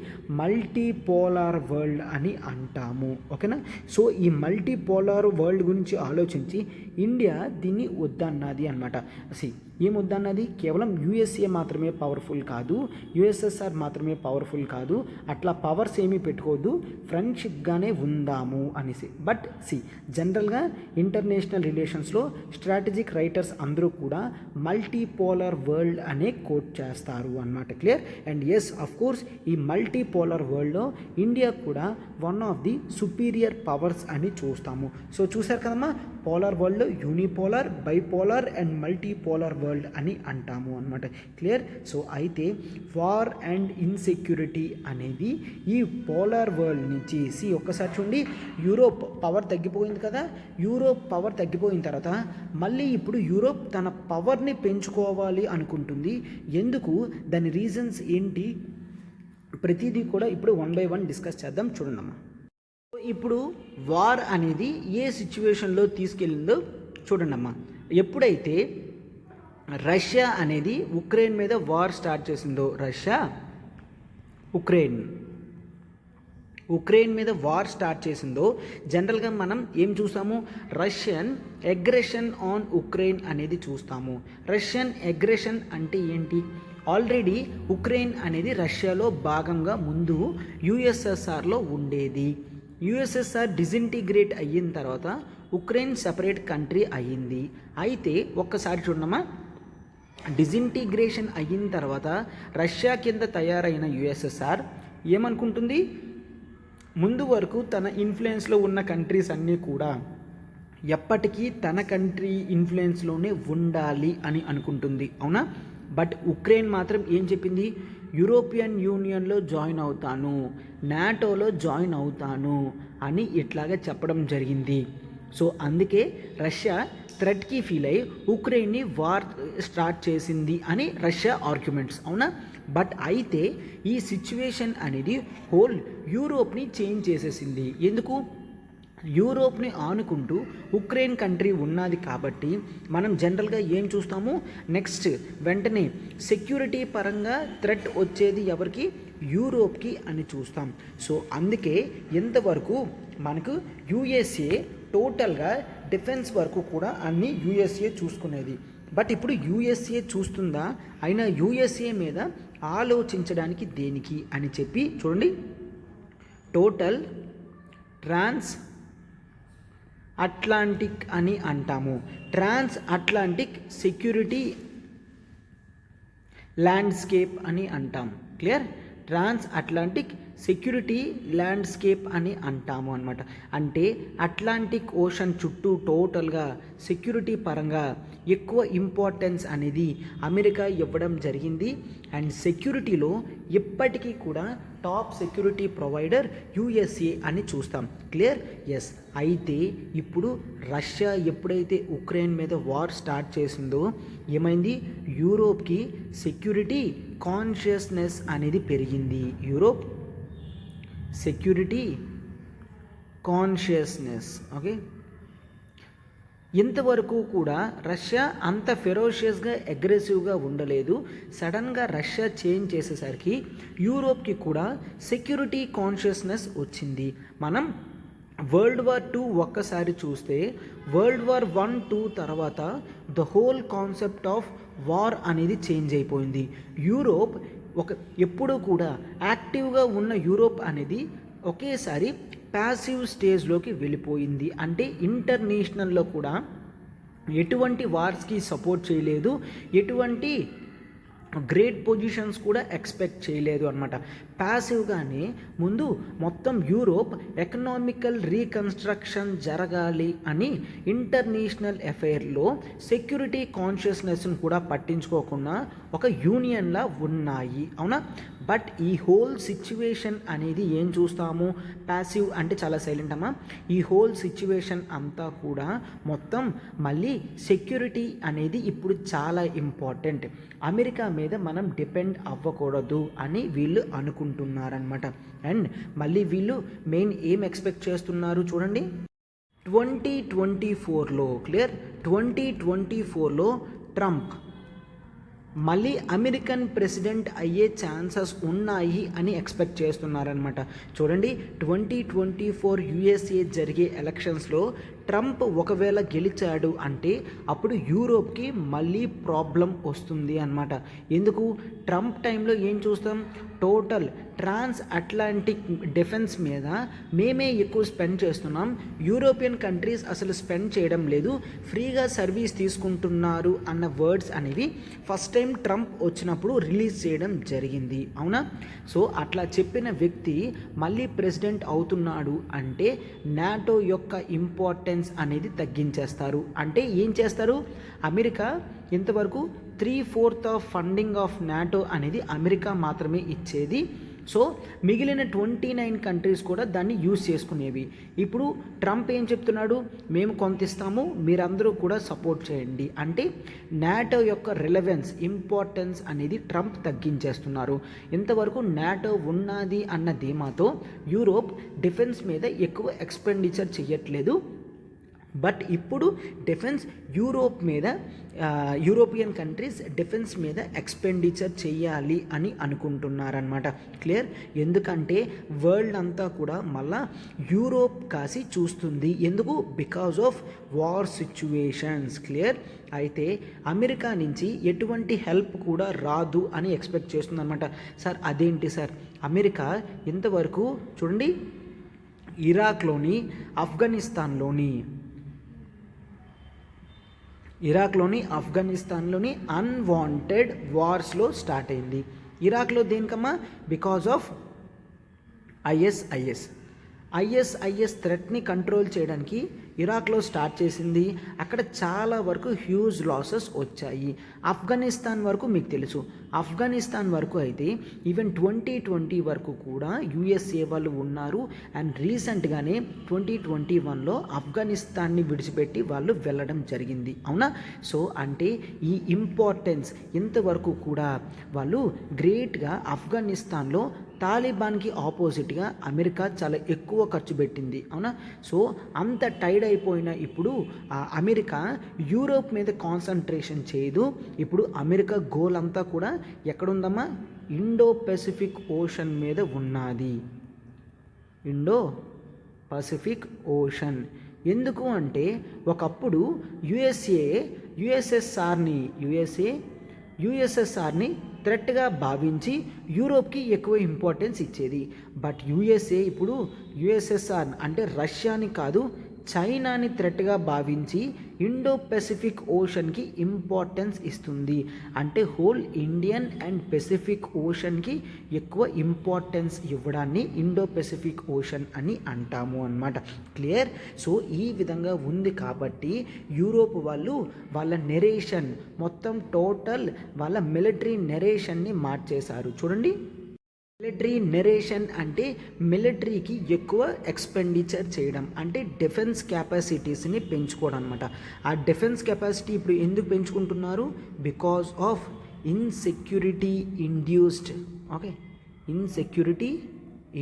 మల్టీపోలార్ వరల్డ్ అని అంటాము, ఓకేనా. సో ఈ మల్టీపోలార్ వరల్డ్ గురించి ఆలోచించి ఇండియా దీన్ని వద్దన్నది అనమాట. ఏం వద్దన్నది, కేవలం యుఎస్ఏ మాత్రమే పవర్ఫుల్ కాదు, యుఎస్ఎస్ఆర్ మాత్రమే పవర్ఫుల్ కాదు, అట్లా పవర్స్ ఏమీ పెట్టుకోవద్దు, ఫ్రెండ్షిప్గానే ఉందాము అనేసి. బట్ జనరల్గా ఇంటర్నేషనల్ రిలేషన్స్లో స్ట్రాటజిక్ రైటర్స్ అందరూ కూడా మల్టీపోలార్ వరల్డ్ అనే కోట్ చేస్తారు అన్నమాట, clear. And yes, of course ఈ మల్టీపోలార్ వరల్డ్లో ఇండియా కూడా one of the superior powers అని చూస్తాము. సో చూసారు కదమ్మా, పోలార్ వరల్డ్లో unipolar, bipolar and multipolar world అని అంటాము అనమాట, క్లియర్. సో అయితే వార్ అండ్ ఇన్సెక్యూరిటీ అనేది ఈ పోలార్ వరల్డ్ నుంచి ఒక్కసారి చూడండి, యూరోప్ పవర్ తగ్గిపోయింది కదా, యూరోప్ పవర్ తగ్గిపోయిన తర్వాత మళ్ళీ ఇప్పుడు యూరోప్ తన పవర్ని పెంచుకోవాలి అనుకుంటుంది. ఎందుకు, దాని రీజన్స్ ఏంటి, ప్రతిదీ కూడా ఇప్పుడు 1 by 1 డిస్కస్ చేద్దాం, చూడండమ్మా. ఇప్పుడు వార్ అనేది ఏ సిచ్యువేషన్లో తీసుకెళ్ళిందో చూడండమ్మా. ఎప్పుడైతే రష్యా అనేది ఉక్రెయిన్ మీద వార్ స్టార్ట్ చేసిందో, రష్యా ఉక్రెయిన్ మీద వార్ స్టార్ట్ చేసిందో, జనరల్గా మనం ఏం చూస్తాము, రష్యన్ అగ్రెషన్ ఆన్ ఉక్రెయిన్ అనేది చూస్తాము. రష్యన్ అగ్రెషన్ అంటే ఏంటి, ఆల్రెడీ ఉక్రెయిన్ అనేది రష్యాలో భాగంగా ముందు యుఎస్ఎస్ఆర్లో ఉండేది. యుఎస్ఎస్ఆర్ డిజింటిగ్రేట్ అయిన తర్వాత ఉక్రెయిన్ సెపరేట్ కంట్రీ అయ్యింది. అయితే ఒక్కసారి చూడమ్మా, డిజింటిగ్రేషన్ అయిన తర్వాత రష్యా కింద తయారైన యుఎస్ఎస్ఆర్ ఏమనుకుంటుంది, ముందు వరకు తన ఇన్ఫ్లుయెన్స్లో ఉన్న కంట్రీస్ అన్నీ కూడా ఎప్పటికీ తన కంట్రీ ఇన్ఫ్లుయెన్స్లోనే ఉండాలి అని అనుకుంటుంది, అవునా. బట్ ఉక్రెయిన్ మాత్రం ఏం చెప్పింది, యూరోపియన్ యూనియన్లో జాయిన్ అవుతాను, నాటోలో జాయిన్ అవుతాను అని ఇట్లాగా చెప్పడం జరిగింది. సో అందుకే రష్యా థ్రెట్కి ఫీల్ అయ్యి ఉక్రెయిన్ని వార్ స్టార్ట్ చేసింది అని రష్యా ఆర్గ్యుమెంట్స్, అవునా. బట్ అయితే ఈ సిచ్యువేషన్ అనేది హోల్ యూరోప్ని చేంజ్ చేసేసింది. ఎందుకు, యూరోప్ని ఆనుకుంటూ ఉక్రెయిన్ కంట్రీ ఉన్నది కాబట్టి మనం జనరల్గా ఏం చూస్తాము, నెక్స్ట్ వెంటనే సెక్యూరిటీ పరంగా థ్రెట్ వచ్చేది ఎవరికి, యూరోప్కి అని చూస్తాం. సో అందుకే ఎంతవరకు మనకు యుఎస్ఏ టోటల్గా డిఫెన్స్ వరకు కూడా అన్ని యుఎస్ఏ చూసుకునేది. బట్ ఇప్పుడు యుఎస్ఏ చూస్తుందా, అయినా యుఎస్ఏ మీద ఆలోచించడానికి దేనికి అని చెప్పి చూడండి, టోటల్ ట్రాన్స్ అట్లాంటిక్ అని అంటాము. ట్రాన్స్ అట్లాంటిక్ సెక్యూరిటీ ల్యాండ్స్కేప్ అని అంటాం, క్లియర్. ట్రాన్స్ అట్లాంటిక్ సెక్యూరిటీ ల్యాండ్స్కేప్ అని అంటాము అనమాట. అంటే అట్లాంటిక్ ఓషన్ చుట్టూ టోటల్గా సెక్యూరిటీ పరంగా ఎక్కువ ఇంపార్టెన్స్ అనేది అమెరికా ఇవ్వడం జరిగింది. అండ్ సెక్యూరిటీలో ఎప్పటికీ కూడా టాప్ సెక్యూరిటీ ప్రొవైడర్ యుఎస్ఏ అని చూస్తాం, క్లియర్. ఎస్, అయితే ఇప్పుడు రష్యా ఎప్పుడైతే ఉక్రెయిన్ మీద వార్ స్టార్ట్ చేసిందో ఏమైంది, యూరోప్కి సెక్యూరిటీ కాన్షియస్నెస్ అనేది పెరిగింది. Europe security consciousness, okay. ఇంతవరకు కూడా రష్యా అంత ఫెరోషియస్గా అగ్రెసివ్గా ఉండలేదు. సడన్గా రష్యా చేంజ్ చేసేసరికి యూరోప్కి కూడా సెక్యూరిటీ కాన్షియస్నెస్ వచ్చింది. మనం వరల్డ్ వార్ 2 ఒక్కసారి చూస్తే వరల్డ్ వార్ 1, 2 తర్వాత the whole concept of war అనేది చేంజ్ అయిపోయింది. యూరోప్ ఎప్పుడూ కూడా యాక్టివ్గా ఉన్న యూరోప్ అనేది ఒకేసారి ప్యాసివ్ స్టేజ్లోకి వెళ్ళిపోయింది. అంటే ఇంటర్నేషనల్లో కూడా ఎటువంటి వార్స్కి సపోర్ట్ చేయలేదు, ఎటువంటి గ్రేట్ పొజిషన్స్ కూడా ఎక్స్పెక్ట్ చేయలేదు అనమాట. ప్యాసివ్గానే ముందు మొత్తం యూరోప్ ఎకనామికల్ రీకన్స్ట్రక్షన్ జరగాలి అని ఇంటర్నేషనల్ అఫైర్లో సెక్యూరిటీ కాన్షియస్నెస్ని కూడా పట్టించుకోకుండా ఒక యూనియన్లా ఉన్నాయి, అవునా? బట్ ఈ హోల్ సిచ్యువేషన్ అనేది ఏం చూస్తాము, ప్యాసివ్ అంటే చాలా సైలెంట్ అమ్మా. ఈ హోల్ సిచ్యువేషన్ అంతా కూడా మొత్తం మళ్ళీ సెక్యూరిటీ అనేది ఇప్పుడు చాలా ఇంపార్టెంట్, అమెరికా మీద మనం డిపెండ్ అవ్వకూడదు అని వీళ్ళు అనుకుంటున్నారనమాట. అండ్ మళ్ళీ వీళ్ళు మెయిన్ ఏం ఎక్స్పెక్ట్ చేస్తున్నారు చూడండి, 2024లో క్లియర్, 2024లో ట్రంప్ మళ్ళీ అమెరికన్ ప్రెసిడెంట్ అయ్యే ఛాన్సెస్ ఉన్నాయి అని ఎక్స్పెక్ట్ చేస్తున్నారనమాట. చూడండి, 2024 యుఎస్ఏ జరిగే ఎలక్షన్స్లో ట్రంప్ ఒకవేళ గెలిచాడు అంటే అప్పుడు యూరోప్కి మళ్ళీ ప్రాబ్లం వస్తుంది అన్నమాట. ఎందుకు, ట్రంప్ టైంలో ఏం చూస్తాం, టోటల్ ట్రాన్స్ అట్లాంటిక్ డిఫెన్స్ మీద మేమే ఎక్కువ స్పెండ్ చేస్తున్నాం, యూరోపియన్ కంట్రీస్ అసలు స్పెండ్ చేయడం లేదు, ఫ్రీగా సర్వీస్ తీసుకుంటున్నారు అన్న వర్డ్స్ అనేవి ఫస్ట్ టైం ట్రంప్ వచ్చినప్పుడు రిలీజ్ చేయడం జరిగింది, అవునా? సో అట్లా చెప్పిన వ్యక్తి మళ్ళీ ప్రెసిడెంట్ అవుతున్నాడు అంటే నాటో యొక్క ఇంపార్టెన్స్ అనేది తగ్గించేస్తారు. అంటే ఏం చేస్తారు, అమెరికా ఇంతవరకు 3/4 ఆఫ్ ఫండింగ్ ఆఫ్ నాటో అనేది అమెరికా మాత్రమే ఇచ్చేది. సో మిగిలిన 29 కంట్రీస్ కూడా దాన్ని యూజ్ చేసుకునేవి. ఇప్పుడు ట్రంప్ ఏం చెప్తున్నాడు, మేము కొంత ఇస్తాము, మీరందరూ కూడా సపోర్ట్ చేయండి అంటే నాటో యొక్క రిలవెన్స్ ఇంపార్టెన్స్ అనేది ట్రంప్ తగ్గించేస్తున్నారు. ఇంతవరకు నాటో ఉన్నది అన్న ధీమాతో యూరోప్ డిఫెన్స్ మీద ఎక్కువ ఎక్స్పెండిచర్ చేయట్లేదు. బట్ ఇప్పుడు డిఫెన్స్ యూరోప్ మీద యూరోపియన్ కంట్రీస్ డిఫెన్స్ మీద ఎక్స్పెండిచర్ చేయాలి అని అనుకుంటున్నారనమాట. క్లియర్, ఎందుకంటే వరల్డ్ అంతా కూడా మళ్ళా యూరోప్ కాసి చూస్తుంది. ఎందుకు, because of war situations. Clear, అయితే అమెరికా నుంచి ఎటువంటి హెల్ప్ కూడా రాదు అని ఎక్స్పెక్ట్ చేస్తుందన్నమాట. సార్ అదేంటి సార్, అమెరికా ఇంతవరకు చూడండి ఇరాక్లోని ఆఫ్ఘనిస్తాన్లోని అన్వాంటెడ్ వార్స్లో స్టార్ట్ అయింది. ఇరాక్లో దేనికమ్మా, బికాజ్ ఆఫ్ ఐఎస్ఐఎస్ థ్రెట్ని కంట్రోల్ చేయడానికి ఇరాక్లో స్టార్ట్ చేసింది. అక్కడ చాలా వరకు హ్యూజ్ లాసెస్ వచ్చాయి. ఆఫ్ఘనిస్తాన్ వరకు మీకు తెలుసు, ఆఫ్ఘనిస్తాన్ వరకు అయితే ఈవెన్ 2020 వరకు కూడా యుఎస్ఏ వాళ్ళు ఉన్నారు. అండ్ రీసెంట్గానే 2021లో ఆఫ్ఘనిస్తాన్ని విడిచిపెట్టి వాళ్ళు వెళ్ళడం జరిగింది, అవునా? సో అంటే ఈ ఇంపార్టెన్స్ ఇంతవరకు కూడా వాళ్ళు గ్రేట్గా ఆఫ్ఘనిస్తాన్లో తాలిబాన్కి ఆపోజిట్గా అమెరికా చాలా ఎక్కువ ఖర్చు పెట్టింది, అవునా? సో అంత టైడ్ అయిపోయిన ఇప్పుడు అమెరికా యూరోప్ మీద కాన్సన్ట్రేషన్ చేయదు. ఇప్పుడు అమెరికా గోల్ అంతా కూడా ఎక్కడుందమ్మా, ఇండో పెసిఫిక్ ఓషన్ మీద ఉన్నది. ఇండో పసిఫిక్ ఓషన్ ఎందుకు అంటే ఒకప్పుడు యుఎస్ఎస్ఆర్ని థ్రెట్గా భావించి యూరోప్కి ఎక్కువ ఇంపార్టెన్స్ ఇచ్చేది. బట్ యుఎస్ఏ ఇప్పుడు యుఎస్ఎస్ఆర్ అంటే రష్యాని కాదు చైనాని థ్రెట్గా భావించి ఇండో పెసిఫిక్ ఓషన్కి ఇంపార్టెన్స్ ఇస్తుంది. అంటే హోల్ ఇండియన్ అండ్ పెసిఫిక్ ఓషన్కి ఎక్కువ ఇంపార్టెన్స్ ఇవ్వడాన్ని ఇండో పెసిఫిక్ ఓషన్ అని అంటాము అన్నమాట. క్లియర్, సో ఈ విధంగా ఉంది కాబట్టి యూరోప్ వాళ్ళు వాళ్ళ నెరేషన్ మొత్తం టోటల్ వాళ్ళ మిలిటరీ నెరేషన్ని మార్చేశారు. చూడండి, మిలిటరీ నెరేషన్ అంటే మిలిటరీకి ఎక్కువ ఎక్స్పెండిచర్ చేయడం, అంటే డిఫెన్స్ కెపాసిటీస్ని పెంచుకోవడం అనమాట. ఆ డిఫెన్స్ కెపాసిటీ ఇప్పుడు ఎందుకు పెంచుకుంటున్నారు, because of insecurity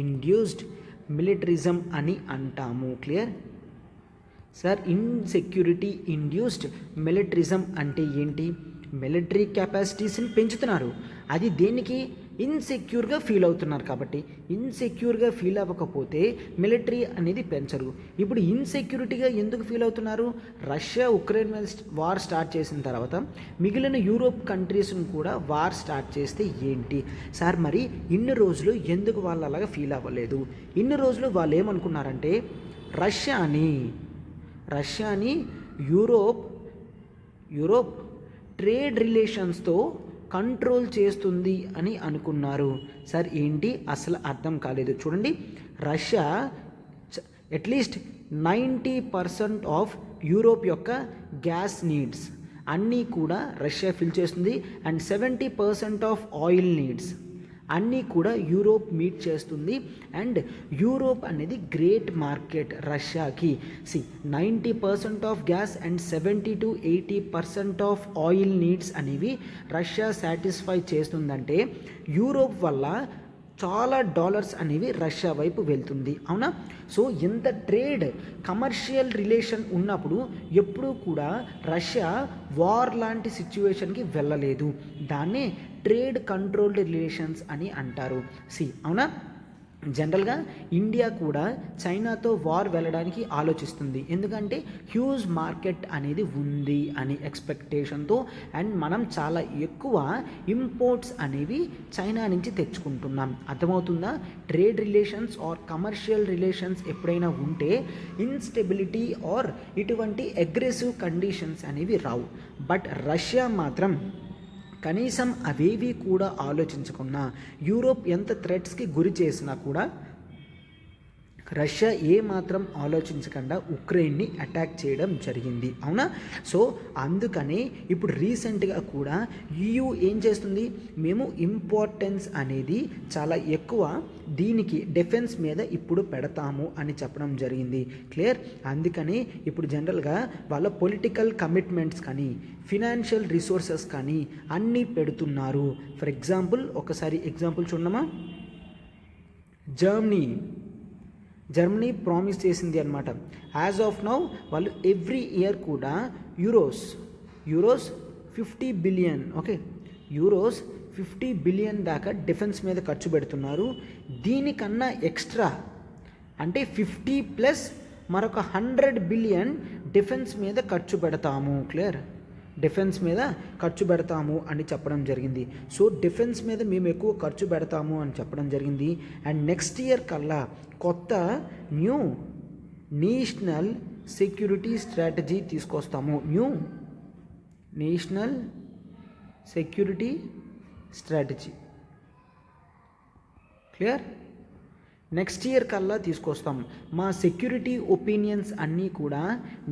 induced militarism అని అంటాము. Clear sir, insecurity induced militarism అంటే ఏంటి, మిలిటరీ కెపాసిటీస్ని పెంచుతున్నారు, అది దేనికి, ఇన్సెక్యూర్గా ఫీల్ అవుతున్నారు కాబట్టి. ఇన్సెక్యూర్గా ఫీల్ అవ్వకపోతే మిలిటరీ అనేది పెంచరు. ఇప్పుడు ఇన్సెక్యూరిటీగా ఎందుకు ఫీల్ అవుతున్నారు, రష్యా ఉక్రెయిన్ మీద వార్ స్టార్ట్ చేసిన తర్వాత మిగిలిన యూరోప్ కంట్రీస్ని కూడా వార్ స్టార్ట్ చేస్తే ఏంటి సార్, మరి ఇన్ని రోజులు ఎందుకు వాళ్ళు అలాగా ఫీల్ అవ్వలేదు, ఇన్ని రోజులు వాళ్ళు ఏమనుకున్నారంటే రష్యాని యూరోప్ ట్రేడ్ రిలేషన్స్తో కంట్రోల్ చేస్తుంది అని అనుకున్నారు. సార్ ఏంటి అసలు అర్థం కాలేదు. చూడండి, రష్యా అట్లీస్ట్ 90% ఆఫ్ యూరోప్ యొక్క గ్యాస్ నీడ్స్ అన్నీ కూడా రష్యా ఫిల్ చేస్తుంది. అండ్ 70% ఆఫ్ ఆయిల్ నీడ్స్ అన్నీ కూడా యూరోప్ మీట్ చేస్తుంది. అండ్ యూరోప్ అనేది గ్రేట్ మార్కెట్ రష్యాకి. 90% of gas and 70 to 80% of oil needs అనేవి రష్యా సాటిస్ఫై చేస్తుందంటే యూరోప్ వల్ల చాలా డాలర్స్ అనేవి రష్యా వైపు వెళ్తుంది. అవునా? సో ఇంత ట్రేడ్ కమర్షియల్ రిలేషన్ ఉన్నప్పుడు ఎప్పుడూ కూడా రష్యా వార్ లాంటి సిచ్యువేషన్కి వెళ్ళలేదు. దాన్నే ట్రేడ్ కంట్రోల్డ్ రిలేషన్స్ అని అంటారు. అవునా? జనరల్గా ఇండియా కూడా చైనాతో వార్ వెళ్ళడానికి ఆలోచిస్తుంది. ఎందుకంటే హ్యూజ్ మార్కెట్ అనేది ఉంది అని ఎక్స్పెక్టేషన్తో. అండ్ మనం చాలా ఎక్కువ ఇంపోర్ట్స్ అనేవి చైనా నుంచి తెచ్చుకుంటున్నాం. అర్థమవుతుందా? Trade relations or commercial relations ఎప్పుడైనా ఉంటే ఇన్స్టెబిలిటీ ఆర్ ఇటువంటి అగ్రెసివ్ కండిషన్స్ అనేవి రావు. బట్ రష్యా మాత్రం కనీసం అవేవి కూడా ఆలోచించకుండా యూరోప్ ఎంత థ్రెట్స్కి గురి చేసినా కూడా రష్యా ఏమాత్రం ఆలోచించకుండా ఉక్రెయిన్ని అటాక్ చేయడం జరిగింది. అవునా? సో అందుకనే ఇప్పుడు రీసెంట్గా కూడా EU ఏం చేస్తుంది, మేము ఇంపార్టెన్స్ అనేది చాలా ఎక్కువ దీనికి డిఫెన్స్ మీద ఇప్పుడు పెడతాము అని చెప్పడం జరిగింది. క్లియర్? అందుకని ఇప్పుడు జనరల్గా వాళ్ళ పొలిటికల్ కమిట్మెంట్స్ కానీ ఫినాన్షియల్ రిసోర్సెస్ కానీ అన్నీ పెడుతున్నారు. ఫర్ ఎగ్జాంపుల్ ఒకసారి ఎగ్జాంపుల్ చూడమా, జర్మనీ ప్రామిస్ చేసింది అనమాట. యాజ్ ఆఫ్ నౌ వాళ్ళు ఎవ్రీ ఇయర్ కూడా యూరోస్ 50 బిలియన్ యూరోస్ 50 బిలియన్ దాకా డిఫెన్స్ మీద ఖర్చు పెడుతున్నారు. దీనికన్నా ఎక్స్ట్రా అంటే 50 ప్లస్ మరొక 100 బిలియన్ డిఫెన్స్ మీద ఖర్చు పెడతాము. క్లియర్? డిఫెన్స్ మీద ఖర్చు పెడతాము అని చెప్పడం జరిగింది. సో డిఫెన్స్ మీద మేము ఎక్కువ ఖర్చు పెడతాము అని చెప్పడం జరిగింది. అండ్ నెక్స్ట్ ఇయర్ కల్లా కొత్త న్యూ నేషనల్ సెక్యూరిటీ స్ట్రాటజీ తీసుకొస్తాము. New national security strategy. Clear? Next year కల్లా తీసుకొస్తాం. మా సెక్యూరిటీ ఒపీనియన్స్ అన్నీ కూడా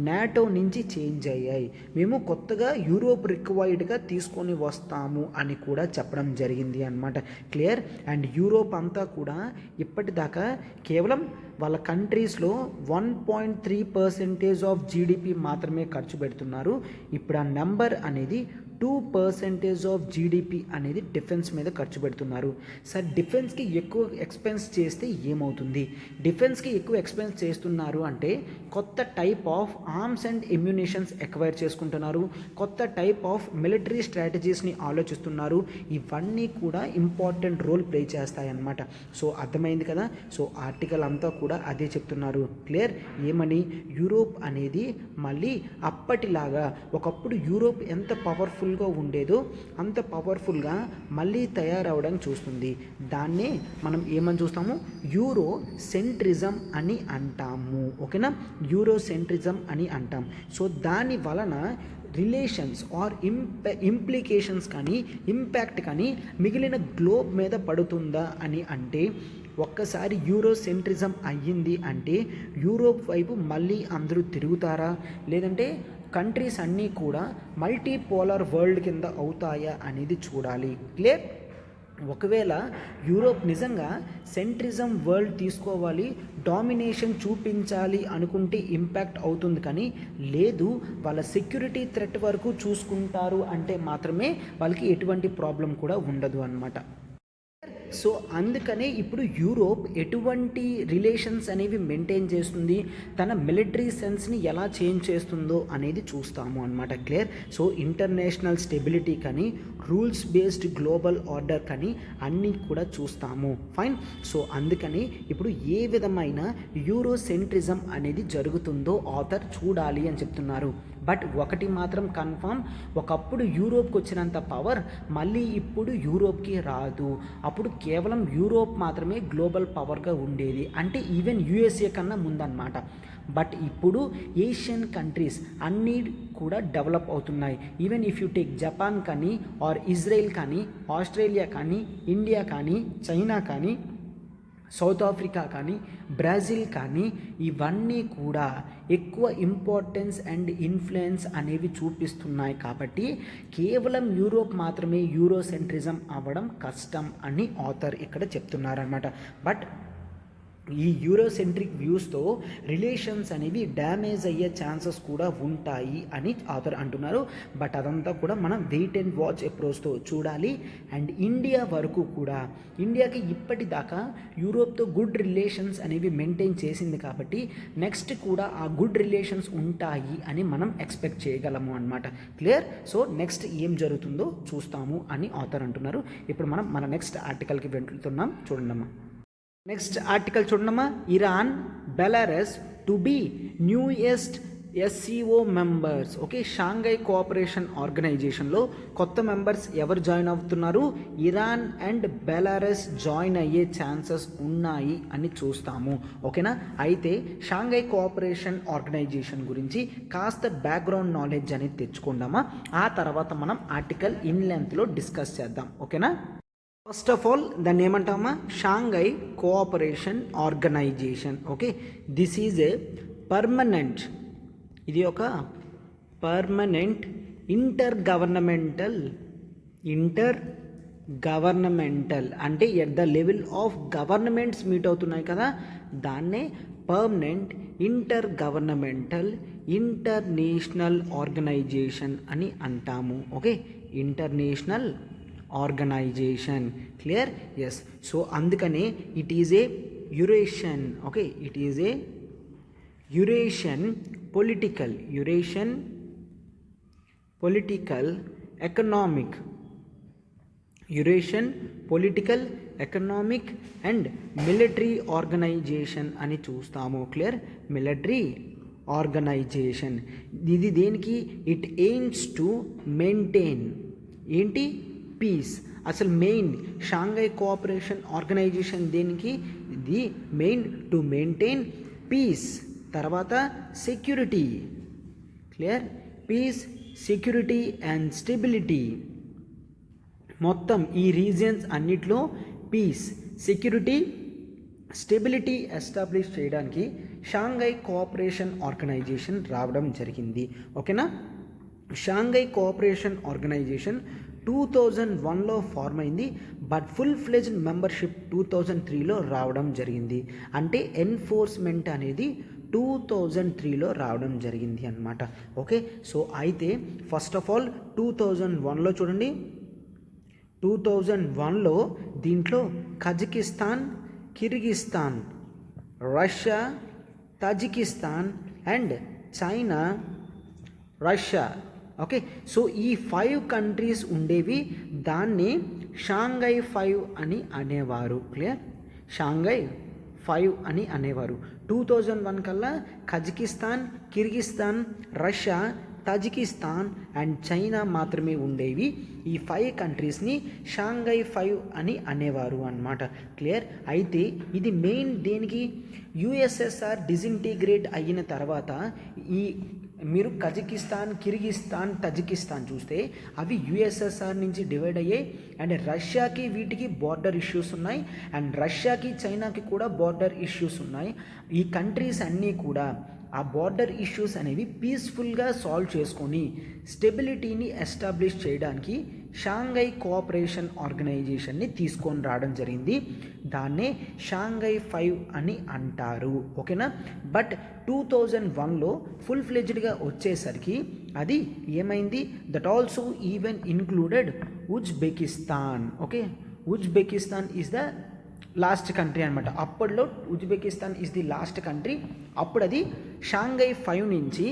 నాటో నుంచి చేంజ్ అయ్యాయి. మేము కొత్తగా యూరోప్ రిక్వైర్డ్గా తీసుకొని వస్తాము అని కూడా చెప్పడం జరిగింది అన్నమాట. క్లియర్? అండ్ యూరోప్ అంతా కూడా ఇప్పటిదాకా కేవలం వాళ్ళ కంట్రీస్లో 1.3% ఆఫ్ జీడిపి మాత్రమే ఖర్చు పెడుతున్నారు. ఇప్పుడు ఆ నెంబర్ అనేది 2% ఆఫ్ జీడిపి అనేది డిఫెన్స్ మీద ఖర్చు పెడుతున్నారు. సార్ డిఫెన్స్కి ఎక్కువ ఎక్స్పెన్స్ చేస్తే ఏమవుతుంది? డిఫెన్స్కి ఎక్కువ ఎక్స్పెన్స్ చేస్తున్నారు అంటే కొత్త type of arms and ammunitions acquire చేసుకుంటున్నారు, కొత్త టైప్ ఆఫ్ మిలిటరీ స్ట్రాటజీస్ని ఆలోచిస్తున్నారు. ఇవన్నీ కూడా ఇంపార్టెంట్ రోల్ ప్లే చేస్తాయన్నమాట. సో అర్థమైంది కదా? సో ఆర్టికల్ అంతా కూడా అదే చెప్తున్నారు. క్లియర్? ఏమని? యూరోప్ అనేది మళ్ళీ అప్పటిలాగా ఒకప్పుడు యూరోప్ ఎంత పవర్ఫుల్గా ఉండేదో అంత పవర్ఫుల్గా మళ్ళీ తయారవడం చూస్తుంది. దాన్నే మనం ఏమని చూస్తాము? యూరో సెంట్రిజం అని అంటాము. ఓకేనా? యూరో సెంట్రిజం అని అంటాం. సో దాని వలన రిలేషన్స్ ఆర్ ఇంప్లికేషన్స్ కానీ ఇంపాక్ట్ కానీ మిగిలిన గ్లోబ్ మీద పడుతుందా అని అంటే ఒక్కసారి యూరో సెంట్రిజం అయ్యింది అంటే యూరోప్ వైపు మళ్ళీ అందరూ తిరుగుతారా, లేదంటే కంట్రీస్ అన్నీ కూడా మల్టీపోలార్ వరల్డ్ కింద అవుతాయా అనేది చూడాలి. క్లియర్? ఒకవేళ యూరోప్ నిజంగా సెంట్రిజం వరల్డ్ తీసుకోవాలి, డామినేషన్ చూపించాలి అనుకుంటే ఇంపాక్ట్ అవుతుంది. కానీ లేదు, వాళ్ళ సెక్యూరిటీ థ్రెట్ వరకు చూసుకుంటారు అంటే మాత్రమే వాళ్ళకి ఎటువంటి ప్రాబ్లం కూడా ఉండదు అన్నమాట. సో అందుకనే ఇప్పుడు యూరోప్ ఎటువంటి రిలేషన్స్ అనేవి మెయింటైన్ చేస్తుంది, తన మిలిటరీ సెన్స్ని ఎలా చేంజ్ చేస్తుందో అనేది చూస్తాము అన్నమాట. క్లియర్? సో ఇంటర్నేషనల్ స్టెబిలిటీ కానీ రూల్స్ బేస్డ్ గ్లోబల్ ఆర్డర్ కానీ అన్నీ కూడా చూస్తాము. ఫైన్. సో అందుకని ఇప్పుడు ఏ విధమైన యూరో సెంట్రిజం అనేది జరుగుతుందో ఆథర్ చూడాలి అని చెప్తున్నారు. బట్ ఒకటి మాత్రం కన్ఫర్మ్, ఒకప్పుడు యూరోప్కి వచ్చినంత పవర్ మళ్ళీ ఇప్పుడు యూరోప్కి రాదు. అప్పుడు కేవలం యూరోప్ మాత్రమే గ్లోబల్ పవర్గా ఉండేది, అంటే ఈవెన్ USA కన్నా ముందన్నమాట. బట్ ఇప్పుడు ఏషియన్ కంట్రీస్ అన్నీ కూడా డెవలప్ అవుతున్నాయి. Even if you take Japan కానీ ఆర్ ఇజ్రాయెల్ కానీ ఆస్ట్రేలియా కానీ ఇండియా కానీ చైనా కానీ సౌత్ ఆఫ్రికా కానీ బ్రెజిల్ కానీ ఇవన్నీ కూడా ఎక్కువ ఇంపార్టెన్స్ అండ్ ఇన్ఫ్లుయెన్స్ అనేవి చూపిస్తున్నాయి. కాబట్టి కేవలం యూరోప్ మాత్రమే యూరోసెంట్రిజం అవ్వడం కష్టం అని ఆథర్ ఇక్కడ చెప్తున్నారనమాట. బట్ ఈ యూరోసెంట్రిక్ వ్యూస్తో రిలేషన్స్ అనేవి డ్యామేజ్ అయ్యే ఛాన్సెస్ కూడా ఉంటాయి అని ఆథర్ అంటున్నారు. బట్ అదంతా కూడా మనం వెయిట్ అండ్ వాచ్ అప్రోచ్తో చూడాలి. అండ్ ఇండియా వరకు కూడా ఇండియాకి ఇప్పటిదాకా యూరోప్తో గుడ్ రిలేషన్స్ అనేవి మెయింటైన్ చేసింది కాబట్టి నెక్స్ట్ కూడా ఆ గుడ్ రిలేషన్స్ ఉంటాయి అని మనం ఎక్స్పెక్ట్ చేయగలము అన్నమాట. క్లియర్? సో నెక్స్ట్ ఏం జరుగుతుందో చూస్తాము అని ఆథర్ అంటున్నారు. ఇప్పుడు మనం మన నెక్స్ట్ ఆర్టికల్కి వెళ్తున్నాం. చూడండమ్మా. నెక్స్ట్ ఆర్టికల్ చూడమ్మా. Iran Belarus to be newest SCO members. Okay, Shanghai cooperation ఆర్గనైజేషన్లో కొత్త మెంబర్స్ ఎవరు జాయిన్ అవుతున్నారు? ఇరాన్ అండ్ బెలారస్ జాయిన్ అయ్యే ఛాన్సెస్ ఉన్నాయి అని చూస్తాము. ఓకేనా? అయితే షాంఘై కోఆపరేషన్ ఆర్గనైజేషన్ గురించి కాస్త బ్యాక్గ్రౌండ్ నాలెడ్జ్ అనేది తెచ్చుకుందామా. ఆ తర్వాత మనం ఆర్టికల్ ఇన్ లెంత్లో డిస్కస్ చేద్దాం. ఓకేనా? ఫస్ట్ ఆఫ్ ఆల్ దాన్ని ఏమంటామా? Shanghai cooperation organization. Okay, this is a permanent, ఇది ఒక పర్మనెంట్ ఇంటర్ గవర్నమెంటల్ అంటే at the level of governments meet అవుతున్నాయి కదా, దాన్నే permanent intergovernmental international organization అని అంటాము. Okay, international organization. Clear? Yes. So అందుకనే it is a Eurasian. Okay, it is a Eurasian political economic and military organization అని చూస్తాము. Clear? Military organization. ఇది దేనికి? ఇట్ ఎయిమ్స్ టు మెయింటైన్ ఏంటి? Peace. అసలు main Shanghai cooperation organisation దేనికి? ఇది main to maintain peace, తర్వాత security. Clear? Peace, security and stability. మొత్తం ఈ రీజియన్స్ అన్నిట్లో పీస్, సెక్యూరిటీ, స్టెబిలిటీ ఎస్టాబ్లిష్ చేయడానికి షాంఘై కోఆపరేషన్ ఆర్గనైజేషన్ రావడం జరిగింది. ఓకేనా? షాంఘై కోఆపరేషన్ ఆర్గనైజేషన్ 2001లో ఫార్మ్ అయింది. బట్ ఫుల్ ఫ్లెజ్డ్ మెంబర్షిప్ 2003లో రావడం జరిగింది. అంటే ఎన్ఫోర్స్మెంట్ అనేది 2003లో రావడం జరిగింది అన్నమాట. ఓకే, సో అయితే ఫస్ట్ ఆఫ్ ఆల్ 2001లో చూడండి. 2001లో దీంట్లో Kazakhstan, Kyrgyzstan, Russia, Tajikistan and China, Russia. Okay, so ఈ 5 కంట్రీస్ ఉండేవి. దాన్ని షాంఘై 5 అని అనేవారు. క్లియర్? షాంఘై 5 అని అనేవారు. 2001 కల్లా Kazakhstan, Kyrgyzstan, Russia, Tajikistan and China మాత్రమే ఉండేవి. ఈ 5 కంట్రీస్ని షాంఘై 5 అని అనేవారు అన్నమాట. క్లియర్? అయితే ఇది మెయిన్ దేనికి? యుఎస్ఎస్ఆర్ డిసింటిగ్రేట్ అయిన తర్వాత ఈ మీరు కజకిస్తాన్, కిర్గిస్తాన్, తజికిస్తాన్ చూస్తే అవి యుఎస్ఎస్ఆర్ నుంచి డివైడ్ అయ్యాయి. అండ్ రష్యాకి వీటికి బార్డర్ ఇష్యూస్ ఉన్నాయి. అండ్ రష్యాకి చైనాకి కూడా బార్డర్ ఇష్యూస్ ఉన్నాయి. ఈ కంట్రీస్ అన్నీ కూడా ఆ బార్డర్ ఇష్యూస్ అనేవి పీస్ఫుల్గా సాల్వ్ చేసుకొని స్టెబిలిటీని ఎస్టాబ్లిష్ చేయడానికి షాంఘై కోఆపరేషన్ ఆర్గనైజేషన్ని తీసుకొని రావడం జరిగింది. దాన్నే షాంఘై 5 అని అంటారు. ఓకేనా? బట్ 2001లో ఫుల్ ఫ్లెజ్డ్గా వచ్చేసరికి అది ఏమైంది? That also even included Uzbekistan. Okay, Uzbekistan is the last country అనమాట. అప్పట్లో Uzbekistan is the last country. అప్పుడు అది షాంఘై 5 నుంచి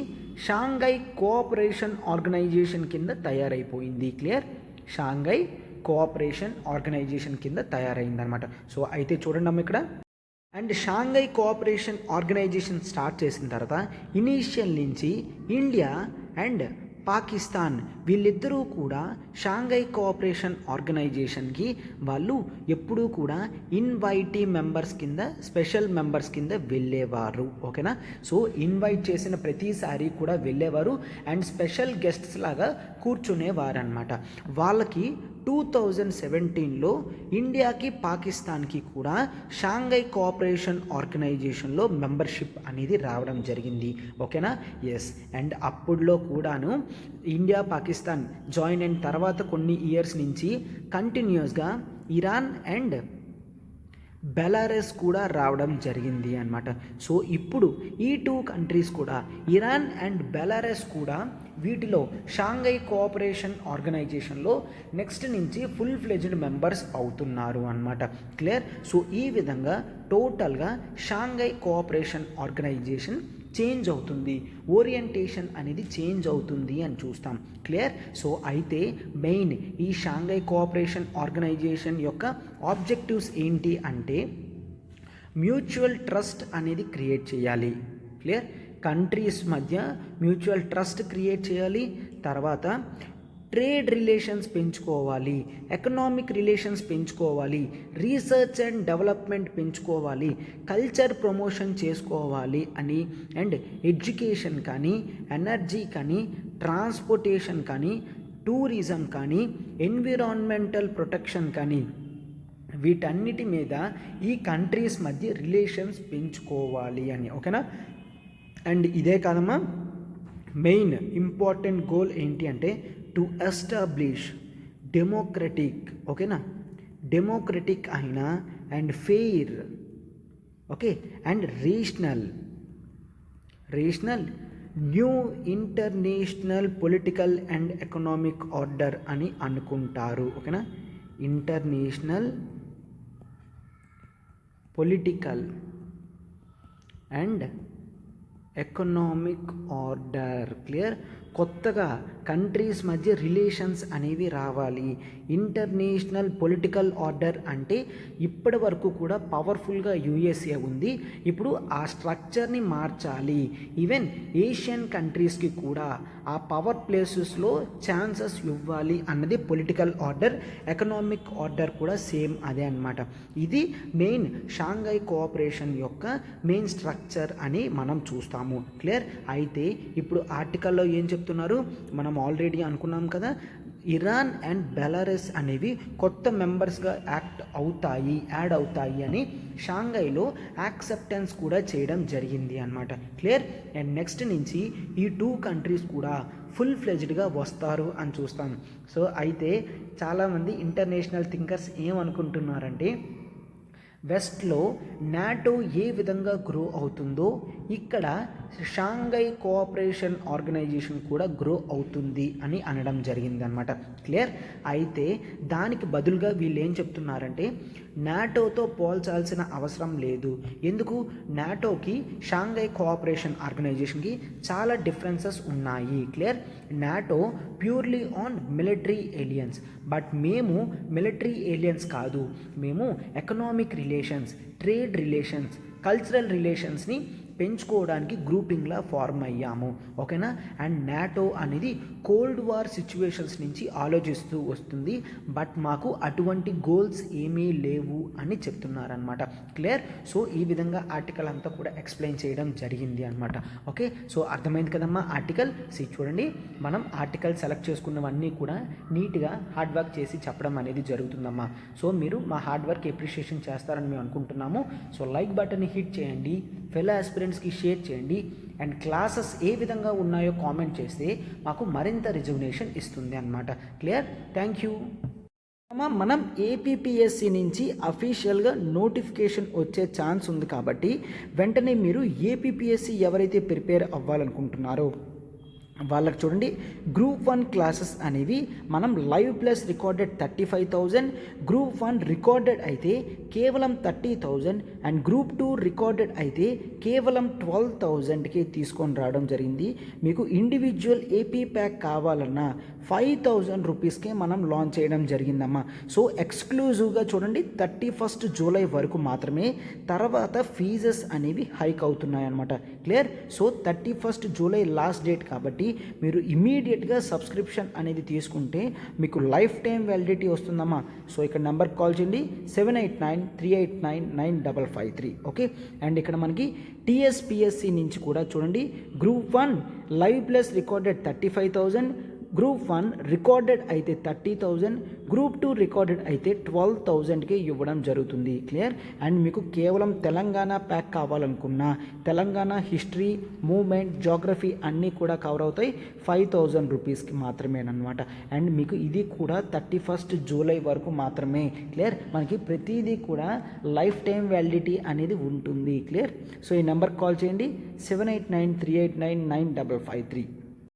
షాంఘై కోఆపరేషన్ ఆర్గనైజేషన్ కింద తయారైపోయింది. క్లియర్? షాంఘై కోఆపరేషన్ ఆర్గనైజేషన్ కింద తయారైందనమాట. సో అయితే చూడండి అమ్మ ఇక్కడ. And Shanghai cooperation organisation start చేసిన తర్వాత ఇనీషియల్ నుంచి ఇండియా అండ్ పాకిస్తాన్ వీళ్ళిద్దరూ కూడా షాంఘై కోఆపరేషన్ ఆర్గనైజేషన్కి వాళ్ళు ఎప్పుడూ కూడా ఇన్వైటీ మెంబర్స్ కింద స్పెషల్ మెంబర్స్ కింద వెళ్ళేవారు. ఓకేనా. సో ఇన్వైట్ చేసిన ప్రతిసారి కూడా వెళ్ళేవారు అండ్ స్పెషల్ గెస్ట్స్ లాగా కూర్చునేవారు అనమాట. వాళ్ళకి 2017లో ఇండియాకి పాకిస్తాన్కి కూడా షాంఘై కోఆపరేషన్ ఆర్గనైజేషన్లో మెంబర్షిప్ అనేది రావడం జరిగింది. ఓకేనా. ఎస్. అండ్ అప్పుడులో కూడాను ఇండియా పాకిస్తాన్ జాయిన్ అయిన తర్వాత కొన్ని ఇయర్స్ నుంచి కంటిన్యూస్గా ఇరాన్ అండ్ బెలారస్ కూడా రావడం జరిగింది అన్నమాట. సో ఇప్పుడు ఈ 2 కంట్రీస్ కూడా ఇరాన్ అండ్ బెలారస్ కూడా వీటిలో షాంఘై కోఆపరేషన్ ఆర్గనైజేషన్లో నెక్స్ట్ నుంచి ఫుల్ ఫ్లెజ్డ్ మెంబర్స్ అవుతున్నారు అన్నమాట. క్లియర్. సో ఈ విధంగా టోటల్గా షాంఘై కోఆపరేషన్ ఆర్గనైజేషన్ చేంజ్ అవుతుంది, ఓరియంటేషన్ అనేది చేంజ్ అవుతుంది అని చూస్తాం. క్లియర్. సో అయితే మెయిన్ ఈ షాంఘై కోఆపరేషన్ ఆర్గనైజేషన్ యొక్క ఆబ్జెక్టివ్స్ ఏంటి అంటే మ్యూచువల్ ట్రస్ట్ అనేది క్రియేట్ చేయాలి. క్లియర్. కంట్రీస్ మధ్య మ్యూచువల్ ట్రస్ట్ క్రియేట్ చేయాలి. తర్వాత ట్రేడ్ రిలేషన్స్ పెంచుకోవాలి, ఎకనామిక్ రిలేషన్స్ పెంచుకోవాలి, రీసెర్చ్ అండ్ డెవలప్మెంట్ పెంచుకోవాలి, కల్చర్ ప్రమోషన్ చేసుకోవాలి అని అండ్ ఎడ్యుకేషన్ కానీ ఎనర్జీ కానీ ట్రాన్స్పోర్టేషన్ కానీ టూరిజం కానీ ఎన్విరాన్మెంటల్ ప్రొటెక్షన్ కానీ వీటన్నిటి మీద ఈ కంట్రీస్ మధ్య రిలేషన్స్ పెంచుకోవాలి అని. ఓకేనా. అండ్ ఇదే కాదమ్మా, మెయిన్ ఇంపార్టెంట్ గోల్ ఏంటి అంటే టు ఎస్టాబ్లిష్ డెమోక్రటిక్, ఓకేనా, డెమోక్రటిక్ అయిన and fair, okay, and regional new international political and economic order అని అనుకుంటారు. ఓకేనా. International political and economic order. Clear. కొత్తగా కంట్రీస్ మధ్య రిలేషన్స్ అనేవి రావాలి. ఇంటర్నేషనల్ పొలిటికల్ ఆర్డర్ అంటే ఇప్పటి వరకు కూడా పవర్ఫుల్గా యుఎస్ఏ ఉంది, ఇప్పుడు ఆ స్ట్రక్చర్ని మార్చాలి. ఈవెన్ ఏషియన్ కంట్రీస్కి కూడా ఆ పవర్ ప్లేసెస్లో ఛాన్సెస్ ఇవ్వాలి అన్నది పొలిటికల్ ఆర్డర్. ఎకనామిక్ ఆర్డర్ కూడా సేమ్ అదే అన్నమాట. ఇది మెయిన్ షాంఘై కోఆపరేషన్ యొక్క మెయిన్ స్ట్రక్చర్ అని మనం చూస్తాము. క్లియర్. అయితే ఇప్పుడు ఆర్టికల్లో ఏం చెప్తున్నారు, మనం ఆల్రెడీ అనుకున్నాం కదా, ఇరాన్ అండ్ బెలారస్ అనేవి కొత్త మెంబర్స్గా యాడ్ అవుతాయి అని షాంఘైలో యాక్సెప్టెన్స్ కూడా చేయడం జరిగింది అన్నమాట. క్లియర్. అండ్ నెక్స్ట్ నుంచి ఈ 2 కంట్రీస్ కూడా ఫుల్ ఫ్లెజ్డ్గా వస్తారు అని చూస్తాం. సో అయితే చాలామంది ఇంటర్నేషనల్ థింకర్స్ ఏమనుకుంటున్నారంటే వెస్ట్లో నాటో ఏ విధంగా గ్రో అవుతుందో ఇక్కడ షాంఘై కోఆపరేషన్ ఆర్గనైజేషన్ కూడా గ్రో అవుతుంది అని అనడం జరిగిందనమాట. క్లియర్. అయితే దానికి బదులుగా వీళ్ళు ఏం చెప్తున్నారంటే నాటోతో పోల్చాల్సిన అవసరం లేదు. ఎందుకు? నాటోకి షాంఘై కోఆపరేషన్ ఆర్గనైజేషన్కి చాలా డిఫరెన్సెస్ ఉన్నాయి. Clear. NATO purely on military alliances, but మేము మిలిటరీ ఏలియన్స్ కాదు, మేము economic relations, trade relations, cultural రిలేషన్స్ని పెంచుకోవడానికి గ్రూపింగ్లా ఫార్మ్ అయ్యాము. ఓకేనా. అండ్ నాటో అనేది కోల్డ్ వార్ సిచ్యువేషన్స్ నుంచి ఆలోచిస్తూ వస్తుంది, బట్ మాకు అటువంటి గోల్స్ ఏమీ లేవు అని చెప్తున్నారనమాట. క్లియర్. సో ఈ విధంగా ఆర్టికల్ అంతా కూడా ఎక్స్ప్లెయిన్ చేయడం జరిగింది అనమాట. ఓకే. సో అర్థమైంది కదమ్మా ఆర్టికల్. చూడండి, మనం ఆర్టికల్ సెలెక్ట్ చేసుకున్నవన్నీ కూడా నీట్గా హార్డ్ వర్క్ చేసి చెప్పడం అనేది జరుగుతుందమ్మా. సో మీరు మా హార్డ్ వర్క్ ఎప్రిషియేషన్ చేస్తారని మేము అనుకుంటున్నాము. సో లైక్ బటన్ని హిట్ చేయండి, ఫెలో ఆస్పిరెంట్స్కి షేర్ చేయండి, అండ్ క్లాసెస్ ఏ విధంగా ఉన్నాయో కామెంట్ చేస్తే మాకు మరింత రిజర్వేషన్ ఇస్తుంది అన్నమాట. క్లియర్. Thank you. మనం ఏపీపీఎస్సి నుంచి అఫీషియల్గా నోటిఫికేషన్ వచ్చే ఛాన్స్ ఉంది కాబట్టి వెంటనే మీరు ఏపీపీఎస్సి ఎవరైతే ప్రిపేర్ అవ్వాలనుకుంటున్నారో వాళ్ళకి చూడండి, గ్రూప్ 1 క్లాసెస్ అనేవి మనం live plus recorded 35,000, group 1 recorded అయితే కేవలం 30,000 అండ్ గ్రూప్ 2 రికార్డెడ్ అయితే కేవలం 12,000కి తీసుకొని రావడం జరిగింది. మీకు ఇండివిజువల్ ఏపీ ప్యాక్ కావాలన్నా 5,000 రూపీస్కే మనం లాంచ్ చేయడం జరిగిందమ్మా. సో ఎక్స్క్లూజివ్గా చూడండి, 31st జూలై వరకు మాత్రమే, తర్వాత ఫీజెస్ అనేవి హైక్ అవుతున్నాయి అన్నమాట. Clear. So 31st July last date కాబట్టి కాబట్టి మీరు ఇమీడియట్గా సబ్స్క్రిప్షన్ అనేది తీసుకుంటే మీకు లైఫ్ టైం వ్యాలిడిటీ వస్తుందమ్మా. సో ఇక్కడ నెంబర్ కాల్ చేయండి 7893899553. ఓకే. అండ్ ఇక్కడ మనకి టీఎస్పిఎస్సి నుంచి కూడా చూడండి group 1 live plus recorded 35,000, group 1 recorded అయితే 30,000, గ్రూప్ 2 రికార్డెడ్ అయితే 12,000కి ఇవ్వడం జరుగుతుంది. క్లియర్. అండ్ మీకు కేవలం తెలంగాణ ప్యాక్ కావాలనుకున్నా తెలంగాణ హిస్టరీ, మూమెంట్, జోగ్రఫీ అన్నీ కూడా కవర్ అవుతాయి 5,000 రూపీస్కి మాత్రమేనమాట. అండ్ మీకు ఇది కూడా 31st జూలై వరకు మాత్రమే. క్లియర్. మనకి ప్రతిదీ కూడా లైఫ్ టైం వ్యాలిడిటీ అనేది ఉంటుంది. క్లియర్. సో ఈ నెంబర్ కాల్ చేయండి 7893899553.